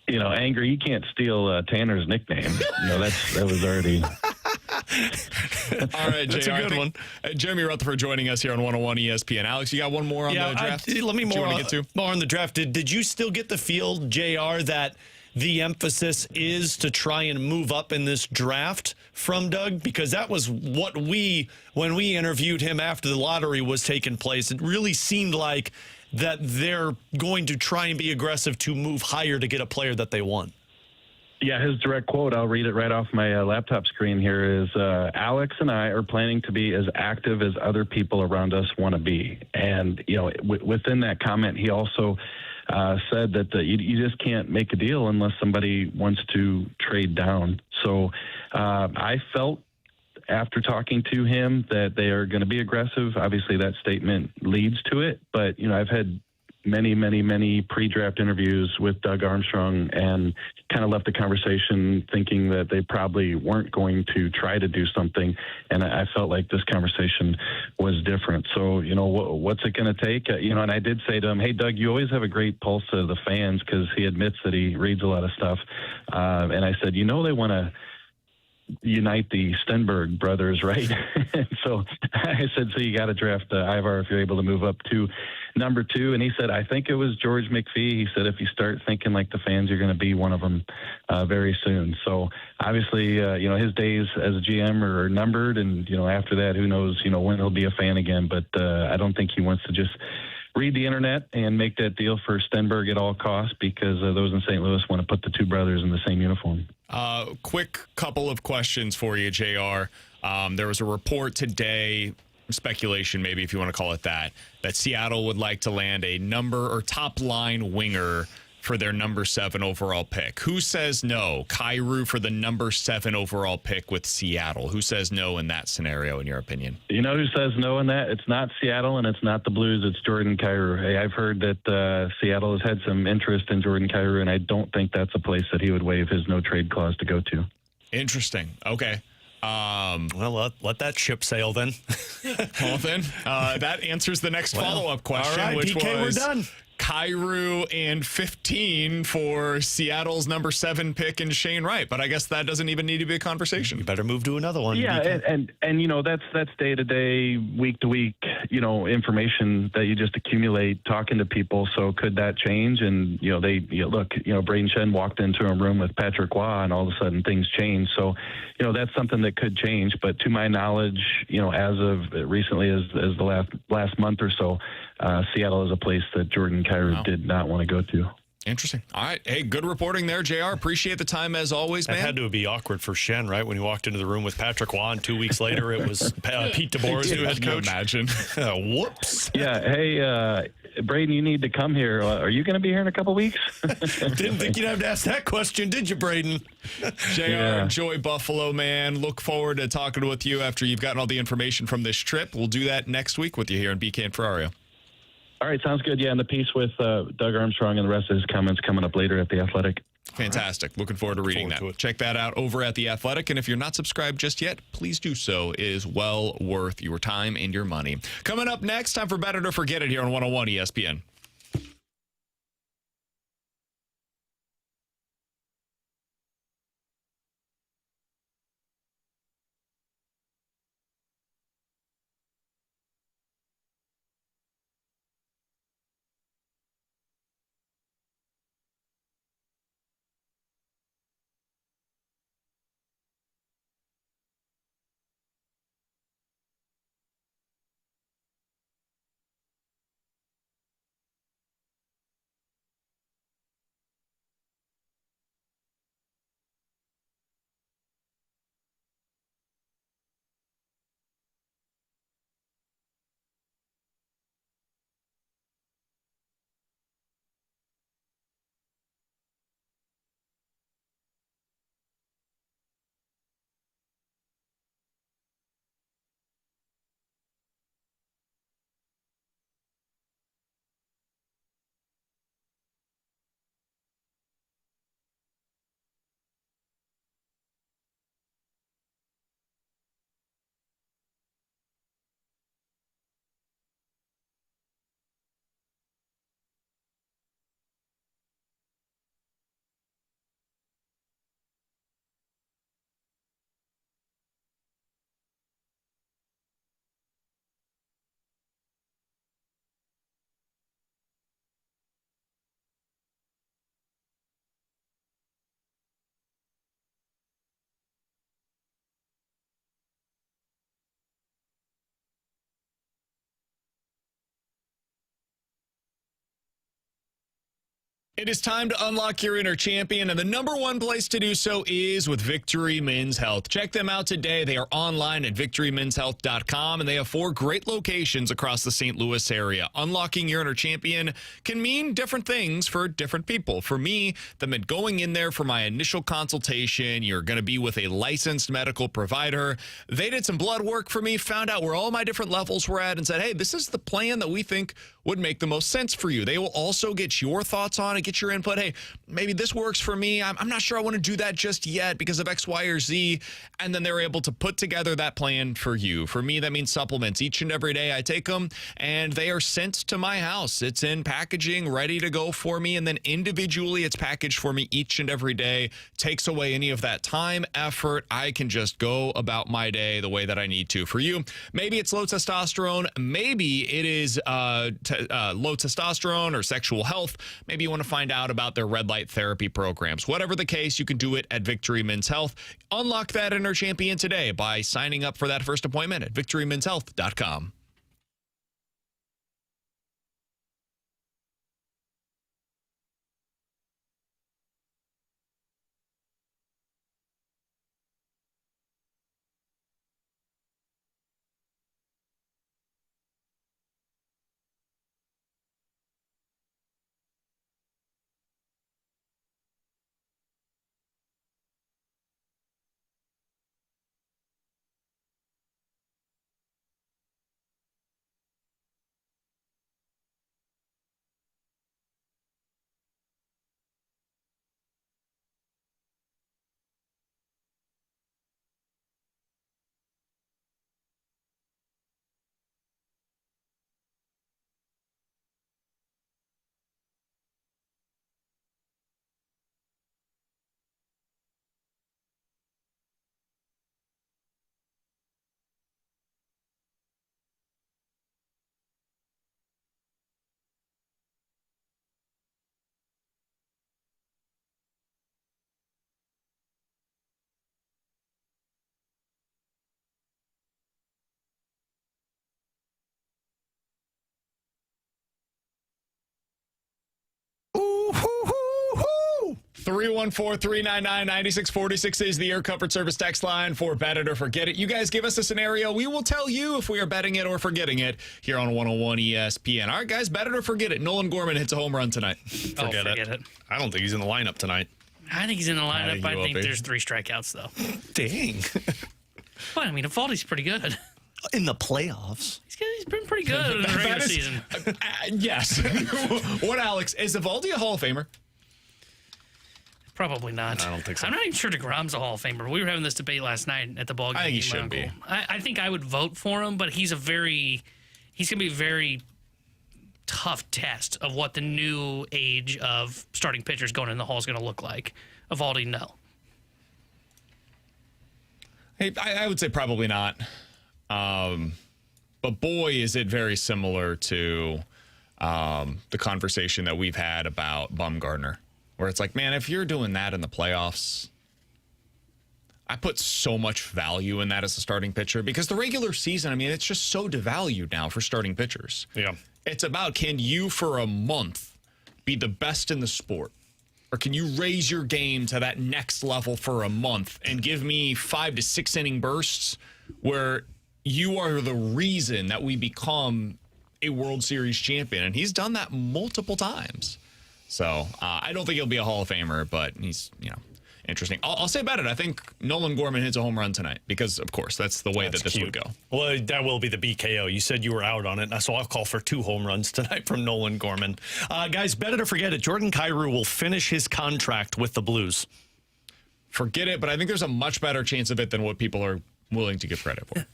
S7: Angry, you can't steal Tanner's nickname. That was already.
S2: All right,
S3: That's
S2: JR,
S3: a good one.
S2: Jeremy Rutherford joining us here on 101 ESPN. Alex, you got one more on the draft?
S3: Let me more on the draft. Did you still get the feel, JR, that the emphasis is to try and move up in this draft from Doug? Because that was what when we interviewed him after the lottery was taking place, it really seemed like that they're going to try and be aggressive to move higher to get a player that they want.
S7: Yeah, his direct quote, I'll read it right off my laptop screen here, is Alex and I are planning to be as active as other people around us want to be. And, within that comment, he also said that you just can't make a deal unless somebody wants to trade down. So I felt after talking to him that they are going to be aggressive. Obviously, that statement leads to it. But, I've had many pre-draft interviews with Doug Armstrong and kind of left the conversation thinking that they probably weren't going to try to do something. And I felt like this conversation was different. So, what's it going to take? And I did say to him, hey, Doug, you always have a great pulse of the fans, because he admits that he reads a lot of stuff. And I said, they want to unite the Stenberg brothers, right? And so I said, so you got to draft Ivar if you're able to move up to number 2. And he said, I think it was George McPhee. He said, if you start thinking like the fans, you're going to be one of them very soon. So obviously, his days as a GM are numbered. And, after that, who knows, when he'll be a fan again. But I don't think he wants to just read the internet and make that deal for Stenberg at all costs, because those in St. Louis want to put the 2 brothers in the same uniform.
S2: Quick couple of questions for you, JR. There was a report today, speculation maybe if you want to call it that Seattle would like to land a number or top line winger for their number 7 overall pick? Who says no? Kyrou for the number 7 overall pick with Seattle. Who says no in that scenario, in your opinion?
S7: You know who says no in that? It's not Seattle and it's not the Blues. It's Jordan Kyrou. Hey, I've heard that Seattle has had some interest in Jordan Kyrou, and I don't think that's a place that he would waive his no-trade clause to go to.
S2: Interesting. Okay.
S3: Well, let that ship sail then.
S2: Well, then, that answers the next follow-up question,
S3: all right,
S2: which
S3: PK,
S2: was
S3: we're done.
S2: Kyrou and 15 for Seattle's number 7 pick and Shane Wright. But I guess that doesn't even need to be a conversation.
S3: You better move to another one.
S7: Yeah, and you know, that's day-to-day, week-to-week, you know, information that you just accumulate talking to people. So could that change? And, you know, look, you know, Braden Shen walked into a room with Patrick Waugh and all of a sudden things changed. So, you know, that's something that could change. But to my knowledge, you know, as of recently as the last month or so, Seattle is a place that Jordan Kyrou did not want to go to.
S2: Interesting. All right. Hey, good reporting there, JR. Appreciate the time as always, man.
S3: That had to be awkward for Shen, right? When he walked into the room with Patrick Waugh, and 2 weeks later it was Pete DeBoer's new head coach.
S2: Imagine.
S3: Whoops.
S7: Yeah. Hey, Braden, you need to come here. Are you going to be here in a couple weeks?
S3: Didn't think you'd have to ask that question, did you, Braden?
S2: JR,
S7: Yeah.
S2: enjoy Buffalo, man. Look forward to talking with you after you've gotten all the information from this trip. We'll do that next week with you here in BK and Ferrario.
S7: All right, sounds good. Yeah, and the piece with Doug Armstrong and the rest of his comments coming up later at The Athletic.
S2: Fantastic. Looking forward to reading
S3: Forward to
S2: that.
S3: it.
S2: Check that out over at The Athletic. And if you're not subscribed just yet, please do so. It is well worth your time and your money. Coming up next, time for Better to Forget It here on 101 ESPN. It is time to unlock your inner champion, and the number one place to do so is with Victory Men's Health. Check them out today. They are online at victorymenshealth.com, and they have 4 great locations across the St. Louis area. Unlocking your inner champion can mean different things for different people. For me, that meant going in there for my initial consultation. You're going to be with a licensed medical provider. They did some blood work for me, found out where all my different levels were at, and said, hey, this is the plan that we think would make the most sense for you. They will also get your thoughts on it, get your input. Hey, maybe this works for me. I'm not sure I want to do that just yet because of X, Y, or Z. And then they're able to put together that plan for you. For me, that means supplements. Each and every day I take them and they are sent to my house. It's in packaging, ready to go for me. And then individually it's packaged for me each and every day. Takes away any of that time, effort. I can just go about my day the way that I need to. For you, maybe it's low testosterone. Maybe it is low testosterone or sexual health. Maybe you want to find out about their red light therapy programs. Whatever the case, you can do it at Victory Men's Health. Unlock that inner champion today by signing up for that first appointment at victorymenshealth.com. 314-399-9646 is the Air Comfort Service text line for Bet It or Forget It. You guys give us a scenario. We will tell you if we are betting it or forgetting it here on 101 ESPN. All right, guys, bet it or forget it. Nolan Gorman hits a home run tonight.
S4: Forget it.
S3: I don't think he's in the lineup tonight.
S4: I think he's in the lineup. I think
S2: be.
S4: there's 3 strikeouts, though.
S3: Dang.
S4: But, I mean, Evaldi's pretty good.
S3: In the playoffs.
S4: He's been pretty good in the regular season.
S2: Yes. What, Alex? Is Evaldi a Hall of Famer?
S4: Probably not.
S3: I don't think so.
S4: I'm not even sure DeGrom's a Hall of Famer. We were having this debate last night at the ball game.
S2: I think he
S4: with my
S2: should be.
S4: uncle. I think I would vote for him, but he's going to be a very tough test of what the new age of starting pitchers going in the Hall is going to look like. Evaldi, no.
S2: Hey, I would say probably not. But boy, is it very similar to the conversation that we've had about Bumgarner, where it's like, man, if you're doing that in the playoffs, I put so much value in that as a starting pitcher because the regular season, I mean, it's just so devalued now for starting pitchers.
S3: Yeah.
S2: It's about, can you for a month be the best in the sport? Or can you raise your game to that next level for a month and give me 5 to 6 inning bursts where you are the reason that we become a World Series champion? And he's done that multiple times. So I don't think he'll be a Hall of Famer, but he's, interesting. I'll say about it. I think Nolan Gorman hits a home run tonight because, of course, that's the way that this would go.
S3: Well, that will be the BKO. You said you were out on it, so I'll call for 2 home runs tonight from Nolan Gorman. Guys, bet it or forget it. Jordan Kyrou will finish his contract with the Blues.
S2: Forget it, but I think there's a much better chance of it than what people are willing to give credit for.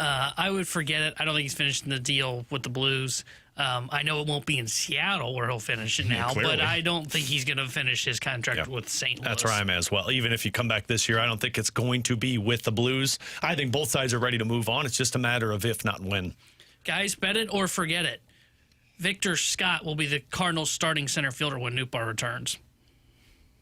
S4: I would forget it. I don't think he's finishing the deal with the Blues. I know it won't be in Seattle where he'll finish it now, but I don't think he's going to finish his contract with St. Louis.
S3: That's where I'm as well. Even if you come back this year, I don't think it's going to be with the Blues. I think both sides are ready to move on. It's just a matter of if, not when.
S4: Guys, bet it or forget it. Victor Scott will be the Cardinals starting center fielder when Nootbaar returns.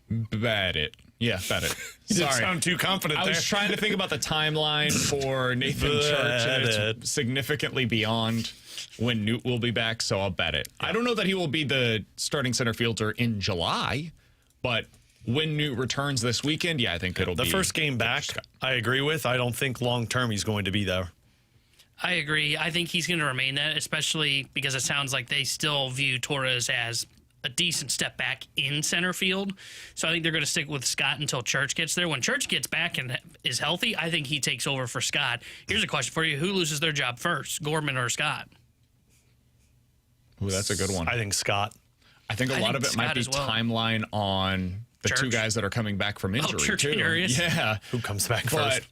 S2: Bet it. Yeah, bet it.
S3: You didn't
S2: Sorry.
S3: sound too confident there.
S2: I was trying to think about the timeline for Nathan Church, and it's significantly beyond when Newt will be back, so I'll bet it. I don't know that he will be the starting center fielder in July, but when Newt returns this weekend, I think it'll be
S3: the first game back. I agree with. I don't think long-term he's going to be there.
S4: I agree. I think he's going to remain that, especially because it sounds like they still view Torres as a decent step back in center field. So I think they're going to stick with Scott until Church gets there. When Church gets back and is healthy, I think he takes over for Scott. Here's a question for you. Who loses their job first, Gorman or Scott?
S2: Ooh, that's a good one.
S3: I think Scott.
S2: I think a lot of it
S4: Scott
S2: might be
S4: as well.
S2: timeline on the
S4: Church.
S2: 2 guys that are coming back from injury,
S4: Church
S2: too.
S4: and Urias?
S2: Yeah.
S3: Who comes back
S2: But
S3: first?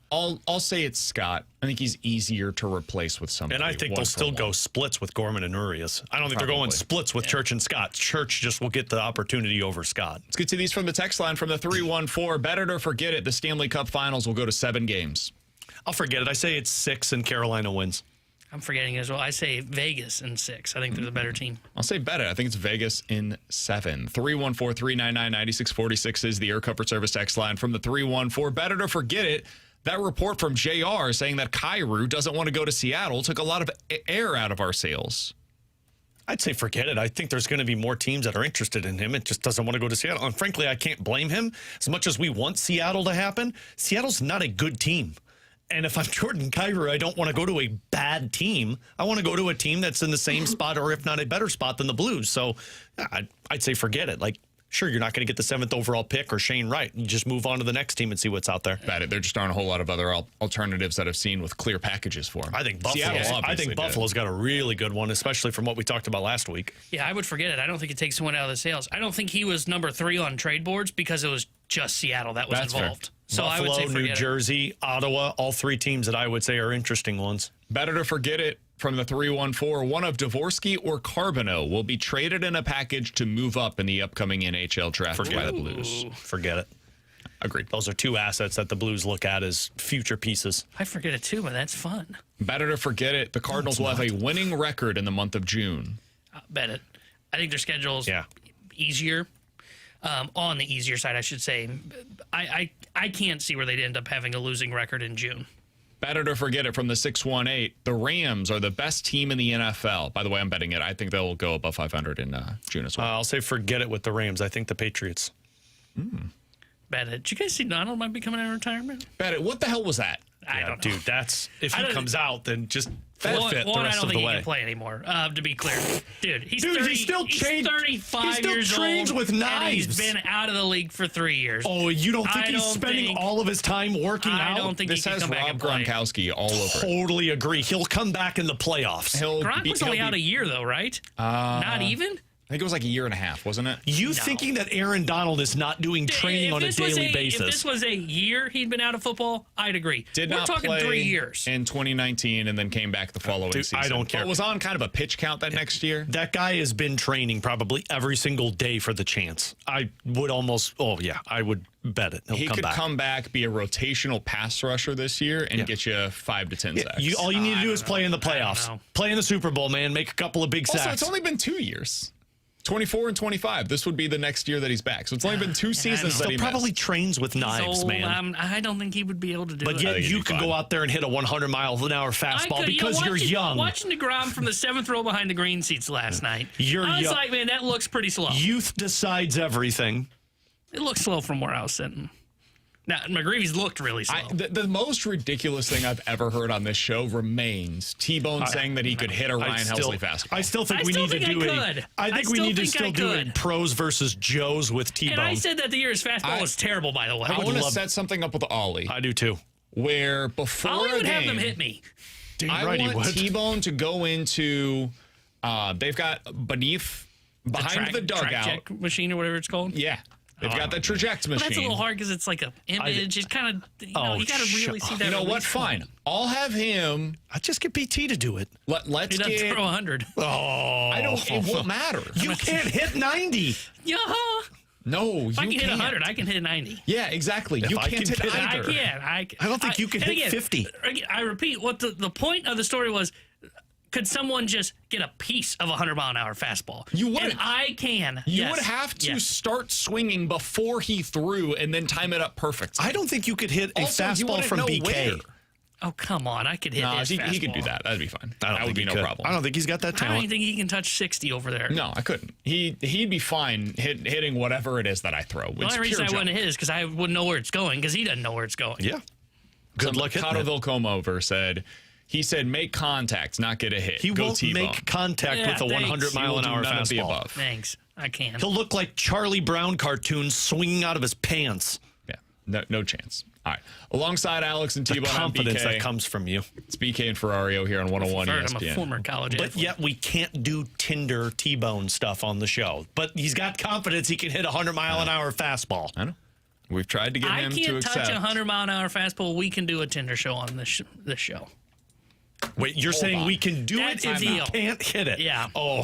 S2: I'll say it's Scott. I think he's easier to replace with somebody.
S3: And I think they'll still go splits with Gorman and Urias. I don't think they're going splits with Church and Scott. Church just will get the opportunity over Scott.
S2: Let's get to these from the text line from the 314. Bet it or forget it. The Stanley Cup Finals will go to 7 games.
S3: I'll forget it. I say it's 6 and Carolina wins.
S4: I'm forgetting as well. I say Vegas in 6. I think they're the better team.
S2: I'll say bet it. I think it's Vegas in 7. 314-399-9646 is the Air Comfort Service text line from the 314. Bet it or forget it. That report from JR saying that Kyrou doesn't want to go to Seattle took a lot of air out of our sails.
S3: I'd say forget it. I think there's going to be more teams that are interested in him. It just doesn't want to go to Seattle. And frankly, I can't blame him. As much as we want Seattle to happen, Seattle's not a good team. And if I'm Jordan Kyrou, I don't want to go to a bad team. I want to go to a team that's in the same spot or if not a better spot than the Blues. So I'd say forget it. Like, sure, you're not going to get the 7th overall pick or Shane Wright. You just move on to the next team and see what's out there.
S2: Bet it. There just aren't a whole lot of other alternatives that I've seen with clear packages for him.
S3: I think Buffalo's got a really good one, especially from what we talked about last week.
S4: Yeah, I would forget it. I don't think it takes someone out of the sales. I don't think he was number 3 on trade boards because it was just Seattle that was involved.
S2: Fair.
S4: So
S3: Buffalo,
S4: I would say
S3: New Jersey, Ottawa, all 3 teams that I would say are interesting ones.
S2: Bet it or forget it from the 314. One of Dvorsky or Carbonneau will be traded in a package to move up in the upcoming NHL draft by the Blues.
S3: Forget it.
S2: Agreed.
S3: Those are 2 assets that the Blues look at as future pieces.
S4: I forget it too, but that's fun.
S2: Bet it or forget it. The Cardinals will have a winning record in the month of June.
S4: Bet it. I think their schedule's easier. On the easier side, I should say. I can't see where they'd end up having a losing record in June.
S2: Bet it or forget it from the 618. The Rams are the best team in the NFL. By the way, I'm betting it. I think they'll go above 500 in June as well.
S3: I'll say forget it with the Rams. I think the Patriots.
S4: Bet it. Did you guys see Donald might be coming out of retirement?
S2: Bet it. What the hell was that?
S4: I don't know.
S3: Dude, that's if he comes out, then just
S4: One,
S3: forfeit the
S4: I
S3: rest
S4: don't
S3: of
S4: think
S3: the
S4: he
S3: way.
S4: can play anymore. To be clear, dude, he's
S3: He still
S4: he's
S3: trains.
S4: 35
S3: He still
S4: years
S3: trains
S4: old,
S3: with
S4: and
S3: knives.
S4: he's been out of the league for 3 years.
S3: Oh, you don't think
S4: I
S3: he's
S4: don't
S3: spending
S4: think-
S3: all of his time working
S4: I
S3: out?
S4: don't think
S2: This
S4: he can
S2: has
S4: come back
S2: Rob
S4: and play.
S2: Gronkowski all over it.
S3: Totally agree. He'll come back in the playoffs.
S4: Gronk was only out a year, though, right? Not even.
S2: I think it was like a year and a half, wasn't it?
S3: You thinking that Aaron Donald is not doing training on a daily
S4: If
S3: basis?
S4: this was a year he'd been out of football, I'd agree.
S2: Did
S4: We're
S2: not
S4: talking
S2: play
S4: 3 years.
S2: in 2019 and then came back the following
S3: Dude,
S2: season.
S3: I don't care.
S2: But was on kind of a pitch count that next year.
S3: That guy has been training probably every single day for the chance. I would almost, I would bet it.
S2: He
S3: He'll
S2: could
S3: back.
S2: come back, be a rotational pass rusher this year, and get you 5 to 10 sacks.
S3: All you need to do is play in the playoffs.
S4: know.
S3: Play in the Super Bowl, man. Make a couple of big
S2: Also,
S3: sacks.
S2: it's only been 2 years. 24 and 25. This would be the next year that he's back. So it's only been 2 seasons that
S3: Still
S2: he
S3: probably
S2: missed.
S3: trains with
S4: He's
S3: knives,
S4: old.
S3: man.
S4: I don't think he would be able to do
S3: But
S4: it.
S3: yet
S2: think he'd
S3: you
S2: be
S3: could
S2: fine.
S3: go out there and hit a 100-mile-an-hour fastball because you're young.
S4: Watching DeGrom from the 7th row behind the green seats last night,
S3: You're
S4: I was
S3: young.
S4: like, man, that looks pretty slow.
S3: Youth decides everything.
S4: It looks slow from where I was sitting. Now, McGreevy's looked really slow.
S2: The most ridiculous thing I've ever heard on this show remains T-Bone saying that he could hit a Ryan Helsley fastball.
S3: I still think
S4: I
S3: we
S4: still
S3: need to
S4: think I
S3: do
S4: could.
S3: it. I
S4: I
S3: think we
S4: still
S3: need to
S4: think
S3: still
S4: I
S3: do
S4: could.
S3: it pros versus Joes with T-Bone.
S4: and I said that the year's fastball was terrible, by the way.
S2: I want to
S3: love-
S2: set something up with Ollie
S3: I do too.
S2: where before
S4: Ollie
S2: a
S4: would have
S2: game,
S4: them hit me.
S3: Dude,
S2: I
S3: right, he
S2: want
S3: would.
S2: T-Bone to go into. They've got behind the dugout.
S4: Track check machine or whatever it's called.
S2: Yeah, they've got the traject machine.
S4: But that's a little hard because it's like an image. It's kind of, you got to really see that.
S2: You know what?
S4: release
S2: Fine.
S4: point.
S2: I'll have him.
S3: I'd just get PT to do it.
S2: Let's
S4: He doesn't
S2: get.
S4: throw 100.
S3: Oh,
S2: I don't. It won't matter.
S3: You can't hit 90.
S4: Yeah.
S2: No,
S4: If I
S2: you
S4: can hit
S2: can't.
S4: 100, I can hit 90.
S2: Yeah, exactly. You
S3: I
S2: can't
S3: can
S2: hit
S3: hit-
S4: I
S2: either.
S4: can.
S3: I don't think you can
S4: and
S3: hit 50.
S4: Again, I repeat, what the point of the story was, could someone just get a piece of a 100-mile-an-hour fastball?
S2: You wouldn't.
S4: And I can.
S2: You
S4: Yes.
S2: would have to
S4: Yes.
S2: start swinging before he threw and then time it up perfect.
S3: I don't think you could hit a
S2: Also, you
S3: fastball
S2: wouldn't
S3: from
S2: know
S3: BK.
S2: where.
S4: Oh, come on. I could hit
S2: No,
S4: his
S2: he
S4: fastball.
S2: could do that. That'd be fine.
S3: I don't
S2: That would
S3: think
S2: be
S3: he
S2: no
S3: could.
S2: problem.
S3: I don't think he's got that
S4: I don't
S3: talent.
S4: even think he can touch 60 over there.
S2: No, I couldn't. He'd be fine hitting whatever it is that I throw.
S4: The only reason I wouldn't hit is because I wouldn't know where it's going because he doesn't know where it's going.
S3: Yeah. Good luck hitting it.
S2: Cottoville come over he said make contact, not get a hit.
S3: He
S2: Go
S3: won't
S2: T-bone.
S3: make contact
S4: Yeah,
S3: with a
S4: thanks.
S3: 100-mile-an-hour
S2: None of the
S3: fastball.
S2: above.
S4: Thanks. I can.
S3: He'll look like Charlie Brown cartoons swinging out of his pants.
S2: Yeah, no chance. All right. Alongside Alex and
S3: The
S2: T-Bone, I'm
S3: confidence
S2: BK.
S3: that comes from you.
S2: It's BK and Ferrario here on 101
S4: Third, I'm
S2: ESPN.
S4: a former college
S3: But
S4: athlete.
S3: yet we can't do Tinder T-bone stuff on the show. But he's got confidence he can hit a 100-mile-an-hour fastball.
S2: I know. We've tried to get
S4: I
S2: him to
S4: can't
S2: accept.
S4: touch a 100-mile-an-hour fastball. We can do a Tinder show on this show.
S3: Wait, you're saying
S2: on.
S3: we can do
S4: That's
S3: it
S4: a
S3: if we
S4: deal.
S3: can't hit it?
S4: Yeah.
S3: Oh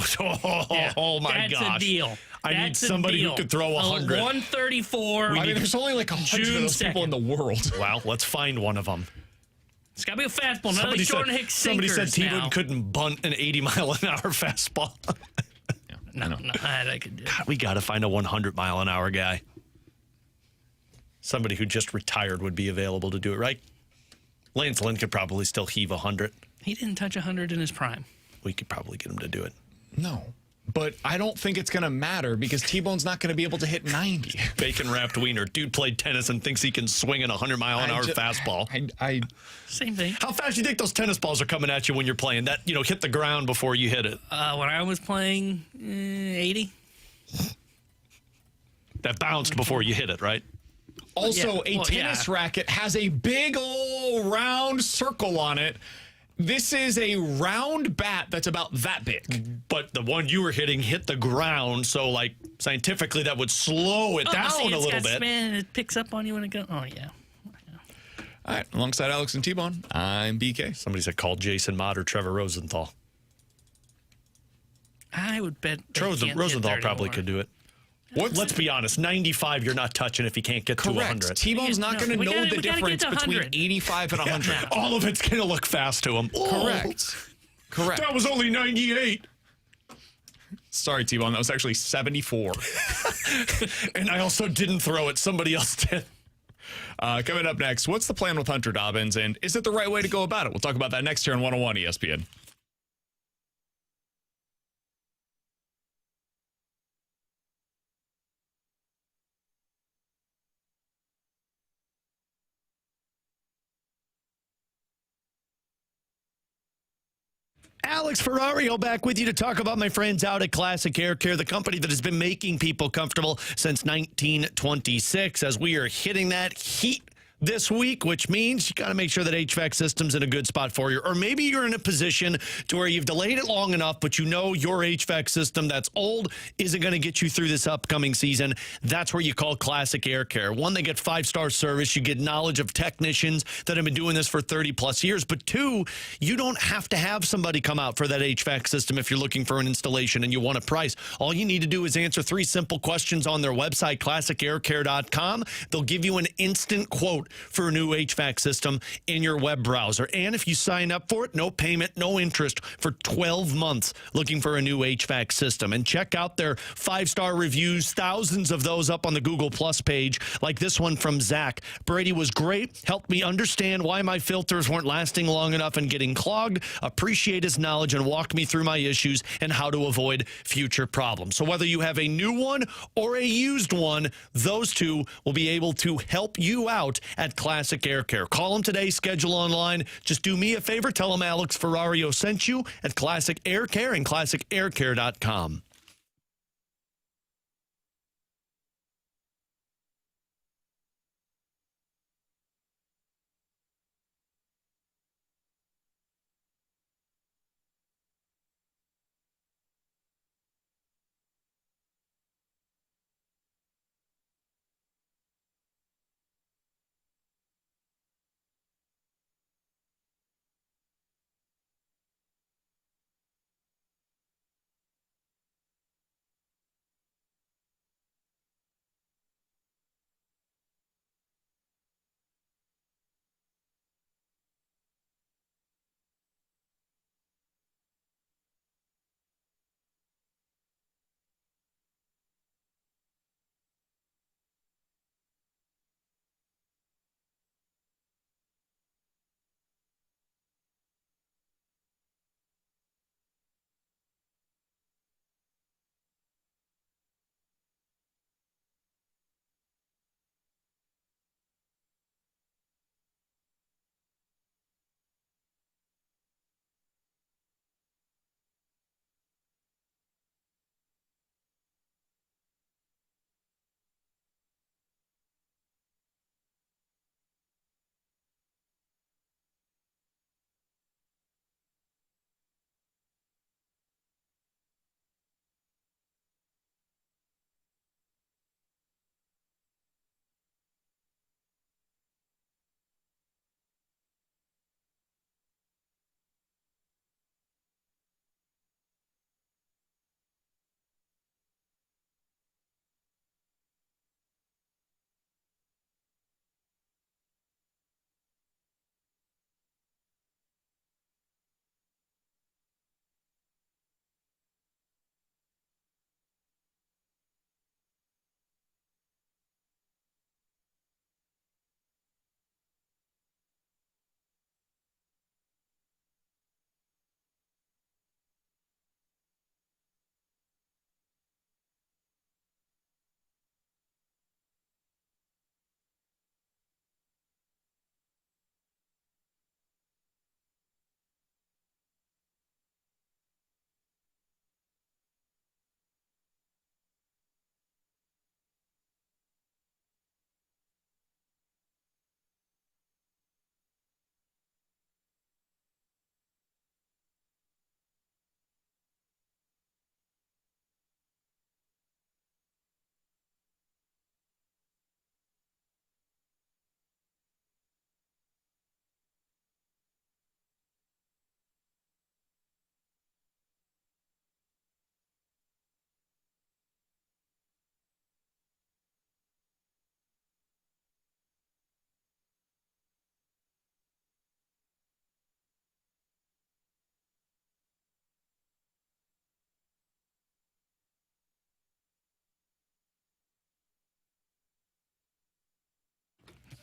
S3: my
S4: That's
S3: gosh.
S4: a deal.
S3: I need
S4: That's a
S3: somebody
S4: deal.
S3: who could throw 100.
S4: 134.
S2: I mean, there's only like 100
S4: June
S2: of those people
S4: 2nd.
S2: in the world.
S3: Well, let's find one of them.
S4: It's got to be a fastball. None of these short and hick
S3: somebody
S4: sinkers
S3: said
S4: now.
S3: T-Bone couldn't bunt an 80-mile-an-hour fastball.
S4: No, I could do.
S3: God, we got to find a 100-mile-an-hour guy. Somebody who just retired would be available to do it, right? Lance Lynn could probably still heave 100.
S4: He didn't touch 100 in his prime.
S3: We could probably get him to do it.
S2: No. But I don't think it's going to matter because T-Bone's not going to be able to hit 90.
S3: Bacon-wrapped wiener. Dude played tennis and thinks he can swing an 100-mile-an-hour fastball.
S4: Same thing.
S3: How fast do you think those tennis balls are coming at you when you're playing? That, hit the ground before you hit it.
S4: When I was playing, 80.
S3: That bounced before you hit it, right?
S2: Also,
S4: Yeah,
S2: a tennis racket has a big old round circle on it. This is a round bat that's about that big.
S3: But the one you were hitting hit the ground, so, scientifically, that would slow it down
S4: See,
S3: a
S4: it's
S3: little
S4: got
S3: bit.
S4: spin and it picks up on you when it goes. Oh, yeah.
S2: All right, alongside Alex and T-Bone, I'm BK.
S3: Somebody said call Jason Mott or Trevor Rosenthal.
S4: I would bet they can't hit
S3: Rosenthal
S4: 30
S3: probably
S4: more.
S3: could do it. Let's be honest, 95 you're not touching if he can't get to
S2: Correct.
S3: 100.
S2: T-Bone's not going to
S4: we
S2: know
S4: gotta-
S2: the
S4: we gotta get
S2: difference
S4: to
S2: between
S4: 100.
S2: 85 and 100.
S3: All of it's going to look fast to him.
S2: Correct. Correct.
S3: That was only 98.
S2: Sorry, T-Bone. That was actually 74.
S3: And I also didn't throw it. Somebody else did.
S2: Coming up next, what's the plan with Hunter Dobbins, and is it the right way to go about it? We'll talk about that next here on 101 ESPN.
S3: Alex Ferrario back with you to talk about my friends out at Classic Air Care, the company that has been making people comfortable since 1926. As we are hitting that heat this week, which means you got to make sure that HVAC system's in a good spot for you. Or maybe you're in a position to where you've delayed it long enough, but you know your HVAC system that's old isn't going to get you through this upcoming season. That's where you call Classic Air Care. One, they get 5-star service. You get knowledge of technicians that have been doing this for 30 plus years. But two, you don't have to have somebody come out for that HVAC system if you're looking for an installation and you want a price. All you need to do is answer 3 simple questions on their website, classicaircare.com. They'll give you an instant quote for a new HVAC system in your web browser. And if you sign up for it, no payment, no interest for 12 months looking for a new HVAC system. And check out their 5-star reviews, thousands of those up on the Google Plus page, like this one from Zach. Brady was great, helped me understand why my filters weren't lasting long enough and getting clogged, appreciate his knowledge, and walk me through my issues and how to avoid future problems. So whether you have a new one or a used one, those two will be able to help you out at Classic Air Care. Call them today, schedule online. Just do me a favor, tell them Alex Ferrario sent you at Classic Air Care and classicaircare.com.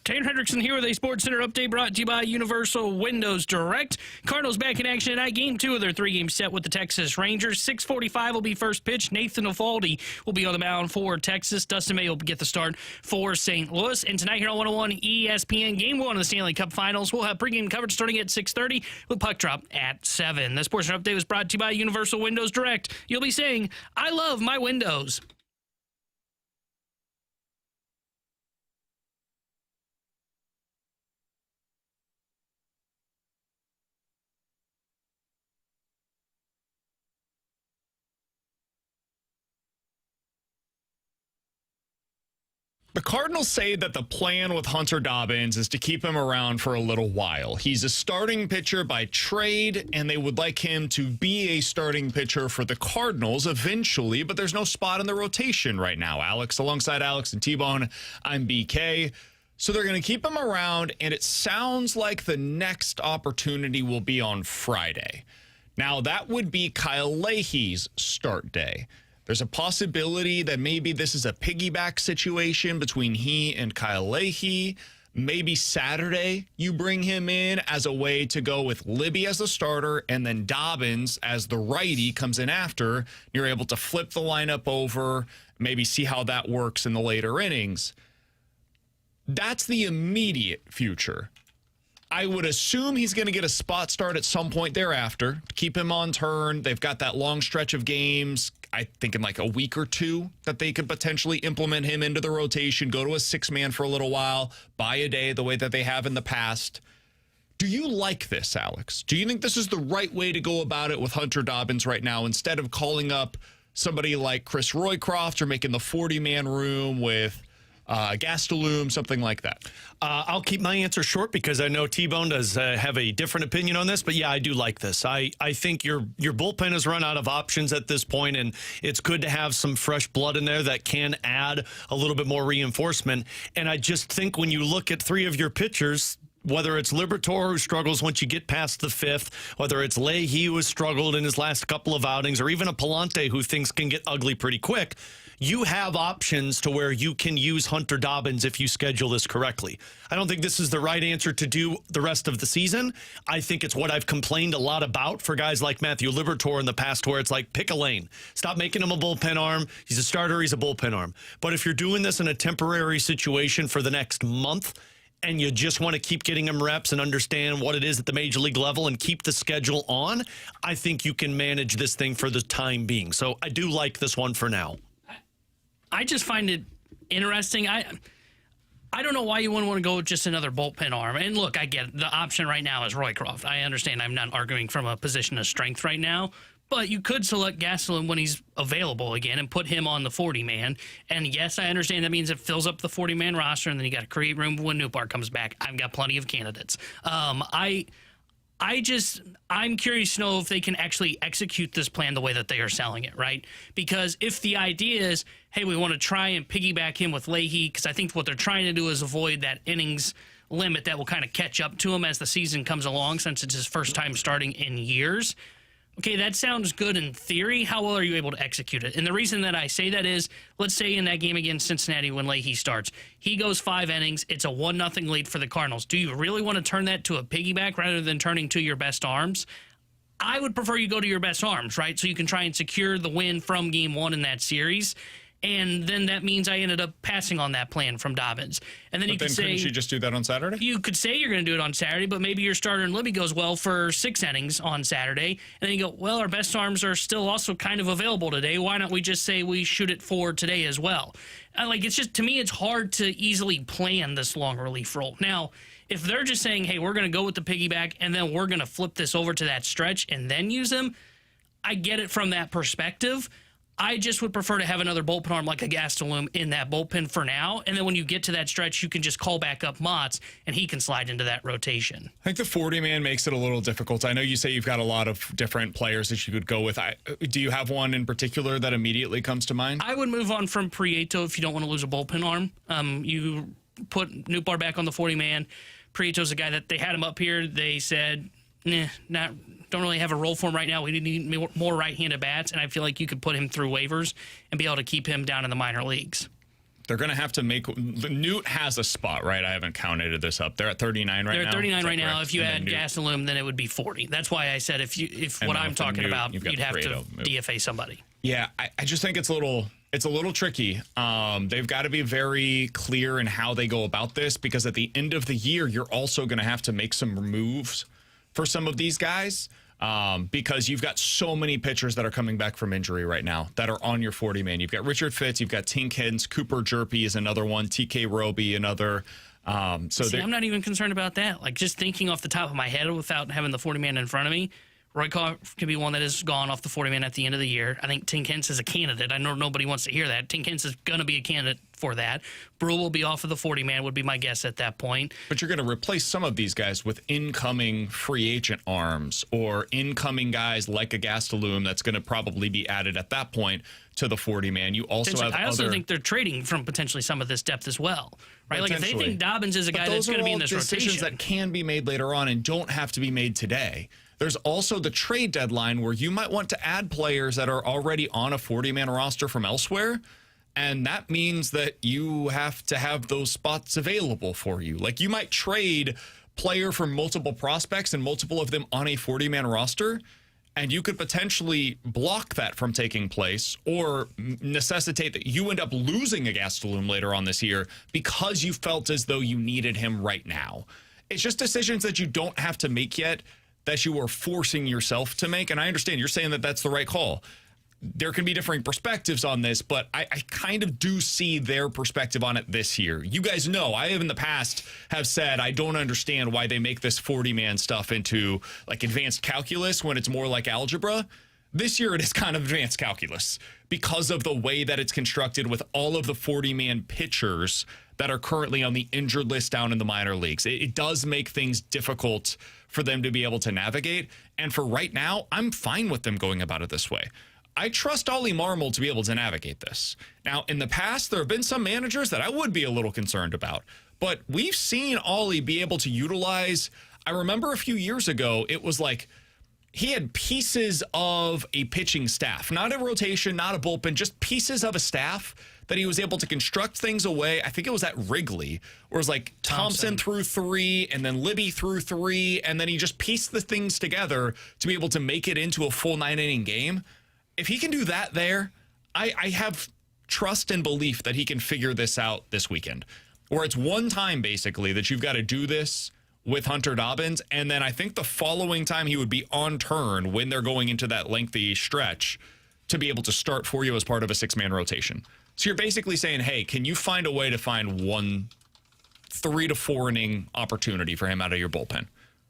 S4: Tanner Henderickson here with a Sports Center update brought to you by Universal Windows Direct. Cardinals back in action tonight. Game 2 of their 3-game set with the Texas Rangers. 6:45 will be first pitch. Nathan Eovaldi will be on the mound for Texas. Dustin May will get the start for St. Louis. And tonight here on 101 ESPN, Game 1 of the Stanley Cup Finals. We'll have pregame coverage starting at 6:30 with puck drop at 7. The Sports Center update was brought to you by Universal Windows Direct. You'll be saying, I love my windows.
S2: The Cardinals say that the plan with Hunter Dobbins is to keep him around for a little while. He's a starting pitcher by trade, and they would like him to be a starting pitcher for the Cardinals eventually, but there's no spot in the rotation right now. Alongside Alex and T-Bone, I'm BK. So they're going to keep him around, and it sounds like the next opportunity will be on Friday. Now, that would be Kyle Leahy's start day. There's a possibility that maybe this is a piggyback situation between he and Kyle Leahy. Maybe Saturday you bring him in as a way to go with Libby as the starter and then Dobbins as the righty comes in after. You're able to flip the lineup over, maybe see how that works in the later innings. That's the immediate future. I would assume he's going to get a spot start at some point thereafter. Keep him on turn. They've got that long stretch of games, I think in like a week or two, that they could potentially implement him into the rotation, go to a 6-man for a little while, buy a day the way that they have in the past. Do you like this, Alex? Do you think this is the right way to go about it with Hunter Dobbins right now instead of calling up somebody like Chris Roycroft or making the 40-man room with Gastelum, something like that?
S3: I'll keep my answer short because I know T-Bone does have a different opinion on this, but yeah, I do like this. I think your bullpen has run out of options at this point, and it's good to have some fresh blood in there that can add a little bit more reinforcement. And I just think when you look at 3 of your pitchers, whether it's Liberatore, who struggles once you get past the 5th, whether it's Leahy, who has struggled in his last couple of outings, or even a Palante, who things can get ugly pretty quick, you have options to where you can use Hunter Dobbins if you schedule this correctly. I don't think this is the right answer to do the rest of the season. I think it's what I've complained a lot about for guys like Matthew Liberatore in the past, where it's like, pick a lane. Stop making him a bullpen arm. He's a starter. He's a bullpen arm. But if you're doing this in a temporary situation for the next month, and you just want to keep getting him reps and understand what it is at the major league level and keep the schedule on, I think you can manage this thing for the time being. So I do like this one for now.
S4: I just find it interesting. I don't know why you wouldn't want to go with just another bullpen arm. And look, I get it. The option right now is Roycroft. I understand I'm not arguing from a position of strength right now, but you could select Gastelum when he's available again and put him on the 40-man. And yes, I understand that means it fills up the 40-man roster, and then you got to create room when Nootbaar comes back. I've got plenty of candidates. I'm curious to know if they can actually execute this plan the way that they are selling it, right? Because if the idea is, hey, we want to try and piggyback him with Leahy, because I think what they're trying to do is avoid that innings limit that will kind of catch up to him as the season comes along, since it's his first time starting in years. Okay, that sounds good in theory. How well are you able to execute it? And the reason that I say that is, let's say in that game against Cincinnati when Leahy starts, he goes 5 innings, it's a 1-0 lead for the Cardinals. Do you really want to turn that to a piggyback rather than turning to your best arms? I would prefer you go to your best arms, right? So you can try and secure the win from game 1 in that series. And then that means I ended up passing on that plan from Dobbins. And then
S2: Couldn't you just do that on Saturday?
S4: You could say you're going to do it on Saturday, but maybe your starter in Libby goes well for 6 innings on Saturday. And then you go, well, our best arms are still also kind of available today. Why not we just say we shoot it for today as well? It's just, to me, it's hard to easily plan this long relief role. Now, if they're just saying, hey, we're going to go with the piggyback and then we're going to flip this over to that stretch and then use them, I get it from that perspective. I just would prefer to have another bullpen arm like a Gastelum in that bullpen for now. And then when you get to that stretch, you can just call back up Mott's and he can slide into that rotation.
S2: I think the 40-man makes it a little difficult. I know you say you've got a lot of different players that you could go with. Do you have one in particular that immediately comes to mind?
S4: I would move on from Prieto if you don't want to lose a bullpen arm. You put Nootbaar back on the 40-man. Prieto's a guy that they had him up here. They said, don't really have a role for him right now. We need more right-handed bats, and I feel like you could put him through waivers and be able to keep him down in the minor leagues.
S2: They're going to have to make. Newt has a spot, right? I haven't counted this up. They're at 39 right now.
S4: They're at 39 right now.
S2: Correct?
S4: If you
S2: And
S4: add
S2: then
S4: Gastelum, then it would be 40. That's why I said if what I'm talking
S2: Newt,
S4: about,
S2: you've got
S4: you'd have to
S2: Fredo move.
S4: DFA somebody.
S2: Yeah, I just think it's a little tricky. They've got to be very clear in how they go about this, because at the end of the year, you're also going to have to make some moves for some of these guys, because you've got so many pitchers that are coming back from injury right now that are on your 40-man. You've got Richard Fitz, you've got Tink Hens, Cooper Jerpy is another one, TK Roby another.
S4: See, I'm not even concerned about that. Like, just thinking off the top of my head without having the 40-man in front of me, Roykov could be one that is gone off the 40-man at the end of the year. I think Tink Hens is a candidate. I know nobody wants to hear that. Tink Hens is going to be a candidate for that. Brule will be off of the 40-man, would be my guess at that point.
S2: But you're going to replace some of these guys with incoming free agent arms or incoming guys like a Gastelum that's going to probably be added at that point to the 40-man. You also have
S4: I also think they're trading from potentially some of this depth as well, right? Like, if they think Dobbins is a guy that's going to be in this
S2: decisions
S4: rotation.
S2: that can be made later on and don't have to be made today. There's also the trade deadline where you might want to add players that are already on a 40-man roster from elsewhere. And that means that you have to have those spots available for you. Like, you might trade player for multiple prospects and multiple of them on a 40-man roster, and you could potentially block that from taking place or necessitate that you end up losing a Gastelum later on this year because you felt as though you needed him right now. It's just decisions that you don't have to make yet, that you are forcing yourself to make. And I understand you're saying that that's the right call. There can be differing perspectives on this, but I kind of do see their perspective on it this year. You guys know, I have in the past have said I don't understand why they make this 40-man stuff into like advanced calculus when it's more like algebra. This year it is kind of advanced calculus because of the way that it's constructed with all of the 40-man pitchers that are currently on the injured list down in the minor leagues. It does make things difficult for them to be able to navigate. And for right now, I'm fine with them going about it this way. I trust Ollie Marmol to be able to navigate this. Now, in the past, there have been some managers that I would be a little concerned about, but we've seen Ollie be able to utilize. I remember a few years ago, it was like he had pieces of a pitching staff, not a rotation, not a bullpen, just pieces of a staff that he was able to construct things away. I think it was at Wrigley, where it was like Thompson threw 3, and then Libby threw 3, and then he just pieced the things together to be able to make it into a full 9-inning game. If he can do that there, I have trust and belief that he can figure this out this weekend. Or it's one time, basically, that you've got to do this with Hunter Dobbins, and then I think the following time he would be on turn when they're going into that lengthy stretch to be able to start for you as part of a 6-man rotation. So you're basically saying, hey, can you find a way to find one 3 to 4 inning opportunity for him out of your bullpen?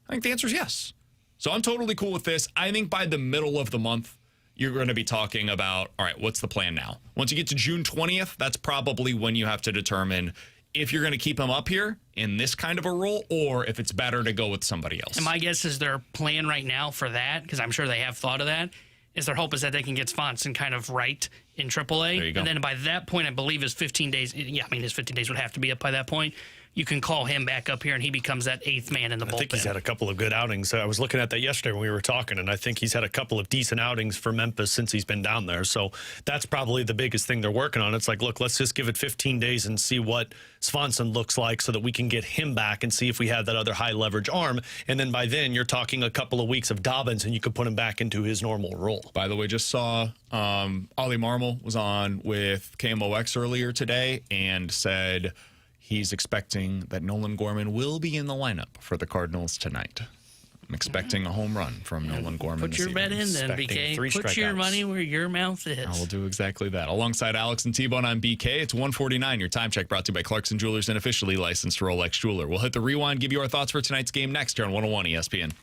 S2: I think the answer is yes. So I'm totally cool with this. I think by the middle of the month, you're going to be talking about, all right, what's the plan now? Once you get to June 20th, that's probably when you have to determine if you're going to keep him up here in this kind of a role or if it's better to go with somebody else.
S4: And my guess is their plan right now for that, because I'm sure they have thought of that, is their hope is that they can get Swanson kind of right in AAA.
S2: There you go.
S4: And then by that point, I believe his 15 days, his 15 days would have to be up by that point. You can call him back up here, and he becomes that 8th man in the bullpen.
S3: I think he's had a couple of good outings. I was looking at that yesterday when we were talking, and I think he's had a couple of decent outings for Memphis since he's been down there. So that's probably the biggest thing they're working on. It's like, look, let's just give it 15 days and see what Swanson looks like so that we can get him back and see if we have that other high-leverage arm. And then by then, you're talking a couple of weeks of Dobbins, and you could put him back into his normal role.
S2: By the way, just saw Ollie Marmol was on with KMOX earlier today and said he's expecting that Nolan Gorman will be in the lineup for the Cardinals tonight. I'm expecting a home run from Nolan Gorman.
S4: Put your bet in then, BK. Put your money where your mouth is.
S2: I will do exactly that. Alongside Alex and T-Bone, I'm BK. It's 1:49. Your time check brought to you by Clarkson Jewelers, and officially licensed Rolex jeweler. We'll hit the rewind, give you our thoughts for tonight's game next here on 101 ESPN.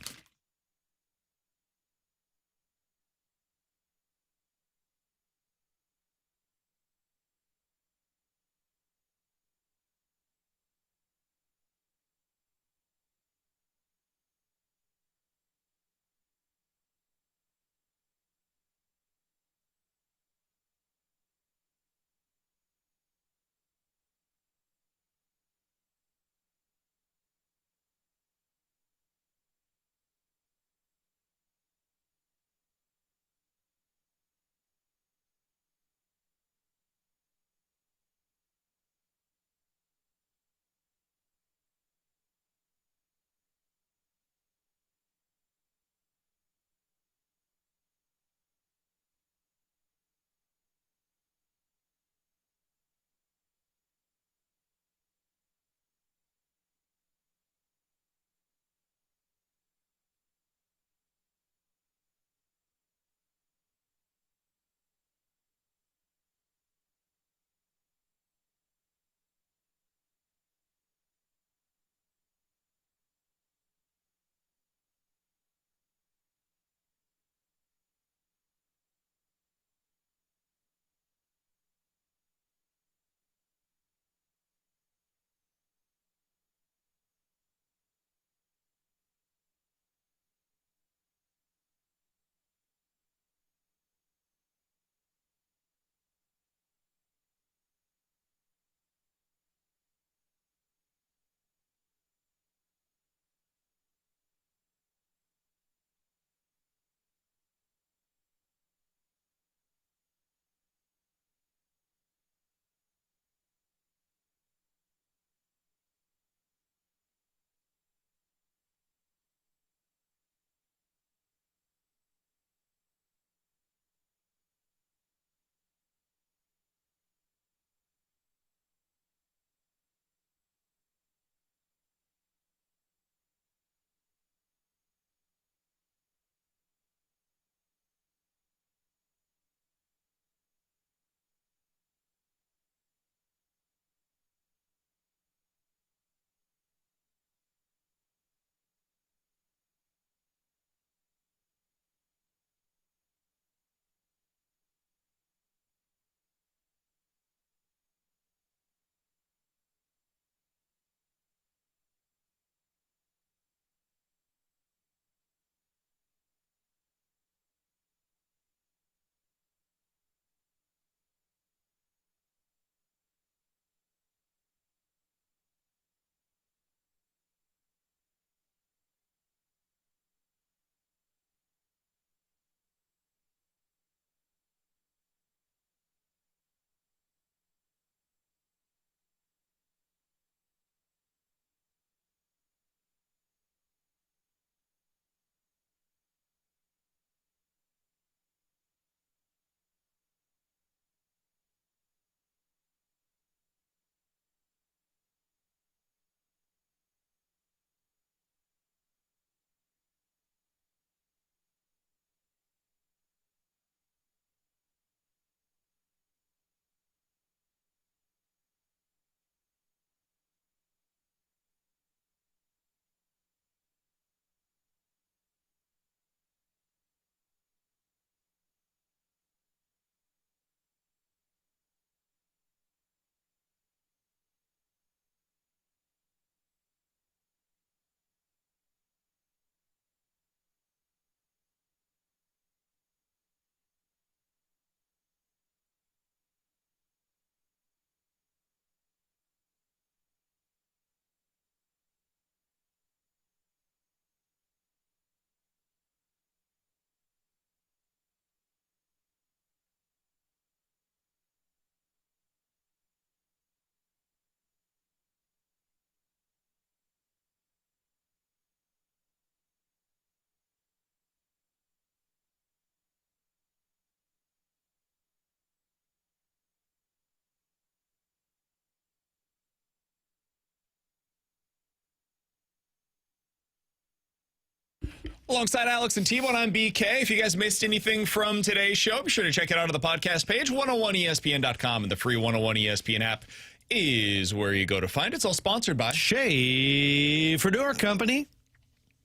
S2: Alongside Alex and T-Bone, I'm BK. If you guys missed anything from today's show, be sure to check it out on the podcast page. 101ESPN.com and the free 101 ESPN app is where you go to find it. It's all sponsored by
S3: Schaefer Door Company.
S2: You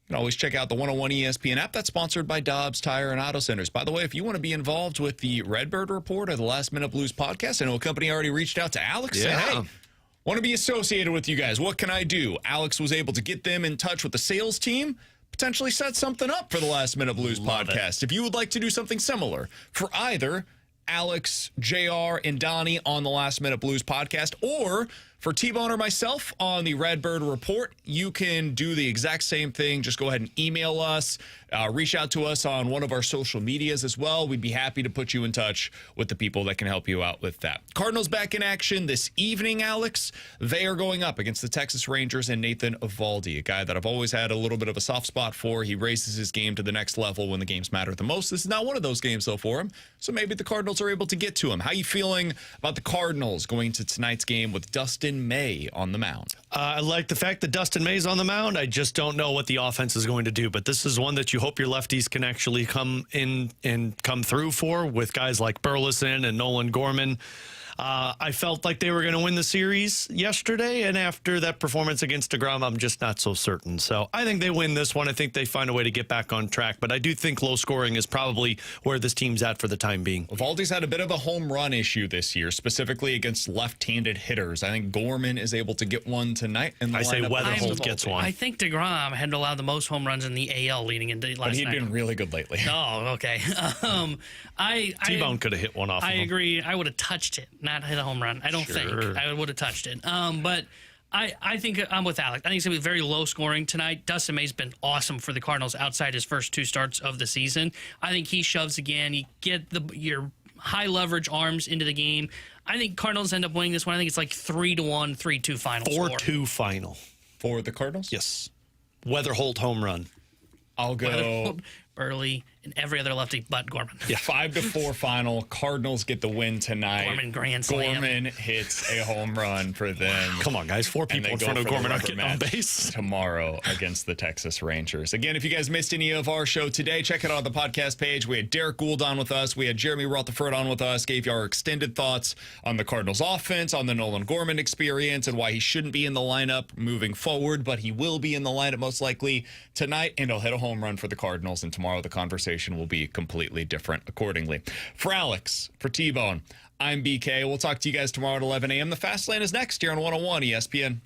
S2: can always check out the 101 ESPN app. That's sponsored by Dobbs Tire and Auto Centers. By the way, if you want to be involved with the Redbird Report or the Last Minute Blues podcast, I know a company already reached out to Alex. Said, hey, want to be associated with you guys. What can I do? Alex was able to get them in touch with the sales team, potentially set something up for the Last Minute Blues podcast. If you would like to do something similar for either Alex, JR, and Donnie on the Last Minute Blues podcast, or for T-Bone or myself on the Redbird Report, you can do the exact same thing. Just go ahead and email us, reach out to us on one of our social medias as well. We'd be happy to put you in touch with the people that can help you out with that. Cardinals back in action this evening, Alex. They are going up against the Texas Rangers and Nathan Eovaldi, a guy that I've always had a little bit of a soft spot for. He raises his game to the next level when the games matter the most. This is not one of those games, though, for him. So maybe the Cardinals are able to get to him. How you feeling about the Cardinals going to tonight's game with Dustin May on the mound?
S3: I like the fact that Dustin May's on the mound. I just don't know what the offense is going to do, but this is one that you hope your lefties can actually come in and come through for with guys like Burleson and Nolan Gorman. I felt like they were going to win the series yesterday, and after that performance against DeGrom, I'm just not so certain. So I think they win this one. I think they find a way to get back on track, but I do think low scoring is probably where this team's at for the time being.
S2: Eovaldi's had a bit of a home run issue this year, specifically against left-handed hitters. I think Gorman is able to get one tonight. In the
S3: I say
S2: lineup.
S3: Weatherholt gets one.
S4: I think DeGrom had allowed the most home runs in the AL leading into last night.
S2: But he'd been really good lately.
S4: Oh, okay.
S3: T-Bone could have hit one off.
S4: I agree. I would have touched it, not hit a home run. I don't think I would have touched it. But I think I'm with Alex. I think it's going to be very low scoring tonight. Dustin May's been awesome for the Cardinals outside his first two starts of the season. I think he shoves again. You get your high leverage arms into the game. I think Cardinals end up winning this one. I think it's like 3-1, 3-2 final.
S3: 4-2 final.
S2: For the Cardinals?
S3: Yes. Weatherholt home run.
S2: I'll go
S4: Burley and every other lefty but Gorman.
S2: Yeah, 5-4 final. Cardinals get the win tonight.
S4: Gorman grand slam.
S2: Gorman hits a home run for them.
S3: Come on, guys. 4 people in front of Gorman aren't getting on base
S2: tomorrow against the Texas Rangers. Again, if you guys missed any of our show today, check it out on the podcast page. We had Derrick Goold on with us. We had Jeremy Rutherford on with us. Gave you our extended thoughts on the Cardinals offense, on the Nolan Gorman experience, and why he shouldn't be in the lineup moving forward, but he will be in the lineup most likely tonight, and he'll hit a home run for the Cardinals, and tomorrow the conversation will be completely different accordingly. For Alex, for T-Bone, I'm BK. We'll talk to you guys tomorrow at 11 a.m. The Fast Lane is next here on 101 ESPN.